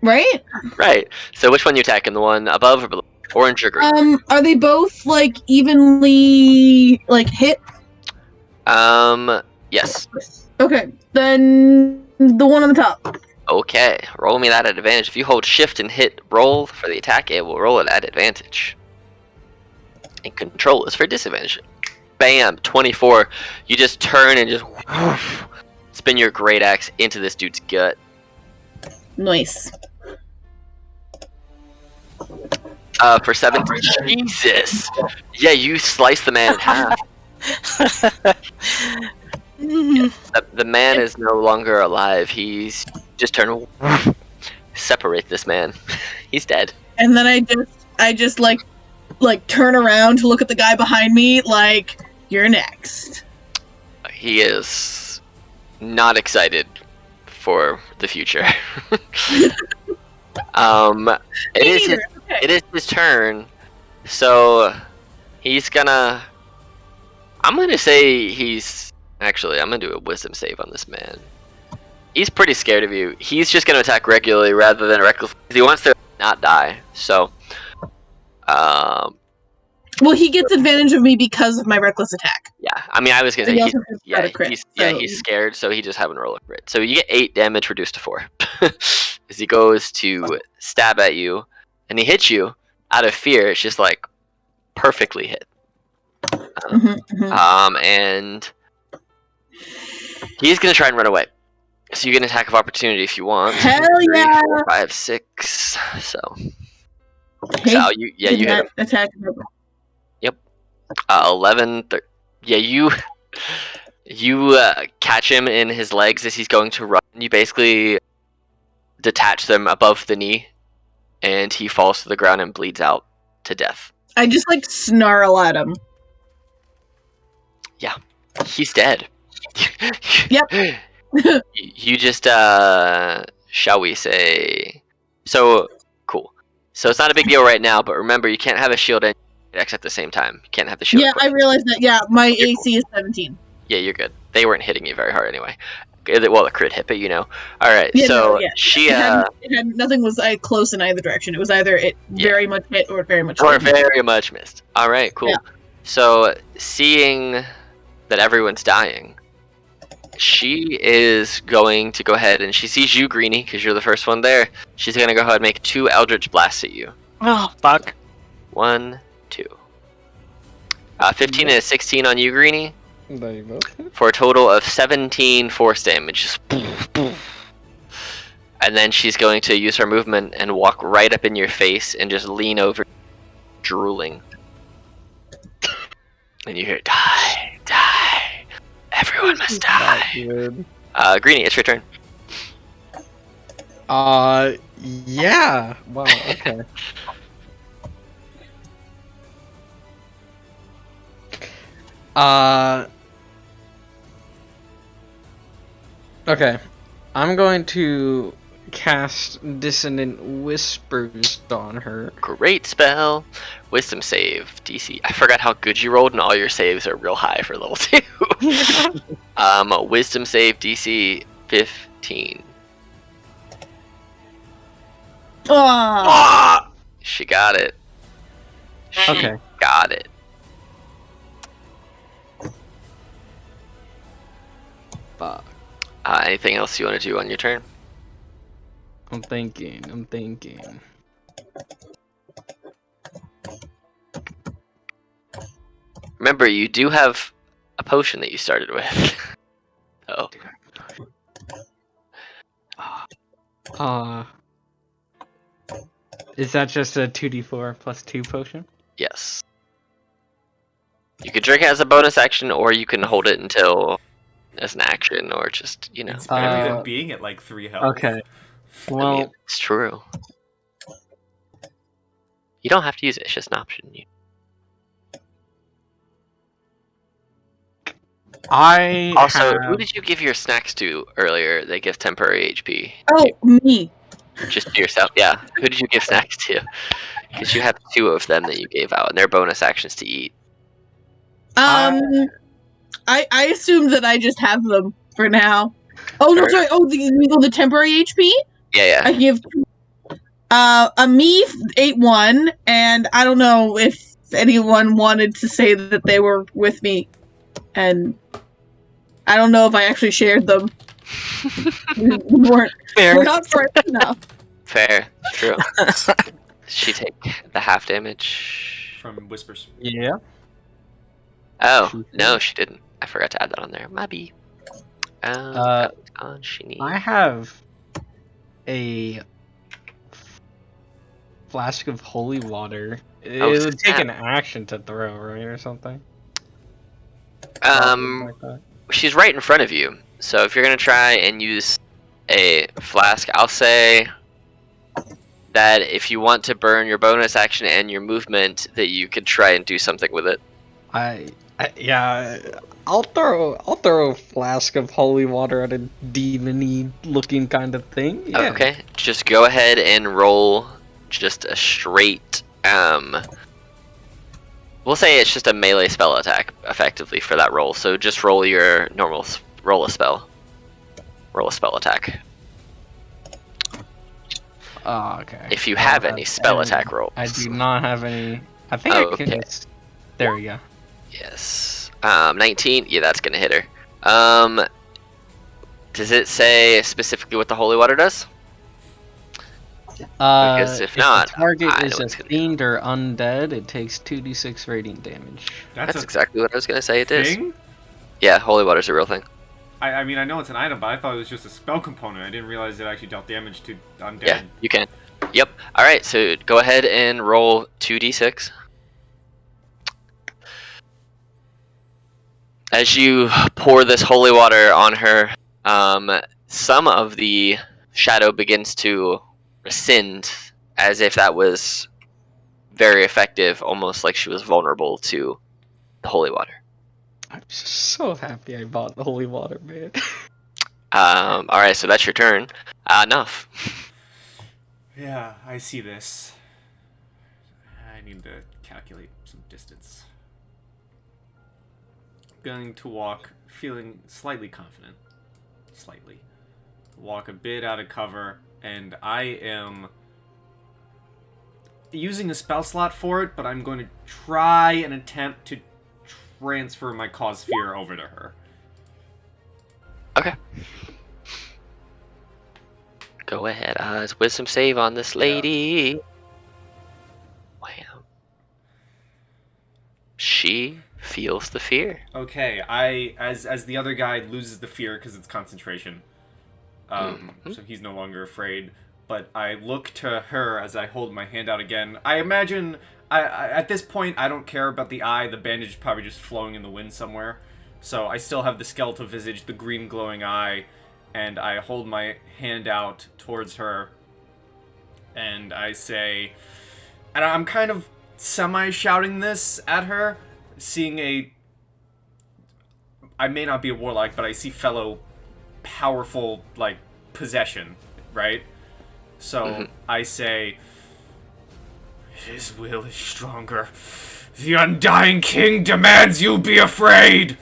Right? Right. So which one you attacking? The one above or below? Orange or green? Are they both evenly hit? Yes. Okay, then the one on the top. Okay. Roll me that at advantage. If you hold shift and hit roll for the attack, it will roll it at advantage. And control is for disadvantage. Bam! 24. You just turn and just spin your great axe into this dude's gut. Nice. For 7. Jesus! Yeah, you slice the man in half. The man is no longer alive. He's just turned. Separate this man. He's dead. And then I just turn around to look at the guy behind me you're next. He is not excited for the future. It is his turn, so he's gonna. I'm gonna say he's actually. I'm gonna do a wisdom save on this man. He's pretty scared of you. He's just gonna attack regularly rather than recklessly. He wants to not die. So, Well, he gets advantage of me because of my reckless attack. Yeah, I mean, I was gonna say He also has yeah, a crit, he's scared, so he just happened to roll a crit. So you get 8 damage reduced to 4 as he goes to stab at you, and he hits you out of fear. It's just like perfectly hit. And he's gonna try and run away. So you get an attack of opportunity if you want. Hell 3, yeah! 4, 5, 6. So Hey, Sal, you hit him. Attack. 11. You catch him in his legs as he's going to run. You basically detach them above the knee, and he falls to the ground and bleeds out to death. I just snarl at him. Yeah, he's dead. Yep. You just shall we say? So cool. So it's not a big deal right now, but remember, you can't have a shield and X at the same time. You can't have the shield. Yeah, I realized that. Yeah, my AC is 17. Yeah, you're good. They weren't hitting you very hard anyway. Well, the crit hit, but All right, Yeah, so no, yeah. she nothing was close in either direction. It was either it very much hit or very much missed. All right, cool. Yeah. So seeing that everyone's dying, she is going to go ahead and she sees you, Greenie, because you're the first one there. She's going to go ahead and make 2 Eldritch Blasts at you. Oh, fuck. 1, 2. 15 and a 16 on you, Greenie. There you go. For a total of 17 force damage. Just and then she's going to use her movement and walk right up in your face and just lean over, drooling. And you hear, die, die. Everyone must die. Greenie, it's your turn. Yeah. Wow, okay. Okay. I'm going to cast Dissonant Whispers on her. Great spell. Wisdom save. DC. I forgot how good you rolled, and all your saves are real high for level 2. Wisdom save DC 15. Oh. She got it. She got it. Anything else you want to do on your turn? I'm thinking. Remember, you do have a potion that you started with. Oh. Is that just a 2d4 plus 2 potion? Yes. You could drink it as a bonus action, or you can hold it until as an action, or just, It's better than being at 3 health. Okay. Well, I mean, it's true. You don't have to use it, it's just an option. Who did you give your snacks to earlier? They give temporary HP. Oh, me. Just to yourself, yeah. Who did you give snacks to? Because you have 2 of them that you gave out, and they're bonus actions to eat. I assumed that I just have them for now. Oh no, sorry. Oh, the temporary HP. Yeah. I give me 8-1, and I don't know if anyone wanted to say that they were with me, and I don't know if I actually shared them. We're not friends enough. Fair, true. She take the half damage from Whispers. Yeah. Oh no, she didn't. I forgot to add that on there. Maybe. I have a flask of holy water. It would take an action to throw, right, or something? She's right in front of you. So if you're gonna try and use a flask, I'll say that if you want to burn your bonus action and your movement, that you could try and do something with it. I'll throw a flask of holy water at a demon-y looking kind of thing. Yeah. Okay, just go ahead and roll just a straight. We'll say it's just a melee spell attack, effectively, for that roll. So just roll your normal roll a spell attack. Oh, okay. If you have any spell attack rolls. I do not have any. I think I can. Okay. There we go. Yes. 19. Yeah, that's gonna hit her. Does it say specifically what the holy water does? Because if not, the target I know is what a it's gonna fiend or undead, it takes 2d6 radiant damage. That's exactly what I was gonna say. It is. thing? Yeah, holy water's a real thing. I mean, I know it's an item, but I thought it was just a spell component. I didn't realize it actually dealt damage to undead. Yeah, you can. Yep. All right. So go ahead and roll 2d6. As you pour this holy water on her, some of the shadow begins to rescind, as if that was very effective, almost like she was vulnerable to the holy water. I'm so happy I bought the holy water, man. All right, so that's your turn. Enough. Yeah, I see this. I need to calculate some distance. Going to walk, feeling slightly confident. Slightly. Walk a bit out of cover, and I am using a spell slot for it, but I'm going to try and attempt to transfer my cause sphere over to her. Okay. Go ahead. Wisdom save on this lady. Wow. She feels the fear. Okay, as the other guy loses the fear because it's concentration, so he's no longer afraid. But I look to her as I hold my hand out again. I imagine, I at this point I don't care about the eye. The bandage is probably just flowing in the wind somewhere. So I still have the skeletal visage, the green glowing eye, and I hold my hand out towards her, and I say, and I'm kind of semi-shouting this at her, seeing I may not be a warlock, but I see fellow powerful, like, possession, right? So I say, his will is stronger. The Undying King demands you be afraid!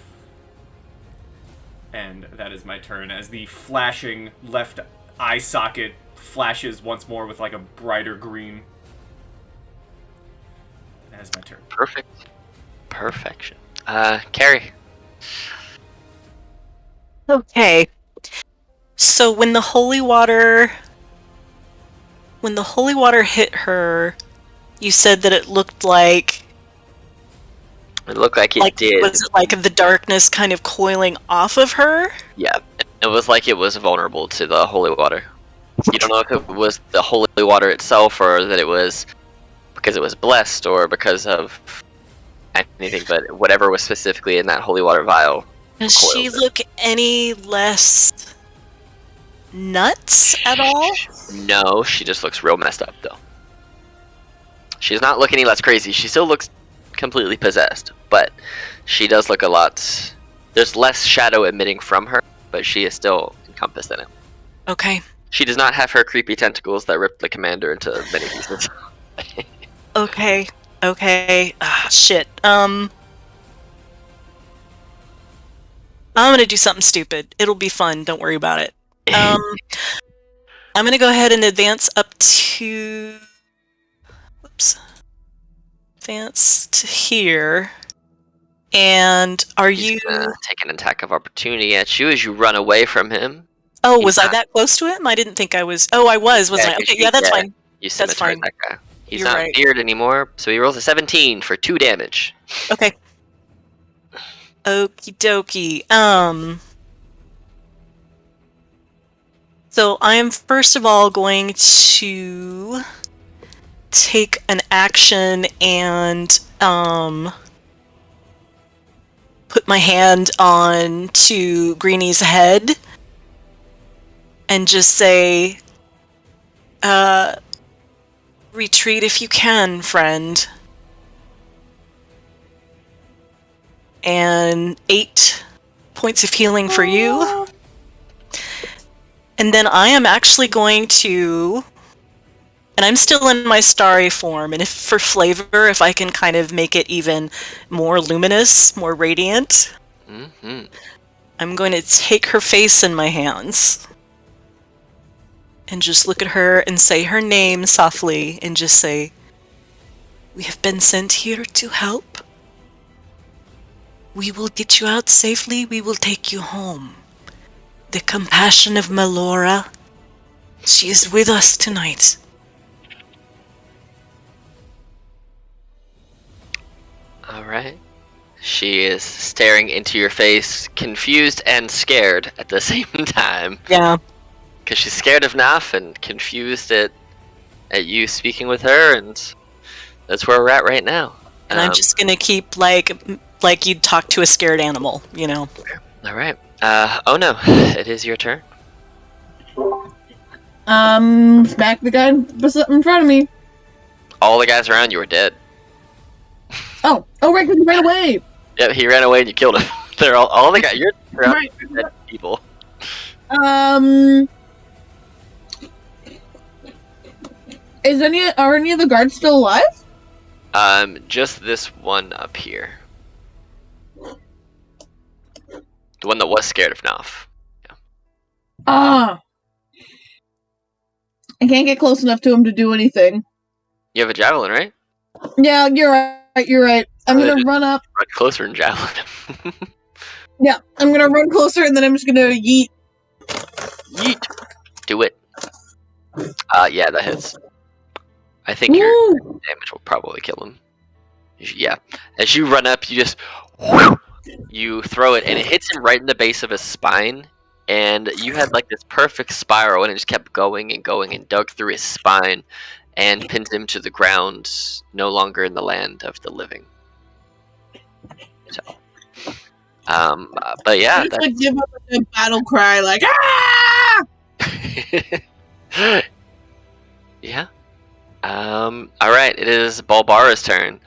And that is my turn, as the flashing left eye socket flashes once more with, like, a brighter green. That is my turn. Perfect. Perfection. Carrie. Okay. So when the holy water hit her, you said that it looked like It looked like it did. Was it like the darkness kind of coiling off of her? Yeah. It was like it was vulnerable to the holy water. You don't know if it was the holy water itself, or that it was because it was blessed, or because of anything, but whatever was specifically in that holy water vial. Does she look any less nuts at all? No, she just looks real messed up, though. She's not looking any less crazy. She still looks completely possessed, but she does look a lot... There's less shadow emitting from her, but she is still encompassed in it. Okay. She does not have her creepy tentacles that ripped the commander into many pieces. Okay. Shit. I'm gonna do something stupid. It'll be fun. Don't worry about it. I'm gonna go ahead and advance up to... Whoops. Advance to here. And are you... take an attack of opportunity at you as you run away from him. Oh, was I that close to him? I didn't think I was... Oh, I was, wasn't I? Okay, yeah, that's fine. You That's fine. that guy. He's You're not right. feared anymore, so he rolls a 17 for 2 damage. Okay. Okie dokie. So I am first of all going to take an action and put my hand on to Greenie's head and just say, retreat if you can, friend. And 8 points of healing for you. And then I am actually going to... And I'm still in my starry form, and if for flavor, if I can kind of make it even more luminous, more radiant, I'm going to take her face in my hands. And just look at her and say her name softly, and just say, "We have been sent here to help. We will get you out safely. We will take you home. The compassion of Melora, she is with us tonight. All right. She is staring into your face, confused and scared at the same time. Yeah. Because she's scared of Naf and confused at you speaking with her, and that's where we're at right now. And I'm just gonna keep like you'd talk to a scared animal, you know. All right. Oh no, it is your turn. Smack the guy in front of me. All the guys around you are dead. Oh, right, because he ran away. Yep, he ran away and you killed him. They're all the guys. You're around Right. dead people. Are any of the guards still alive? Just this one up here. The one that was scared of Naf. I can't get close enough to him to do anything. You have a javelin, right? Yeah, you're right. I'm gonna run up. Run closer and javelin him. Yeah, I'm gonna run closer and then I'm just gonna yeet. Yeet. Do it. Yeah, that hits. I think your Woo! damage will probably kill him. Yeah. As you run up, you just you throw it, and it hits him right in the base of his spine. And you had like this perfect spiral, and it just kept going and going, and dug through his spine, and pinned him to the ground, no longer in the land of the living. So, but yeah, I just give up a battle cry, like ah! Yeah. All right. It is Balbara's turn.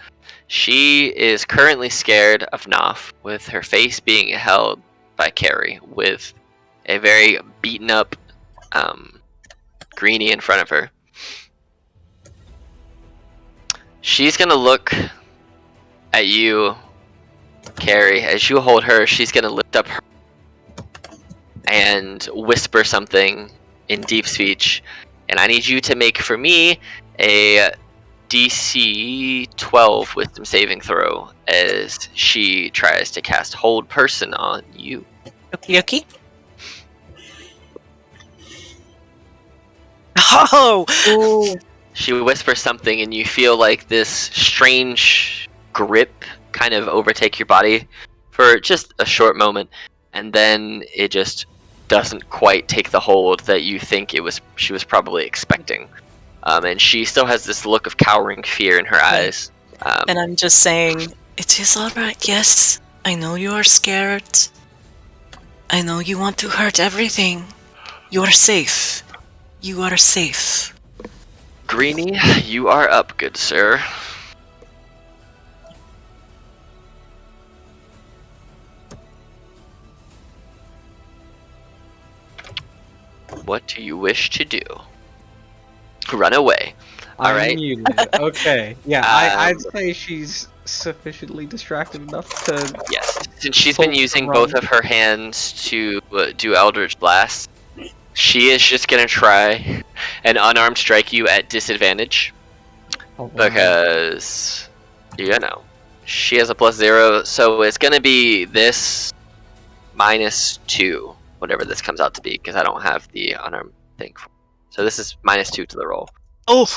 She is currently scared of Naf, with her face being held by Carrie, with a very beaten up Greenie in front of her. She's gonna look at you, Carrie. As you hold her, she's gonna lift up her and whisper something in deep speech. And I need you to make for me a DC 12 wisdom saving throw as she tries to cast Hold Person on you. Okie dokie. Oh! Oh. She whispers something, and you feel like this strange grip kind of overtake your body for just a short moment, and then it just doesn't quite take the hold that you think she was probably expecting. And she still has this look of cowering fear in her eyes. And I'm just saying, it is alright, yes. I know you are scared. I know you want to hurt everything. You are safe. You are safe. Greenie, you are up, good sir. What do you wish to do? Run away. All right. Okay. Yeah, I'd say she's sufficiently distracted enough to. Yes. Since she's been using both of her hands to do Eldritch Blast, she is just gonna try an unarmed strike you at disadvantage. Oh, wow. Because, you know, she has a +0, so it's gonna be this -2, whatever this comes out to be, because I don't have the unarmed thing. So this is -2 to the roll. Oh!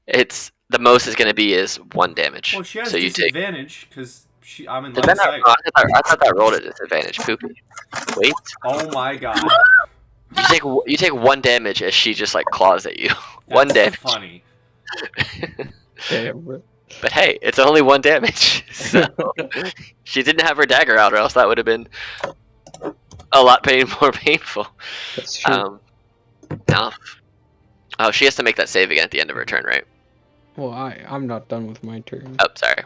It's the most is gonna be is 1 damage. Well, she has so you take. disadvantage because I'm in Did line that of not, sight. I thought that rolled at disadvantage. Poopy. Wait. Oh my god. You take 1 damage as she just like claws at you. 1 damage. Funny. Damn, bro. But hey, it's only 1 damage. So she didn't have her dagger out, or else that would have been a lot more painful. That's true. No. Oh, she has to make that save again at the end of her turn, right? Well, I'm not done with my turn. Oh, sorry.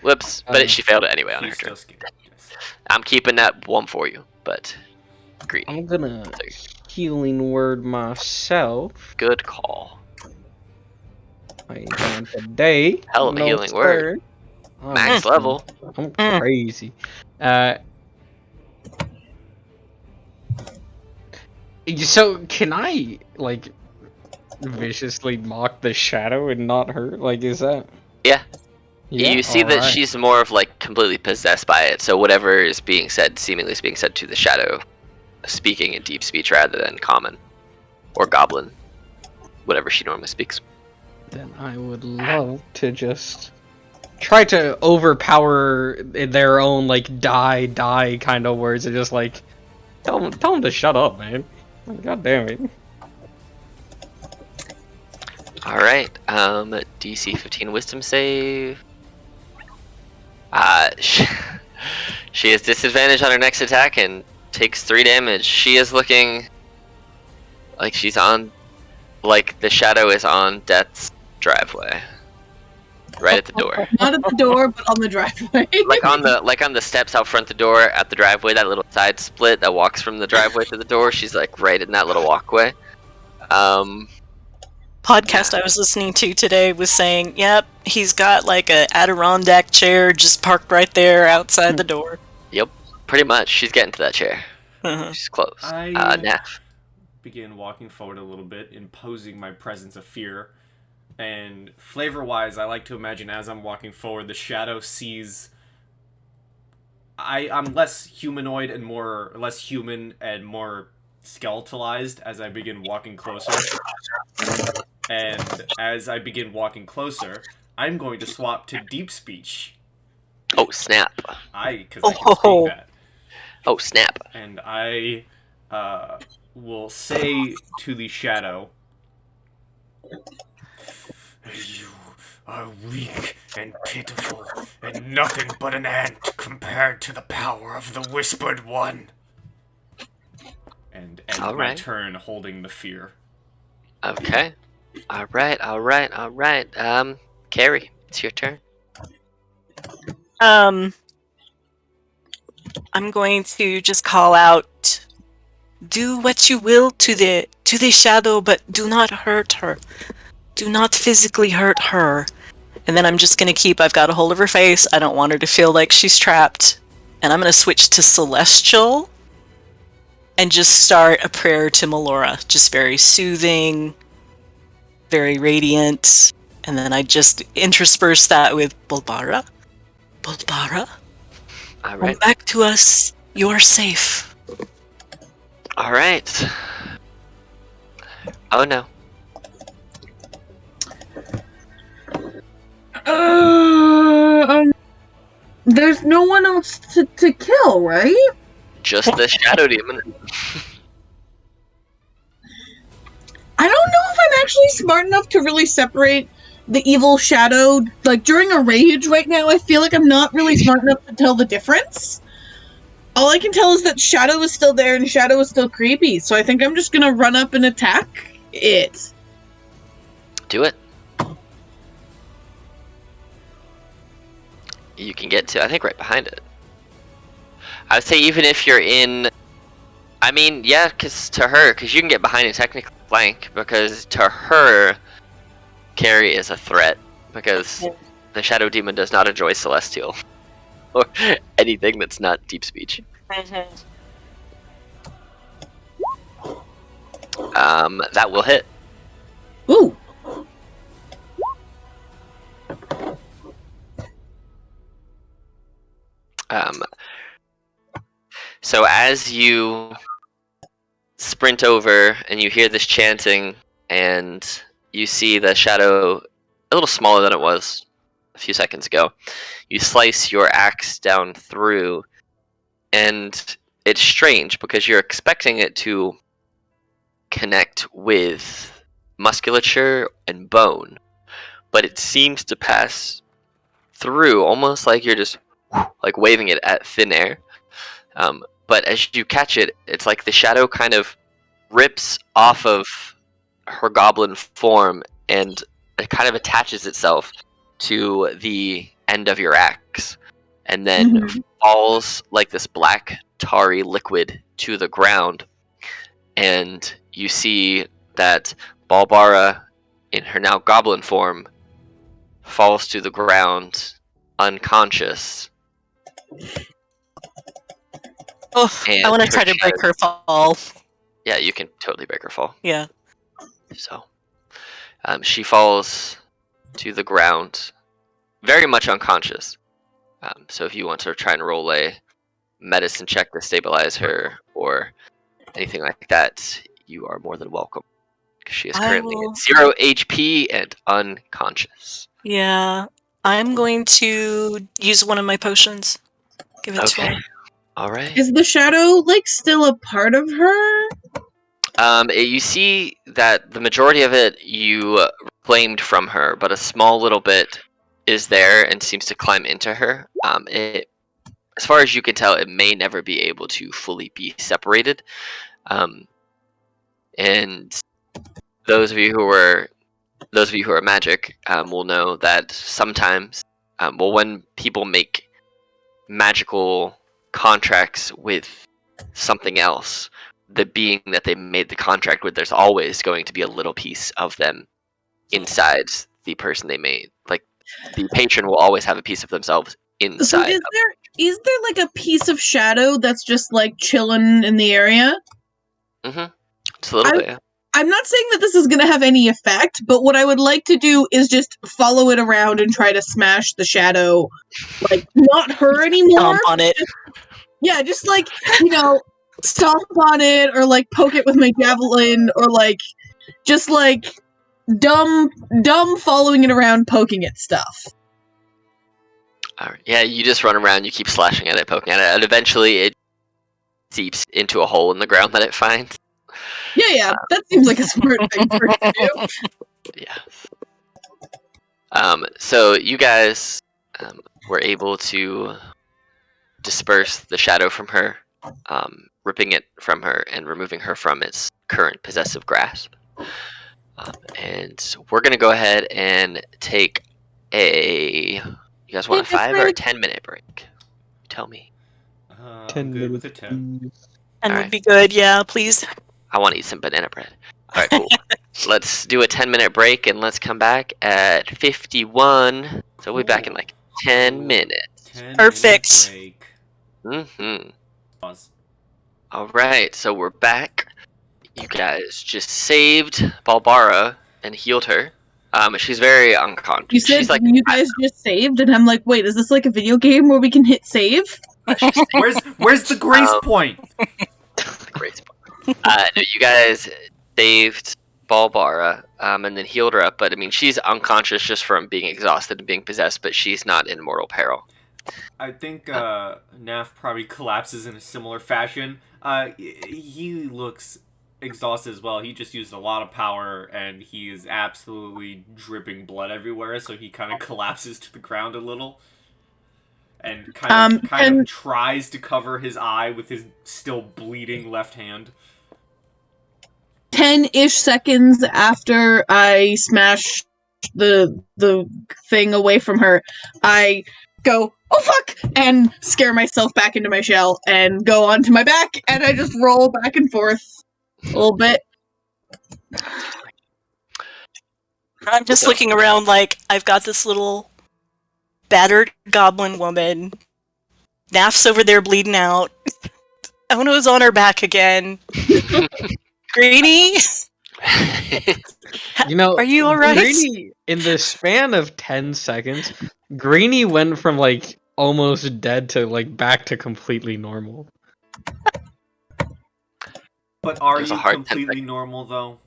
Whoops. But she failed it anyway on her He's turn. still scared. Yes. I'm keeping that 1 for you, but greedy. I'm gonna healing word myself. Good call. I ain't going today. Hell of a healing word. Max level. I'm crazy. So can I like viciously mock the shadow and not her? Like, is that? Yeah. Yeah, you see that alright. she's more of like completely possessed by it. So whatever is being said, seemingly is being said to the shadow, speaking in deep speech rather than common or goblin, whatever she normally speaks. Then I would love to just try to overpower their own like die kind of words and just like tell them to shut up, man. God damn it. All right, DC 15 Wisdom save. She has disadvantage on her next attack and takes 3 damage. She is looking like she's on, like the shadow is on Death's driveway, right at the door. Not at the door, but on the driveway. like on the steps out front the door at the driveway, that little side split that walks from the driveway to the door. She's like right in that little walkway. Podcast I was listening to today was saying, yep, he's got like a Adirondack chair just parked right there outside the door. Yep, pretty much. She's getting to that chair. Uh-huh. She's close. Nath. Begin walking forward a little bit, imposing my presence of fear. And flavor-wise, I like to imagine as I'm walking forward, the shadow sees... I'm less humanoid and less human and more skeletalized as I begin walking closer. And as I begin walking closer, I'm going to swap to deep speech. Oh, snap. Because I can speak that. Oh, snap. And I will say to the shadow, "You are weak and pitiful, and nothing but an ant compared to the power of the Whispered One." And end my turn holding the fear. Okay. Alright. Carrie, it's your turn. I'm going to just call out, do what you will to the shadow, but do not hurt her. Do not physically hurt her. And then I'm just going to I've got a hold of her face. I don't want her to feel like she's trapped. And I'm going to switch to Celestial and just start a prayer to Melora. Just very soothing, very radiant. And then I just intersperse that with Bulbara. Bulbara? Alright. Come back to us. You're safe. Alright. Oh no. There's no one else to kill, right? Just the shadow demon. I don't know if I'm actually smart enough to really separate the evil shadow. Like, during a rage right now, I feel like I'm not really smart enough to tell the difference. All I can tell is that Shadow is still there and Shadow is still creepy, so I think I'm just gonna run up and attack it. Do it. You can get to, I think, right behind it. I would say even if you're in... I mean, yeah, because you can get behind it technically flank, because to her, Carrie is a threat, because the Shadow Demon does not enjoy Celestial. Or anything that's not deep speech. That will hit. Ooh. So as you sprint over and you hear this chanting and you see the shadow a little smaller than it was a few seconds ago, you slice your axe down through, and it's strange because you're expecting it to connect with musculature and bone, but it seems to pass through almost like you're just like waving it at thin air. But as you catch it, it's like the shadow kind of rips off of her goblin form and it kind of attaches itself to the end of your axe, and then falls like this black tarry liquid to the ground. And you see that Balbara, in her now goblin form, falls to the ground unconscious. Oh, And I want to her try to break her shadow- fall. Yeah, you can totally break her fall. Yeah. So, she falls to the ground, very much unconscious. So if you want to try and roll a medicine check to stabilize her or anything like that, you are more than welcome. Because she is I currently will- at 0 HP and unconscious. Yeah, I'm going to use one of my potions. Give it to Okay. her. All right. Is the shadow like still a part of her? You see that the majority of it you reclaimed from her, but a small little bit is there and seems to climb into her. As far as you can tell, it may never be able to fully be separated. And those of you who are magic will know that sometimes, when people make magical contracts with something else, the being that they made the contract with, there's always going to be a little piece of them inside the person they made. Like, the patron will always have a piece of themselves So inside. is there like a piece of shadow that's just like chilling in the area? Just a little bit. Yeah. I'm not saying that this is going to have any effect, but what I would like to do is just follow it around and try to smash the shadow, like not her anymore. Stomp on it. Yeah, just like, stomp on it or like poke it with my javelin or like just like dumb following it around poking at stuff. All right. Yeah, you just run around, you keep slashing at it, poking at it, and eventually it seeps into a hole in the ground that it finds. Yeah, that seems like a smart thing for it to do. Yeah. So you guys were able to disperse the shadow from her, ripping it from her and removing her from its current possessive grasp. And we're going to go ahead and take a... You guys want a 5 or a 10-minute break? Tell me. I'm good with a 10. And All would be good, yeah, please. I want to eat some banana bread. All right, cool. Let's do a 10-minute break, and let's come back at 51. So we'll be back in like 10 minutes. 10 Perfect. minute break. Pause. All right, so we're back. You guys just saved Balbara and healed her. She's very unconscious. You said She's like, you guys just saved, and I'm like, wait, is this like a video game where we can hit save? Where's the grace point? Grace point. No, you guys saved Balbara and then healed her up, but I mean, she's unconscious just from being exhausted and being possessed, but she's not in mortal peril. I think Naf probably collapses in a similar fashion. He looks exhausted as well. He just used a lot of power, and he is absolutely dripping blood everywhere, so he kind of collapses to the ground a little. And kind of tries to cover his eye with his still bleeding left hand. 10-ish seconds after I smash the thing away from her, I go, oh fuck, and scare myself back into my shell and go onto my back, and I just roll back and forth a little bit. I'm just looking around like, I've got this little battered goblin woman. Naf's over there bleeding out. Ono's on her back again. Greenie? Are you alright? Greenie, in the span of 10 seconds, Greenie went from like almost dead to like back to completely normal. But are you completely normal though?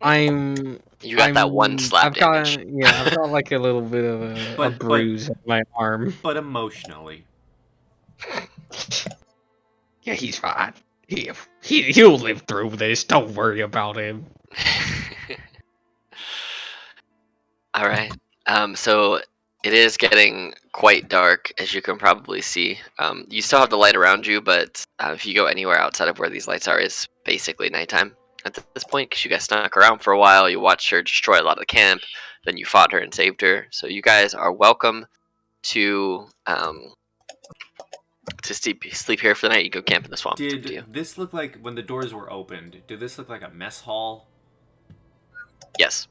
You got that one slap damage. I've got like a little bit of a bruise on my arm. But emotionally. Yeah, he's fine. He'll live through this. Don't worry about him. All right. So it is getting quite dark, as you can probably see. You still have the light around you, but if you go anywhere outside of where these lights are, it's basically nighttime at this point, because you guys snuck around for a while. You watched her destroy a lot of the camp, then you fought her and saved her. So you guys are welcome to sleep here for the night. You go camp in the swamp. Did this look like, when the doors were opened, did this look like a mess hall? Yes.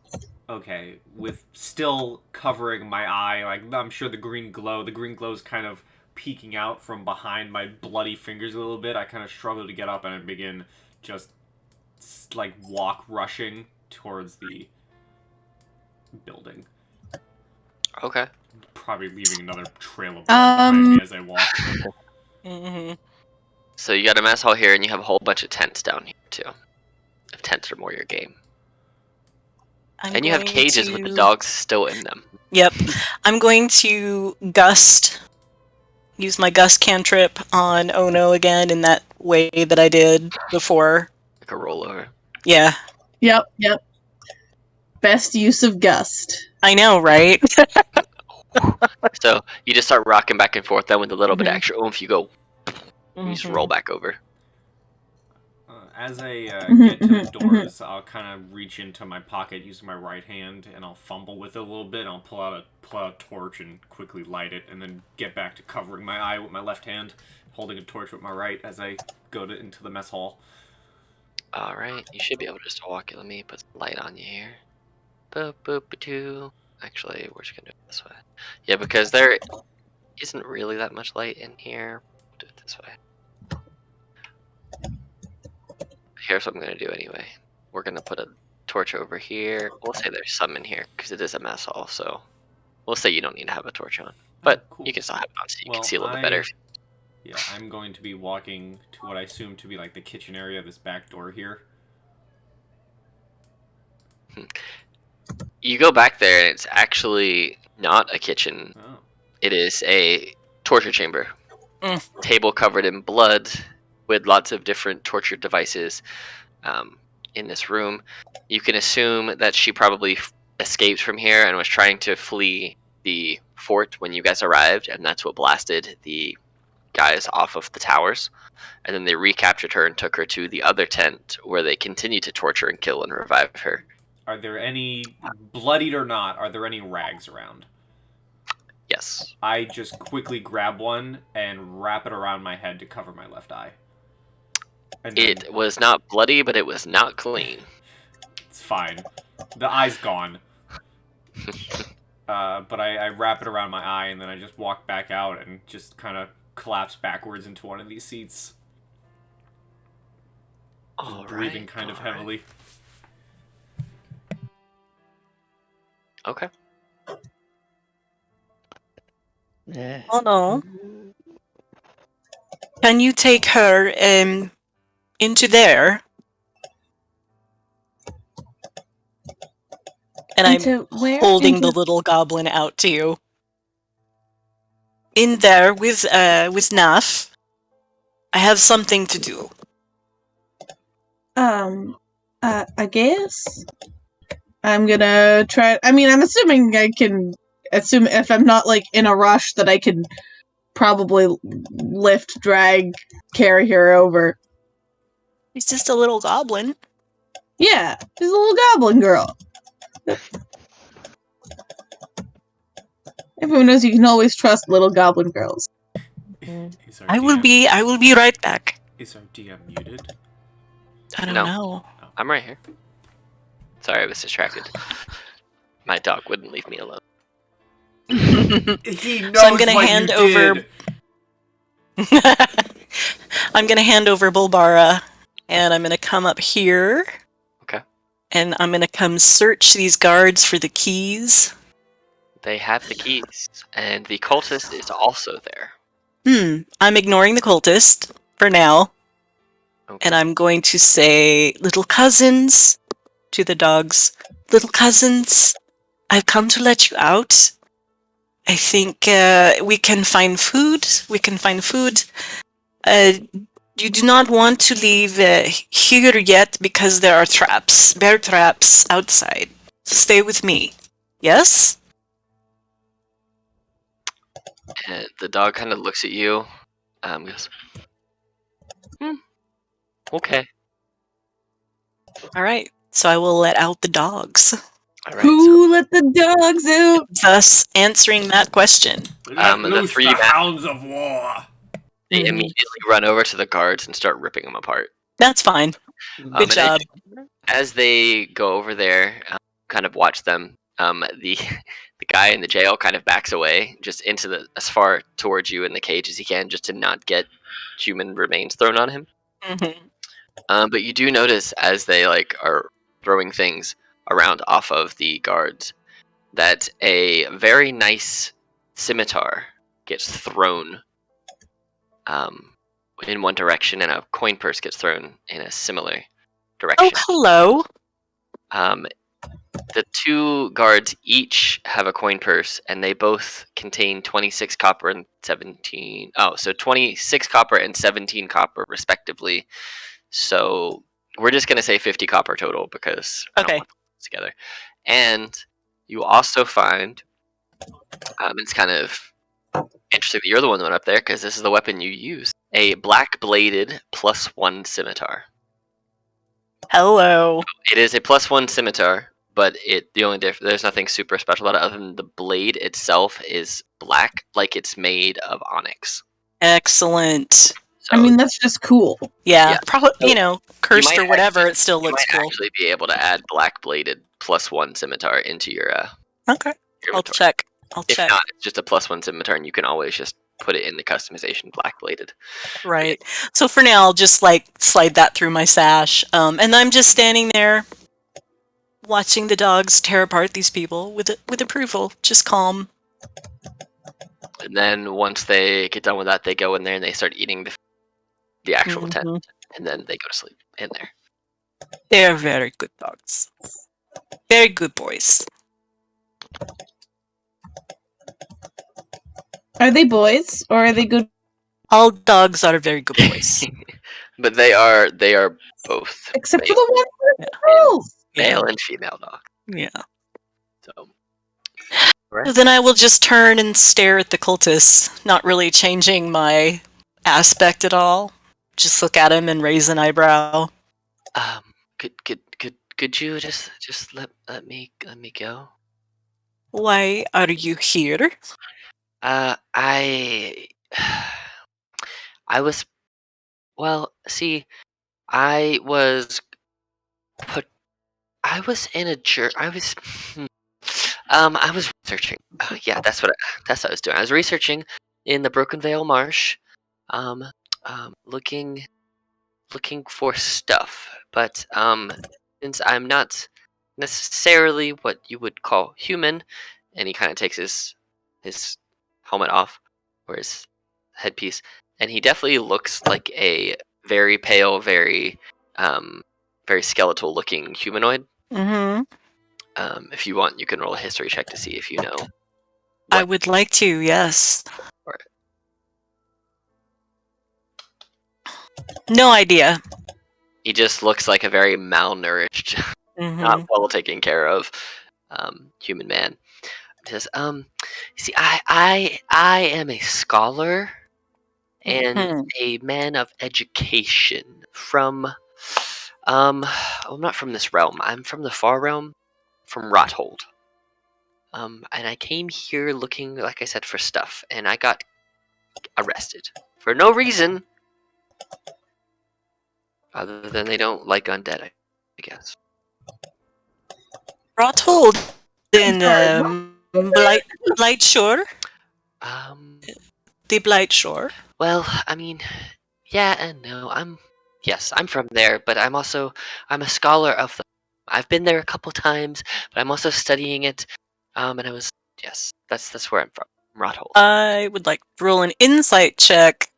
Okay, with still covering my eye, like, I'm sure the green glow's kind of peeking out from behind my bloody fingers a little bit. I kind of struggle to get up, and I begin just, like, rushing towards the building. Okay. probably leaving another trail of blood behind me as I walk. Mm-hmm. So you got a mess hall here, and you have a whole bunch of tents down here too. If tents are more your game, and you have cages with the dogs still in them. Yep. I'm going to use my gust cantrip on Ono again in that way that I did before. Like a rollover. Yeah. Yep. Best use of gust. I know, right? So you just start rocking back and forth. Then with a little bit of Mhm. extra oomph, you go. You just roll back over. As I get to the doors, I'll kind of reach into my pocket using my right hand, and I'll fumble with it a little bit. And I'll pull out a torch and quickly light it, and then get back to covering my eye with my left hand, holding a torch with my right as I go into the mess hall. All right, you should be able to just walk it. Let me put some light on you here. Boop boop ba-doo. Actually, we're just gonna do it this way. Yeah, because there isn't really that much light in here. We'll do it this way. Here's what I'm gonna do anyway. We're gonna put a torch over here. We'll say there's some in here because it is a mess hall. So we'll say you don't need to have a torch on, but Cool. you can still have it on so you Well, can see a little bit better. Yeah, I'm going to be walking to what I assume to be like the kitchen area, this back door here. You go back there and it's actually not a kitchen. Oh. It is a torture chamber. Mm. Table covered in blood with lots of different torture devices in this room. You can assume that she probably escaped from here and was trying to flee the fort when you guys arrived, and that's what blasted the guys off of the towers. And then they recaptured her and took her to the other tent where they continued to torture and kill and revive her. Are there any, bloodied or not, are there any rags around? Yes. I just quickly grab one and wrap it around my head to cover my left eye. And then, It was not bloody, but it was not clean. it's fine. The eye's gone. But I wrap it around my eye, and then I just walk back out and just kind of collapse backwards into one of these seats. Just breathing kind of heavily. Okay. Yeah. Oh no. Can you take her into there? And Into I'm where? holding Into- the little goblin out to you. In there with Naf. I have something to do. I guess I'm gonna try. I mean, I'm assuming I can assume if I'm not like in a rush that I can probably lift, drag, carry her over. He's just a little goblin. Yeah, she's a little goblin girl. Everyone knows you can always trust little goblin girls. Is our I will DM be right back. Is our DM muted? I don't No. know. I'm right here. Sorry, I was distracted. My dog wouldn't leave me alone. He knows I'm gonna what hand you over- did. I'm gonna hand over Bulbara, and I'm gonna come up here. Okay. And I'm gonna come search these guards for the keys. They have the keys, and the cultist is also there. I'm ignoring the cultist for now, Okay. and I'm going to say, little cousins, to the dogs. Little cousins, I've come to let you out. I think we can find food. You do not want to leave here yet because there are traps, bear traps outside. So stay with me. Yes? And the dog kind of looks at you, goes, okay. All right. So I will let out the dogs. All right. Who let the dogs out? Thus answering that question. Let the loose three the men- hounds of war. They immediately run over to the guards and start ripping them apart. That's fine. Good and job. As they go over there, kind of watch them. The guy in the jail kind of backs away, just into as far towards you in the cage as he can, just to not get human remains thrown on him. But you do notice as they are throwing things around off of the guards that a very nice scimitar gets thrown in one direction, and a coin purse gets thrown in a similar direction. Oh, hello. The two guards each have a coin purse, and they both contain 26 copper and 17. Oh, so 26 copper and 17 copper, respectively. So we're just gonna say 50 copper total because I don't Okay. want to put this together. And you also find, it's kind of interesting that you're the one that went up there because this is the weapon you use: a black bladed +1 scimitar. Hello. It is a +1 scimitar. But there's nothing super special about it other than the blade itself is black, like it's made of onyx. Excellent. So, I mean, that's just cool. Yeah, Yeah. probably, So, cursed or whatever, it still you looks might cool. actually be able to add black bladed +1 scimitar into your Okay. I'll inventory. check. If not, it's just a +1 scimitar, and you can always just put it in the customization black bladed. Right. So for now, I'll just slide that through my sash, and I'm just standing there, watching the dogs tear apart these people with approval, just calm. And then once they get done with that, they go in there and they start eating the actual tent, and then they go to sleep in there. They're very good dogs. Very good boys. Are they boys or are they good? All dogs are very good boys. But they are both Except for male, the ones that are girls. male and female dogs. Yeah. So So then I will just turn and stare at the cultists, not really changing my aspect at all. Just look at him and raise an eyebrow. Could you just let me go? Why are you here? I was, well, see, I was in a I was researching. Yeah, that's what I was doing. I was researching in the Broken Vale Marsh, looking for stuff. But since I'm not necessarily what you would call human, and he kind of takes his helmet off or his headpiece, and he definitely looks like a very pale, very skeletal looking humanoid. Mm-hmm. If you want, you can roll a history check to see if you know. I would like to, yes. No idea. He just looks like a very malnourished, not well taken care of human man. He says, see, I am a scholar and a man of education from, I'm not from this realm. I'm from the far realm, from Rothold. And I came here looking, like I said, for stuff, and I got arrested for no reason other than they don't like undead, I guess. Rothold in Blight Shore? The Blight Shore? Well, I mean, yeah and no. I'm from there, but I'm a scholar of the. I've been there a couple times, but I'm also studying it. And I was that's where I'm from, Rothold. I would like to roll an insight check.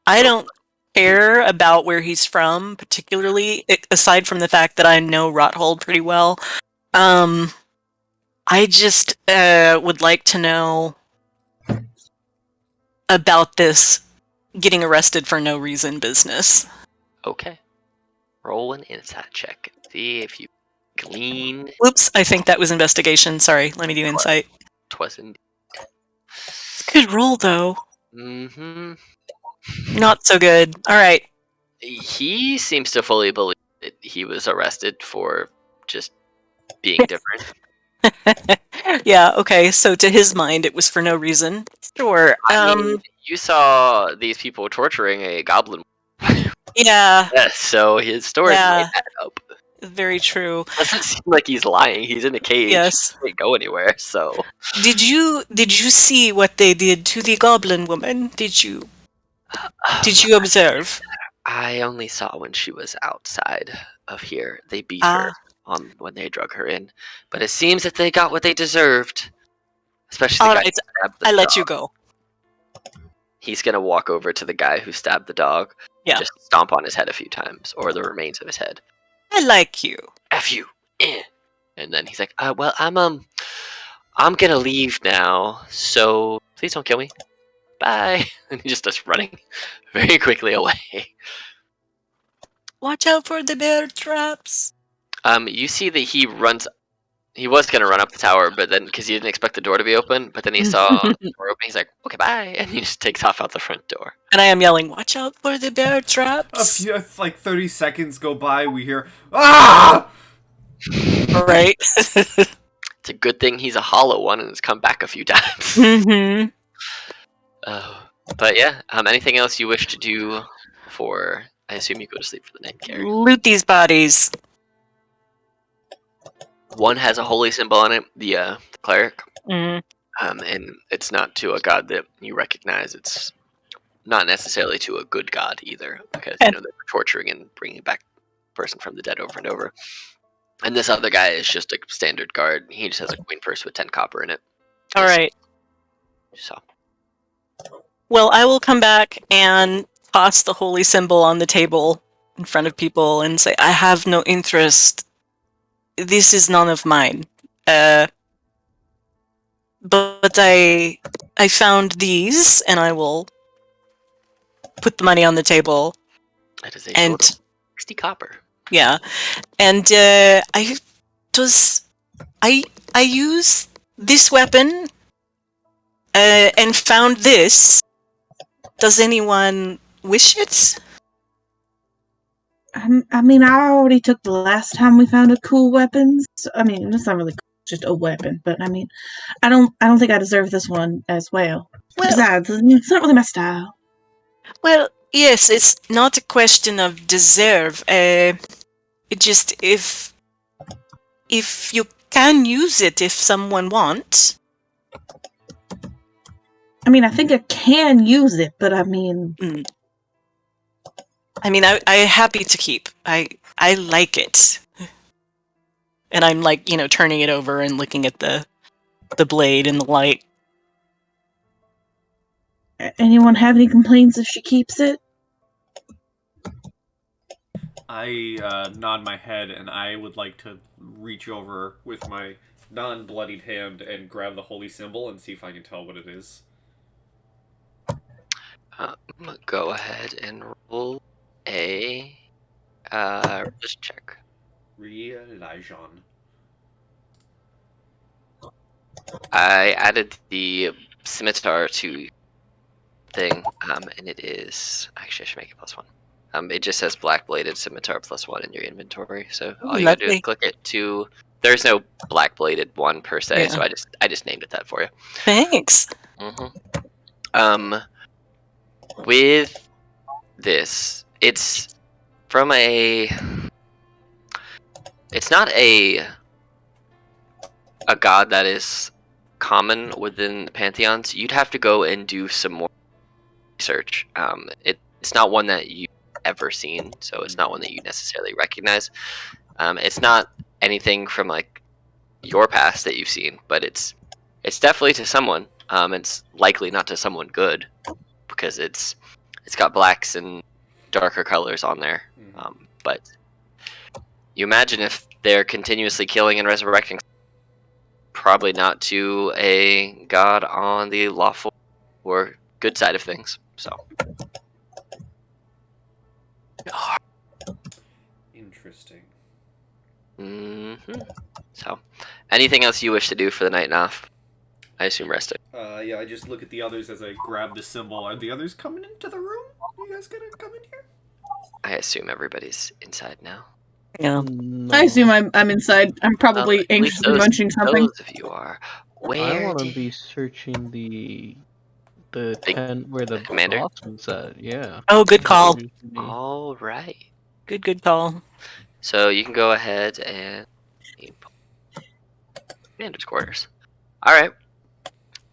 I don't care about where he's from, particularly, aside from the fact that I know Rothold pretty well. I just would like to know about this getting arrested for no reason business. Okay. Roll an insight check. See if you glean. Whoops, I think that was investigation. Sorry, let me do insight. Twas indeed. Good roll, though. Mm-hmm. Not so good. Alright. He seems to fully believe that he was arrested for just being different. Yeah, okay, so to his mind, it was for no reason. Sure. I mean, you saw these people torturing a goblin. Yeah. So his story might add up. Very true. Doesn't seem like he's lying. He's in a cage. Yes. He can't go anywhere. So. Did you see what they did to the goblin woman? Did you observe? I only saw when she was outside of here. They beat her when they drug her in. But it seems that they got what they deserved. Especially the All guy right, who stabbed the I let dog. you go. He's gonna walk over to the guy who stabbed the dog Yeah. and just stomp on his head a few times, or the remains of his head. I like you. F you. And then he's like, well, I'm gonna leave now, so please don't kill me. Bye. And he just starts running very quickly away. Watch out for the bear traps. You see that he runs. He was gonna run up the tower, but then because he didn't expect the door to be open, but then he saw the door open. He's like, "Okay, bye," and he just takes off out the front door. And I am yelling, watch out for the bear A traps. few, like 30 seconds go by, we hear, "Ah!" Right. It's a good thing he's a hollow one and has come back a few times. Mm-hmm. But yeah, anything else you wish to do for? I assume you go to sleep for the night, Carrie. Loot these bodies. One has a holy symbol on it, the cleric, Mm. and it's not to a god that you recognize. It's not necessarily to a good god either, because they're torturing and bringing back a person from the dead over and over. And this other guy is just a standard guard. He just has a coin purse with 10 copper in it. All right. So. Well, I will come back and toss the holy symbol on the table in front of people and say, I have no interest. This is none of mine. But I found these, and I will put the money on the table. That is a total 60 copper. Yeah, and I used this weapon and found this. Does anyone wish it? I mean, I already took the last time we found a cool weapon. So, I mean, it's not really cool, it's just a weapon. But I mean, I don't think I deserve this one as well. Besides, it's not really my style. Well, yes, it's not a question of deserve. It just if you can use it if someone wants. I mean, I think I can use it, but I mean... I mean, I'm happy to keep. I like it. And I'm like, turning it over and looking at the blade in the light. Anyone have any complaints if she keeps it? I nod my head, and I would like to reach over with my non-bloodied hand and grab the holy symbol and see if I can tell what it is. Go ahead and roll a religion check. Religion. I added the scimitar to thing, and it is actually I should make it +1. It just says black bladed scimitar +1 in your inventory. So all you gotta do is click it to. There's no black bladed one per se, so I just named it that for you. Thanks. With this, it's from a. It's not a god that is common within the pantheons. You'd have to go and do some more research. It's not one that you've ever seen, so it's not one that you necessarily recognize. It's not anything from like your past that you've seen, but it's definitely to someone. It's likely not to someone good because it's got blacks and darker colors on there. But you imagine if they're continuously killing and resurrecting, probably not to a god on the lawful or good side of things. So interesting. So, anything else you wish to do for the night off? I assume resting. Yeah, I just look at the others as I grab the symbol. Are the others coming into the room? Are you guys gonna come in here? I assume everybody's inside now. Yeah. No. I assume I'm inside. I'm probably anxiously munching something. Those of you are. I Where want to did... be searching the tent where the commander? boss was at. Yeah. Oh, good call. All right. Good call. So you can go ahead and commander's quarters. All right.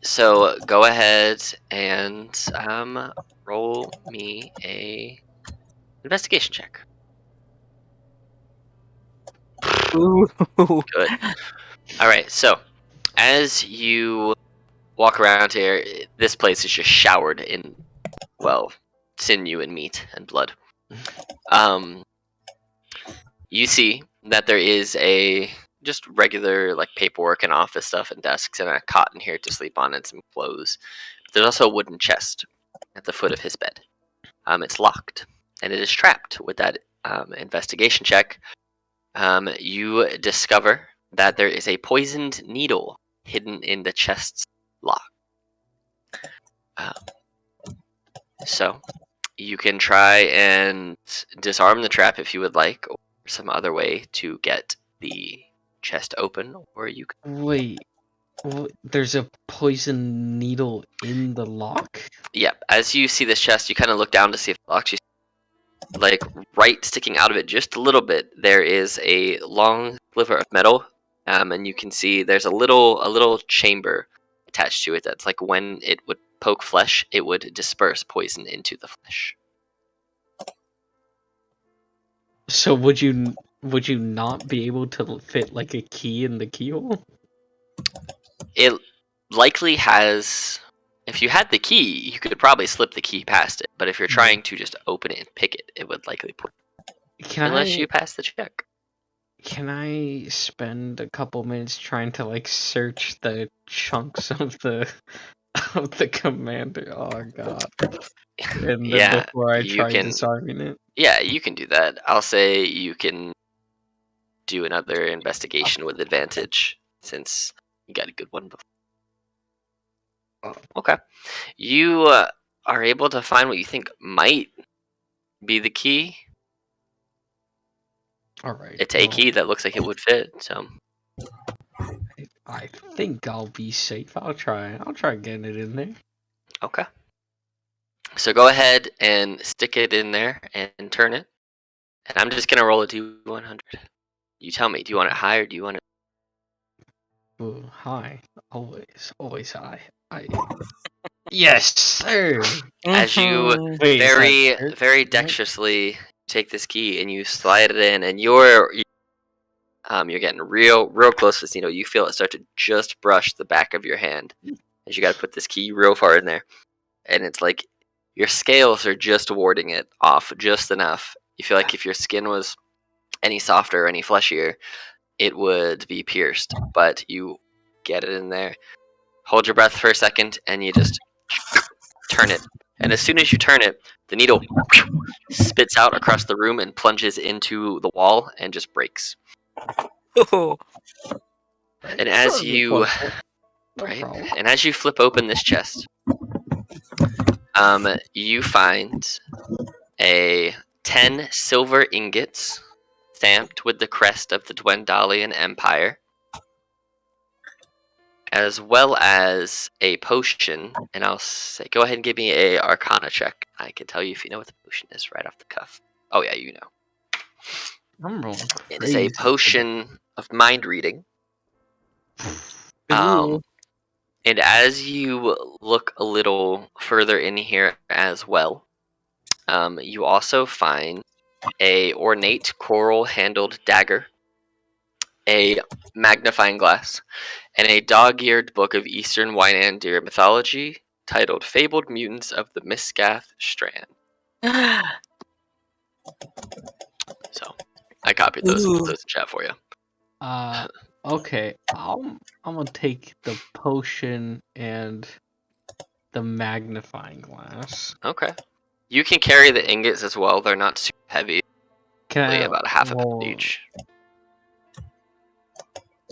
So go ahead and roll me a investigation check. Ooh. Good. All right. So as you walk around here, this place is just showered in, well, sinew and meat and blood. You see that there is a just regular like paperwork and office stuff and desks and a cot in here to sleep on and some clothes. There's also a wooden chest at the foot of his bed. It's locked and it is trapped. With that investigation check, you discover that there is a poisoned needle hidden in the chest's lock. So you can try and disarm the trap if you would like, or some other way to get the chest open, or you can... Wait, there's a poison needle in the lock? Yep. As you see this chest, you kind of look down to see if the lock, like right sticking out of it just a little bit, there is a long sliver of metal, and you can see there's a little chamber attached to it that's like when it would poke flesh, it would disperse poison into the flesh. So would you not be able to fit like a key in the keyhole? It likely has. If you had the key, you could probably slip the key past it. But if you're trying to just open it and pick it, it would likely put. Unless you pass the check. Can I spend a couple minutes trying to like search the chunks of the commander? Oh god. And then before I try disarming it. Yeah, you can do that. I'll say you can do another investigation with advantage since you got a good one before. Oh, okay. You are able to find what you think might be the key. Alright. It's a key that looks like it would fit, so I think I'll be safe. I'll try getting it in there. okay. So go ahead and stick it in there and turn it. And I'm just gonna roll a D100. You tell me, do you want it high or do you want it? Ooh, high. Always high. Yes, sir. As you very dexterously take this key and you slide it in, and you're getting real close to this needle. You feel it start to just brush the back of your hand as you got to put this key real far in there, and it's like your scales are just warding it off just enough. You feel like if your skin was any softer or any fleshier, it would be pierced, but you get it in there. Hold your breath for a second, and you just turn it. And as soon as you turn it, the needle spits out across the room and plunges into the wall and just breaks. And as you flip open this chest, you find 10 silver ingots stamped with the crest of the Dwendalian Empire, as well as a potion. And I'll say, go ahead and give me a Arcana check. I can tell you if you know what the potion is right off the cuff. Oh yeah, you know. I'm rolling. It is a potion of mind reading. And as you look a little further in here as well, you also find a ornate coral-handled dagger, a magnifying glass, and a dog-eared book of Eastern Wynandir mythology titled Fabled Mutants of the Miscath Strand. So, I copied those and put those in chat for you. Okay. I'm gonna take the potion and the magnifying glass. Okay. You can carry the ingots as well. They're not super heavy. Can I, about a half a pound each.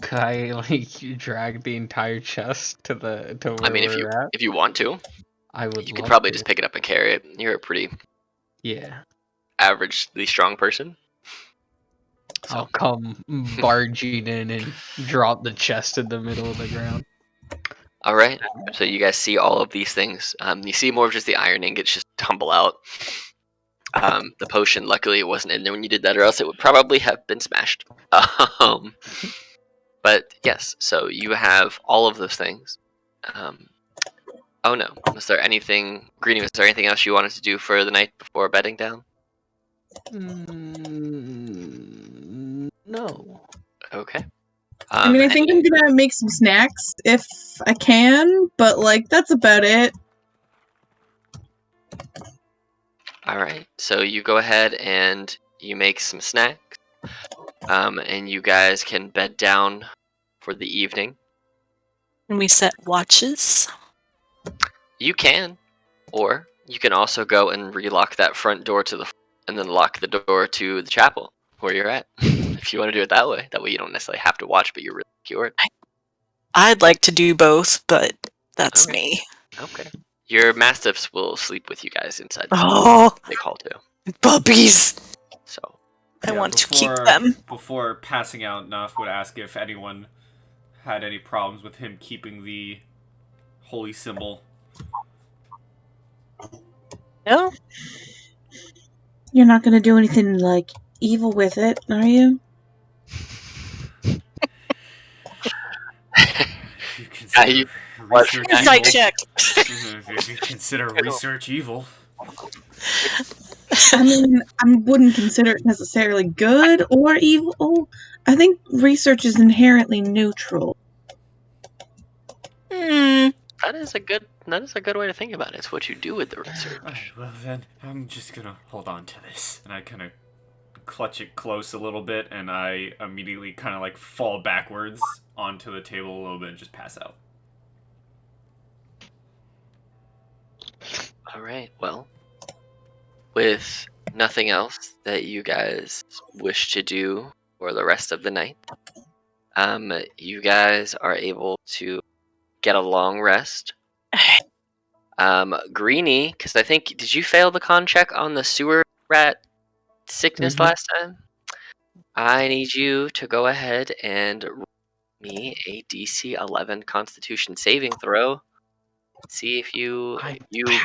Could I like drag the entire chest to where we're at? If you want to, I would. You could probably just pick it up and carry it. You're a pretty averagely strong person. So. I'll come barging in and drop the chest in the middle of the ground. All right. So you guys see all of these things. You see more of just the iron ingots just tumble out. The potion, luckily, it wasn't in there when you did that, or else it would probably have been smashed. But yes, so you have all of those things. Oh no, was there anything, Greenie, was there anything else you wanted to do for the night before bedding down? No. Okay. I mean, I think I'm gonna make some snacks if I can, but like that's about it. All right, so you go ahead and you make some snacks, and you guys can bed down for the evening. And we set watches. You can, or you can also go and relock that front door and then lock the door to the chapel where you're at. If you want to do it that way you don't necessarily have to watch, but you're really cured. I'd like to do both, but that's Okay. me. Okay. Your mastiffs will sleep with you guys inside. Oh, They call to. puppies! So I want to keep them. Before passing out, Naf would ask if anyone had any problems with him keeping the holy symbol. No? You're not gonna do anything like evil with it, are you? If you consider research Insight evil, check. if you consider research evil. I mean, I wouldn't consider it necessarily good or evil. I think research is inherently neutral. that is a good way to think about it. It's what you do with the research. Alright, well then, I'm just gonna hold on to this. And I kind of clutch it close a little bit, and I immediately kind of like fall backwards onto the table a little bit and just pass out. Alright, well, with nothing else that you guys wish to do for the rest of the night, you guys are able to get a long rest. Greenie, because I think, did you fail the con check on the sewer rat sickness last time? I need you to go ahead and roll me a DC 11 Constitution saving throw. See if you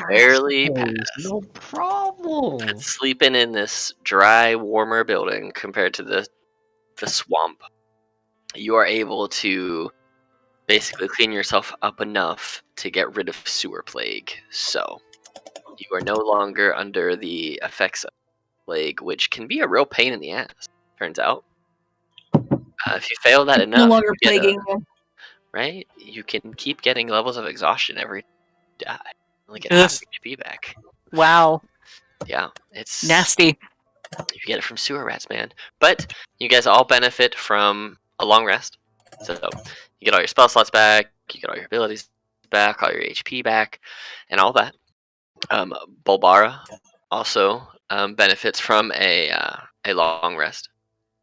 barely pass. No problem. Sleeping in this dry, warmer building compared to the swamp, you are able to basically clean yourself up enough to get rid of sewer plague. So you are no longer under the effects of plague, which can be a real pain in the ass, turns out. If you fail that enough, No longer you get plaguing you. right? You can keep getting levels of exhaustion every die. Only get Ugh. half HP back. Wow. Yeah, it's Nasty. You get it from sewer rats, man. But you guys all benefit from a long rest. So you get all your spell slots back, you get all your abilities back, all your HP back, and all that. Bulbara also benefits from a long rest.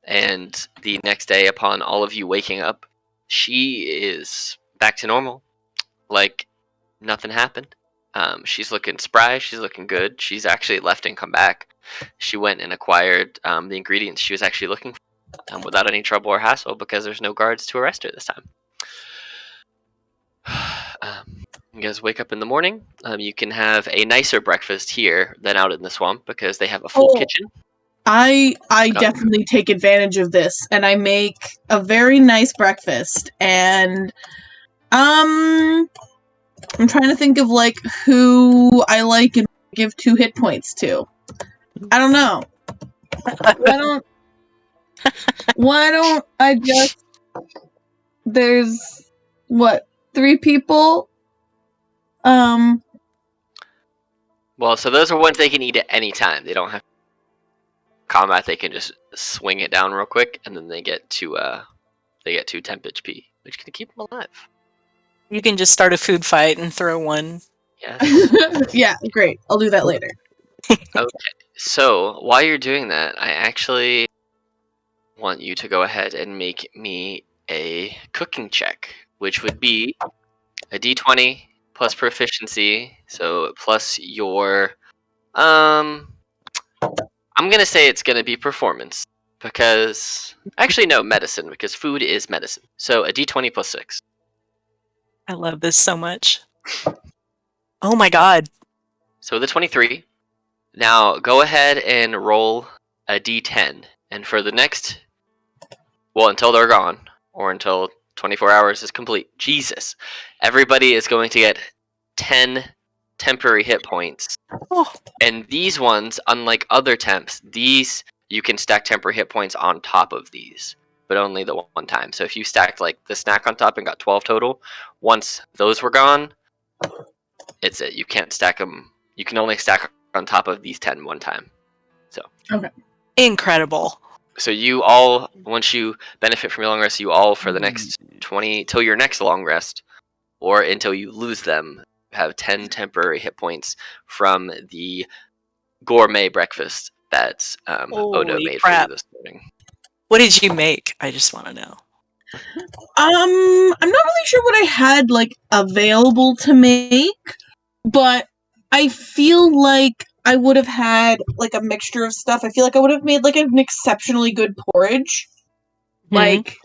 And the next day, upon all of you waking up, she is back to normal. Like nothing happened. She's looking spry, she's looking good. She's actually left and come back. She went and acquired the ingredients she was actually looking for without any trouble or hassle because there's no guards to arrest her this time. You guys wake up in the morning. You can have a nicer breakfast here than out in the swamp because they have a full kitchen. I definitely take advantage of this, and I make a very nice breakfast. And I'm trying to think of like who I like and give 2 hit points to. I don't know. Why don't I just? There's what, 3 people? Well, so those are ones they can eat at any time. They don't have combat. They can just swing it down real quick, and then they get to temp HP, which can keep them alive. You can just start a food fight and throw one. Yes. Yeah, great. I'll do that later. Okay. So while you're doing that, I actually want you to go ahead and make me a cooking check, which would be a D20 plus proficiency, so plus your I'm gonna say it's gonna be performance because actually no, medicine, because food is medicine. So a D20 plus 6. I love this so much. Oh my god. So the 23. Now go ahead and roll a D10, and for the next, well, until they're gone or until 24 hours is complete. Jesus. Everybody is going to get 10 temporary hit points. Oh. And these ones, unlike other temps, these you can stack temporary hit points on top of these. but only the one time. So if you stacked like the snack on top and got 12 total, once those were gone, it's it. You can't stack them. You can only stack on top of these 10 one time. So Incredible. So you all, once you benefit from your long rest, you all for the next 20 till your next long rest, or until you lose them, have 10 temporary hit points from the gourmet breakfast that Odo Holy made crap. for you this morning. What did you make? I just want to know. I'm not really sure what I had like available to make, but I feel like I would have had like a mixture of stuff. I feel like I would have made like an exceptionally good porridge. Like,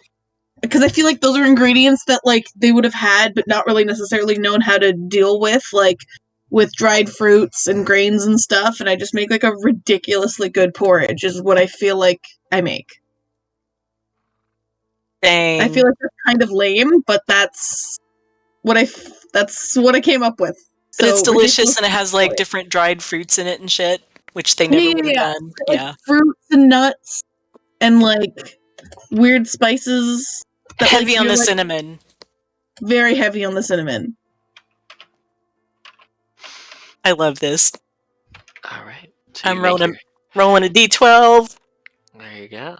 because I feel like those are ingredients that like they would have had but not really necessarily known how to deal with, like with dried fruits and grains and stuff, and I just make like a ridiculously good porridge is what I feel like I make. Dang. I feel like that's kind of lame, but that's what I came up with. But it's So, delicious and it has like porridge. different dried fruits in it and shit, which they never would have done. Like Yeah. fruits and nuts and like weird spices. That, Heavy like, on you're, the like, cinnamon. Very heavy on the cinnamon. I love this. All right. So I'm you make rolling a d12. There you go.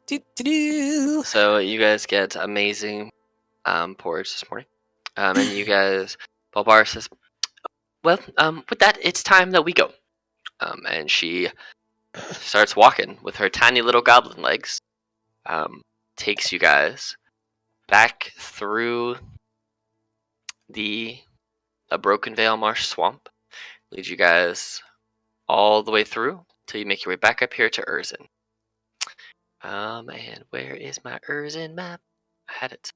Do-do-do. So you guys get amazing porridge this morning. And you guys, Balbar says, well, with that, it's time that we go. And she starts walking with her tiny little goblin legs. Takes you guys back through a Broken Vale Marsh swamp. Leads you guys all the way through till you make your way back up here to Urzin. And where is my Urzin map? I had it.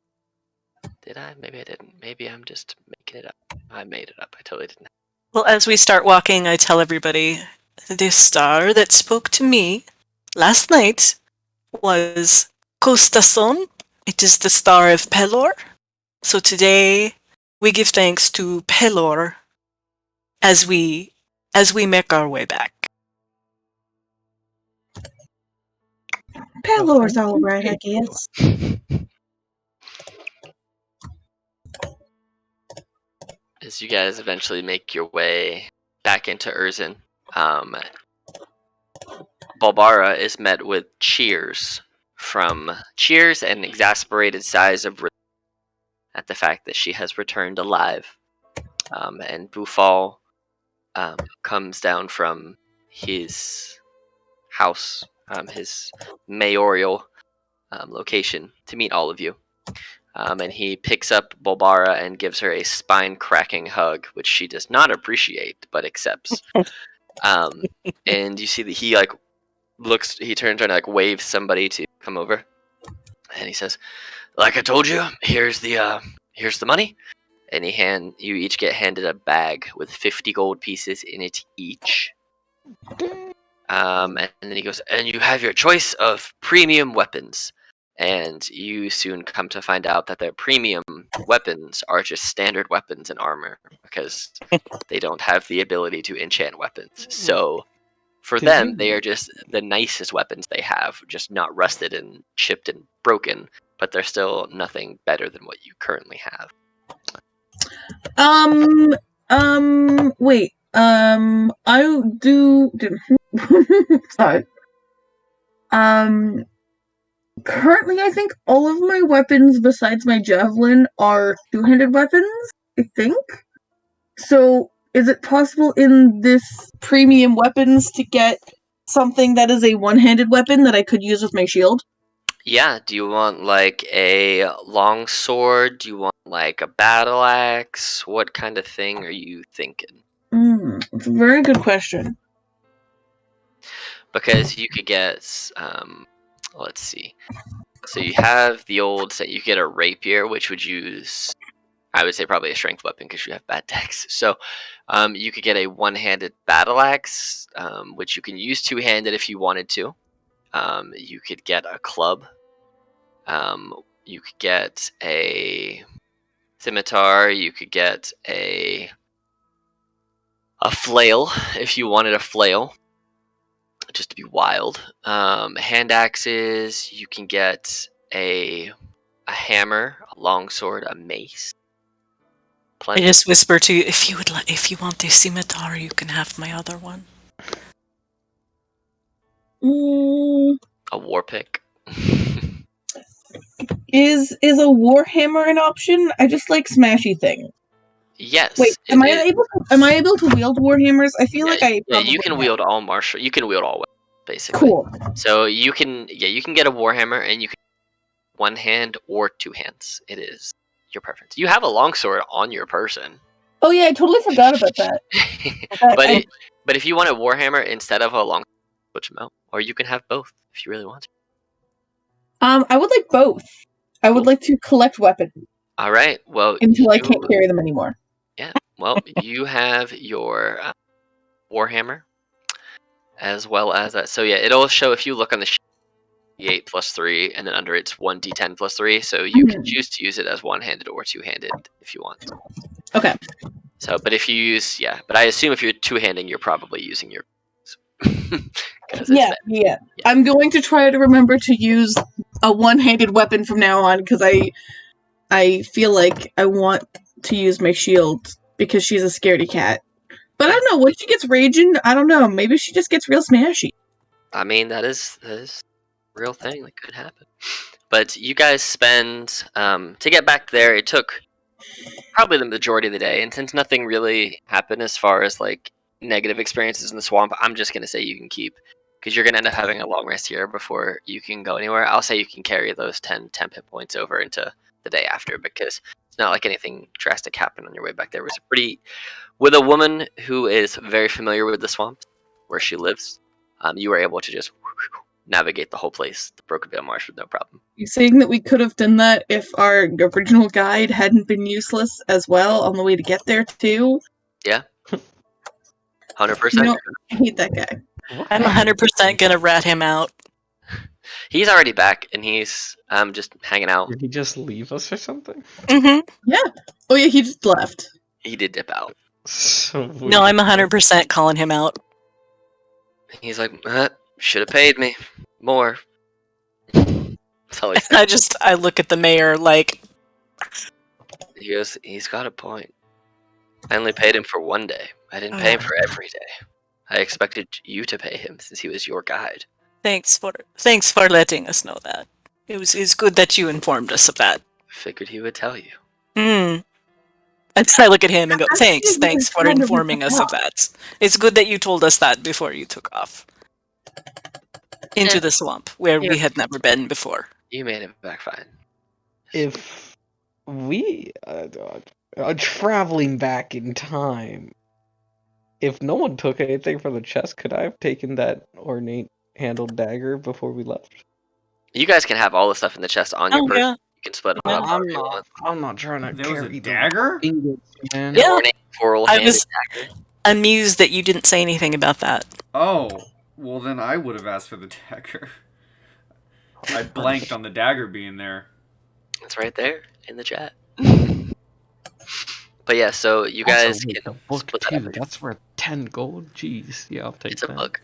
Did I? Maybe I didn't. Maybe I'm just making it up. I made it up. I totally didn't. Well, as we start walking, I tell everybody the star that spoke to me last night was Kostason. It is the star of Pelor. So today we give thanks to Pelor as we make our way back. Pelor's alright, I guess. As you guys eventually make your way back into Urzin, Balbara is met with cheers and exasperated sighs of relief at the fact that she has returned alive. And Bufal comes down from his house, his mayoral location, to meet all of you. And he picks up Balbara and gives her a spine-cracking hug, which she does not appreciate, but accepts. And you see that he he turns around and waves somebody to come over, and he says, "Like I told you, here's the money." And you each get handed a bag with 50 gold pieces in it each. And then he goes, "And you have your choice of premium weapons." And you soon come to find out that their premium weapons are just standard weapons and armor, because they don't have the ability to enchant weapons. So for them, they are just the nicest weapons they have, just not rusted and chipped and broken, but they're still nothing better than what you currently have. Wait. I do. Sorry. Currently, I think all of my weapons besides my javelin are two-handed weapons, I think. So, is it possible in this premium weapons to get something that is a one-handed weapon that I could use with my shield? Yeah, do you want a long sword? Do you want a battle axe? What kind of thing are you thinking? It's a very good question. Because you could get, let's see. So you have the old set. You get a rapier, which would use, I would say, probably a strength weapon because you have bad dex. So you could get a one-handed battle axe, which you can use two-handed if you wanted to. You could get a club. You could get a scimitar. You could get a flail if you wanted a flail, just to be wild. Hand axes. You can get a hammer, a longsword, a mace. I Plenty. just whisper to you, if you want the scimitar, you can have my other one. A war pick. Is a warhammer an option? I just like smashy things. Yes. Wait, am I able to wield warhammers? I feel like I Yeah, you probably can wield all martial. You can wield all weapons, basically. Cool. So you can get a warhammer, and you can one hand or two hands. It is your preference. You have a longsword on your person. Oh yeah, I totally forgot about that. But if you want a warhammer instead of a long, switch them out, or you can have both if you really want to. I would like both. I would like to collect weapons. All right. Well, until I can't carry them anymore. Yeah. Well, you have your warhammer, as well as that. So yeah, it'll show if you look on the sheet, 8 plus 3, and then under it's 1d10 plus 3. So you can choose to use it as one-handed or two-handed if you want. Okay. So, but if you use, but I assume if you're two-handing, you're probably using your. Yeah. I'm going to try to remember to use a one-handed weapon from now on because I feel like I want to use my shield because she's a scaredy cat. But I don't know, when she gets raging, I don't know, maybe she just gets real smashy. I mean, that is a real thing that could happen. But you guys spend, to get back there, it took probably the majority of the day, and since nothing really happened as far as, like, negative experiences in the swamp, I'm just going to say you can keep, because you're going to end up having a long rest here before you can go anywhere. I'll say you can carry those 10 hit points over into the day after, because it's not like anything drastic happened on your way back there. It was with a woman who is very familiar with the swamp where she lives, you were able to just navigate the whole place, the Broken Vale Marsh, with no problem. You're saying that we could have done that if our original guide hadn't been useless as well on the way to get there too? Yeah. 100%. You know, I hate that guy. I'm 100% gonna rat him out. He's already back, and he's just hanging out. Did he just leave us or something? Mm-hmm. Yeah. Oh yeah, he just left. He did dip out. So weird. No, I'm 100% calling him out. He's like, should have paid me more. That's all he said. I look at the mayor like... He goes, he's got a point. I only paid him for one day. I didn't pay him for every day. I expected you to pay him since he was your guide. Thanks for letting us know that. It's good that you informed us of that. Figured he would tell you. And I look at him and go, thanks for informing us of that. It's good that you told us that before you took off into the swamp, where we had never been before. You made it back fine. If we are traveling back in time, if no one took anything from the chest, could I have taken that ornate handled dagger before we left? You guys can have all the stuff in the chest on your person. Yeah. You can split them up. I'm not trying to There was carry a dagger? ingots, man. Yeah. Ornate four-handed dagger. Amused that you didn't say anything about that. Oh, well then I would have asked for the dagger. I blanked on the dagger being there. It's right there in the chat. But yeah, so you guys Also, can the book split that too. up. That's worth 10 gold. Jeez, yeah, I'll take It's a that. book.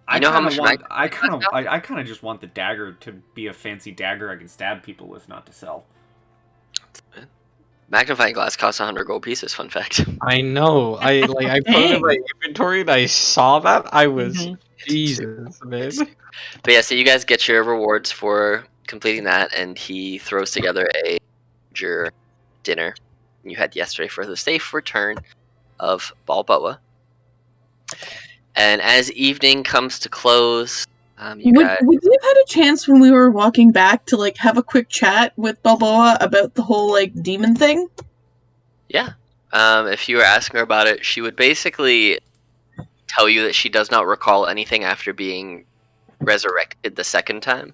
I know how kinda much I kind of just want the dagger to be a fancy dagger I can stab people with, not to sell. Magnifying glass costs 100 gold pieces. Fun fact. I know. I put it in my inventory and I saw that. I was Jesus, man. But yeah, so you guys get your rewards for completing that, and he throws together a major dinner you had yesterday for the safe return of Balboa. And as evening comes to close, Would you have had a chance when we were walking back to like have a quick chat with Balboa about the whole like demon thing? Yeah. If you were asking her about it, she would basically tell you that she does not recall anything after being resurrected the second time.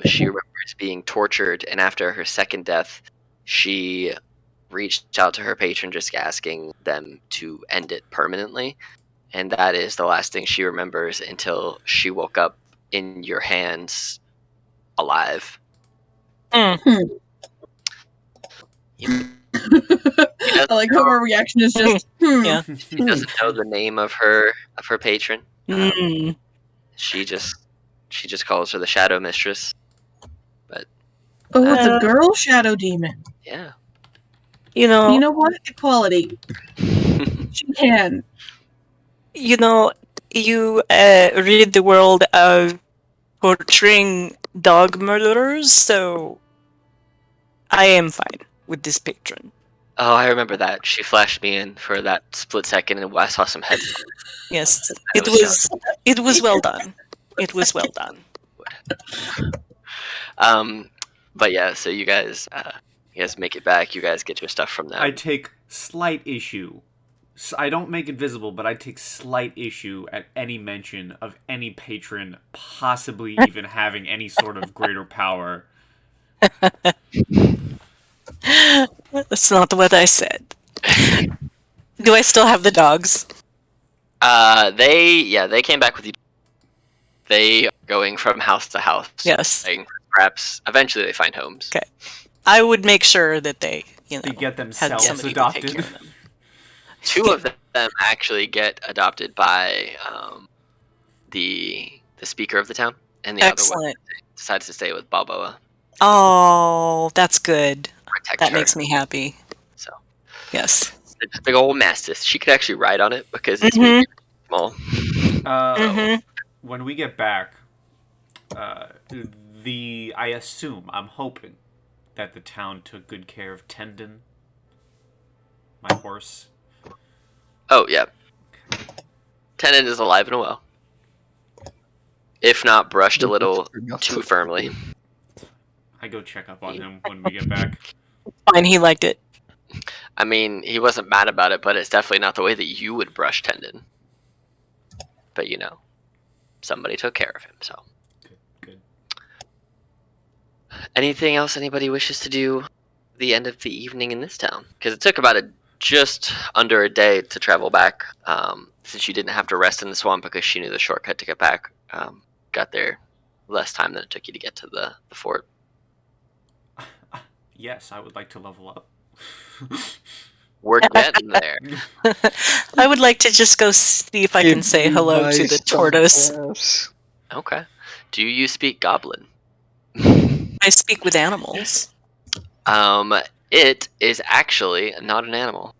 She remembers being tortured, and after her second death, she reached out to her patron just asking them to end it permanently. And that is the last thing she remembers until she woke up in your hands alive. I like how our reaction is just, Yeah. She doesn't know the name of her patron. She just calls her the Shadow Mistress. Oh, it's a Uh, girl shadow demon. Yeah. You know, You know what? Equality. She can. you know, you rid the world of torturing dog murderers, so I am fine with this patron. Oh, I remember that. She flashed me in for that split second, and I saw some heads. Yes, I it was was well done. It was well done. But yeah, so you guys make it back. You guys get your stuff from them. I take slight issue. I don't make it visible, but I take slight issue at any mention of any patron possibly even having any sort of greater power. That's not what I said. Do I still have the dogs? They came back with you. They are going from house to house. Yes. Perhaps eventually they find homes. Okay. I would make sure that they, They get had themselves somebody to take adopted. care of them. Two of them actually get adopted by the speaker of the town, and the other one Excellent. decides to stay with Balboa. Oh, that's good. Protect That her. makes me happy. So Yes. it's a big old Mastis. She could actually ride on it because it's Mhm. small. Mhm. When we get back, I assume, I'm hoping, that the town took good care of Tendon, my horse. Oh yeah, Tennant is alive and well, if not brushed a little too firmly. I go check up on him when we get back. Fine, he liked it. I mean, he wasn't mad about it, but it's definitely not the way that you would brush Tendon. But somebody took care of him, so. Good. Anything else anybody wishes to do the end of the evening in this town? Because it took about just under a day to travel back, since you didn't have to rest in the swamp because she knew the shortcut to get back. Got there less time than it took you to get to the fort. Yes, I would like to level up. We're getting there. I would like to just go see if I can say hello to the tortoise. Okay. Do you speak Goblin? I speak with animals. It is actually not an animal.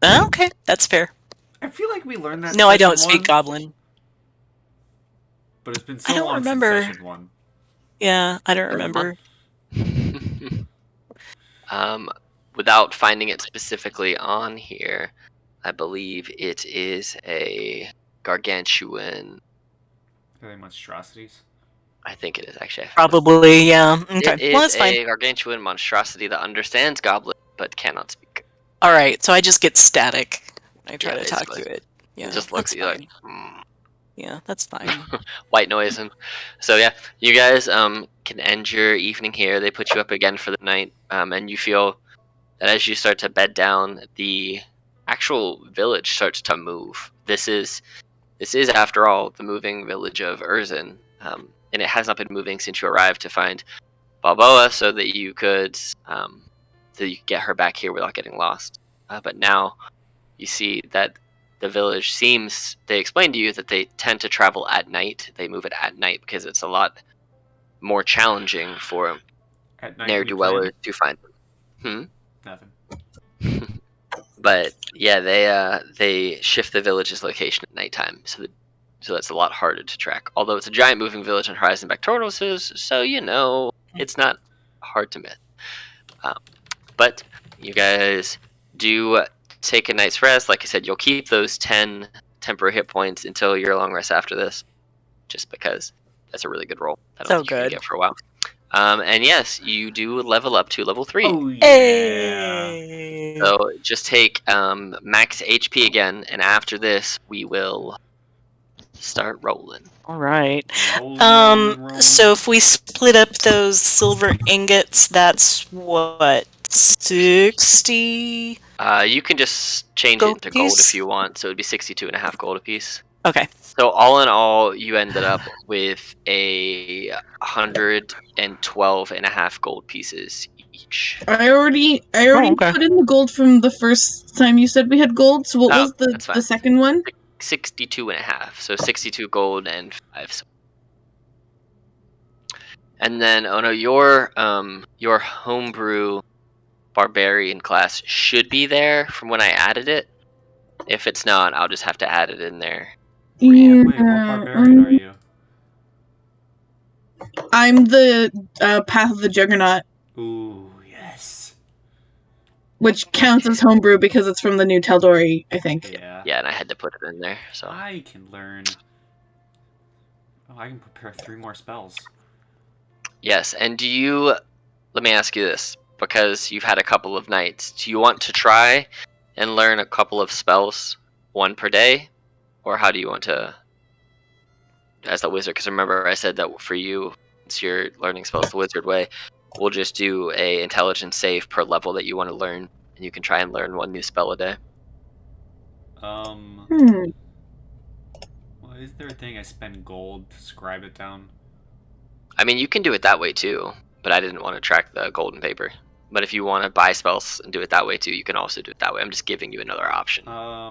Okay, that's fair. I feel like we learned that. No, I don't session speak one, Goblin. but it's been I so don't long remember. since session one. Yeah, I don't remember. Without finding it specifically on here, I believe it is a gargantuan. Are they monstrosities? I think it is actually. Probably, yeah. Okay, It is well, that's fine. a gargantuan monstrosity that understands Goblin but cannot speak. All right, so I just get static. I try Yeah, to talk to basically. it. Yeah, It just looks that's at you fine. like Yeah, that's fine. white noise. And so yeah, you guys can end your evening here. They put you up again for the night, and you feel that as you start to bed down, the actual village starts to move. This is after all the moving village of Urzin, and it has not been moving since you arrived to find Balboa, so that you could get her back here without getting lost. But now you see that the village seems. They explained to you that they tend to travel at night. They move it at night because it's a lot more challenging for At night, ne'er-do-wellers to find them. Nothing. But yeah, they shift the village's location at nighttime, so that's a lot harder to track. Although it's a giant moving village on Horizon back tortoises, so it's not hard to miss. But you guys do take a night's rest. Like I said, you'll keep those 10 temporary hit points until your long rest after this, just because that's a really good roll. I don't So think you're gonna good. get for a while. And yes, you do level up to level 3. Oh yeah. Hey! So just take max HP again, and after this, we will start rolling. All right. Rolling. So if we split up those silver ingots, that's what, 60? You can just change it Gold into gold piece? if you want, so it'd be 62.5 gold apiece. Okay. So all in all, you ended up with 112.5 gold pieces each. I already okay. put in the gold from the first time you said we had gold. So what was that's the fine. second one? 62.5. So 62 gold and 5. And then, oh no, your homebrew barbarian class should be there from when I added it. If it's not, I'll just have to add it in there. Yeah, Wait, what barbarian are you? I'm the Path of the Juggernaut, Ooh, yes. which counts as homebrew because it's from the new Taldori, I think. Yeah. Yeah, and I had to put it in there. So I can learn. Oh, I can prepare 3 more spells. yes, and do you? Let me ask you this, because you've had a couple of nights. Do you want to try and learn a couple of spells, 1 per day, or how do you want to? As the wizard, because remember I said that for you, since you're learning spells the wizard way, we'll just do a intelligence save per level that you want to learn, and you can try and learn 1 new spell a day. Well, is there a thing I spend gold to scribe it down? I mean, you can do it that way too, but I didn't want to track the golden paper. But if you want to buy spells and do it that way too, you can also do it that way. I'm just giving you another option. Alright,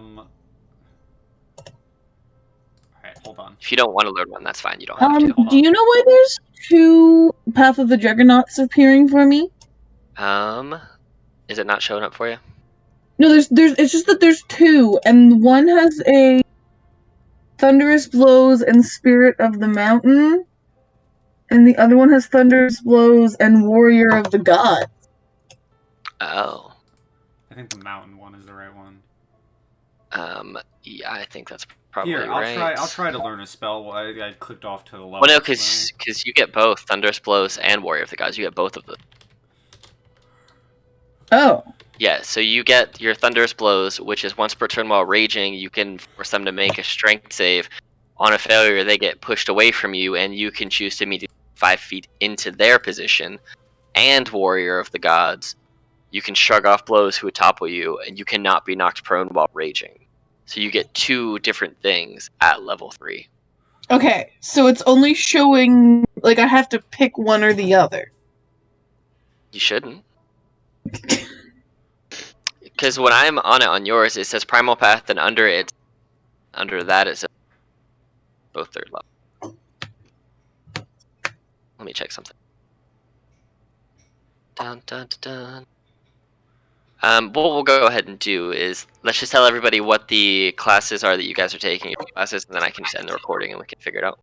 hold on. If you don't want to learn one, that's fine. You don't have to. Do you know why there's 2 Path of the Juggernauts appearing for me? Is it not showing up for you? No, there's it's just that there's 2, and one has a Thunderous Blows and Spirit of the Mountain, and the other one has Thunderous Blows and Warrior of the Gods. Oh. I think the mountain one is the right one. Yeah, I think that's probably Here, right. I'll try to learn a spell. I clicked off to the level. Well, no, because you get both Thunderous Blows and Warrior of the Gods. You get both of them. Oh. Yeah, so you get your Thunderous Blows, which is once per turn while raging, you can force them to make a strength save. On a failure, they get pushed away from you, and you can choose to immediately 5 feet into their position. And Warrior of the Gods, you can shrug off blows who would topple you, and you cannot be knocked prone while raging. So you get 2 different things at level 3. Okay, so it's only showing, like, I have to pick one or the other. You shouldn't. Because when I'm on it on yours, it says Primal Path, and under that it says both 3rd level. Let me check something. Dun, dun, dun, dun. What we'll go ahead and do is, let's just tell everybody what the classes are that you guys are taking, your classes, and then I can just end the recording and we can figure it out.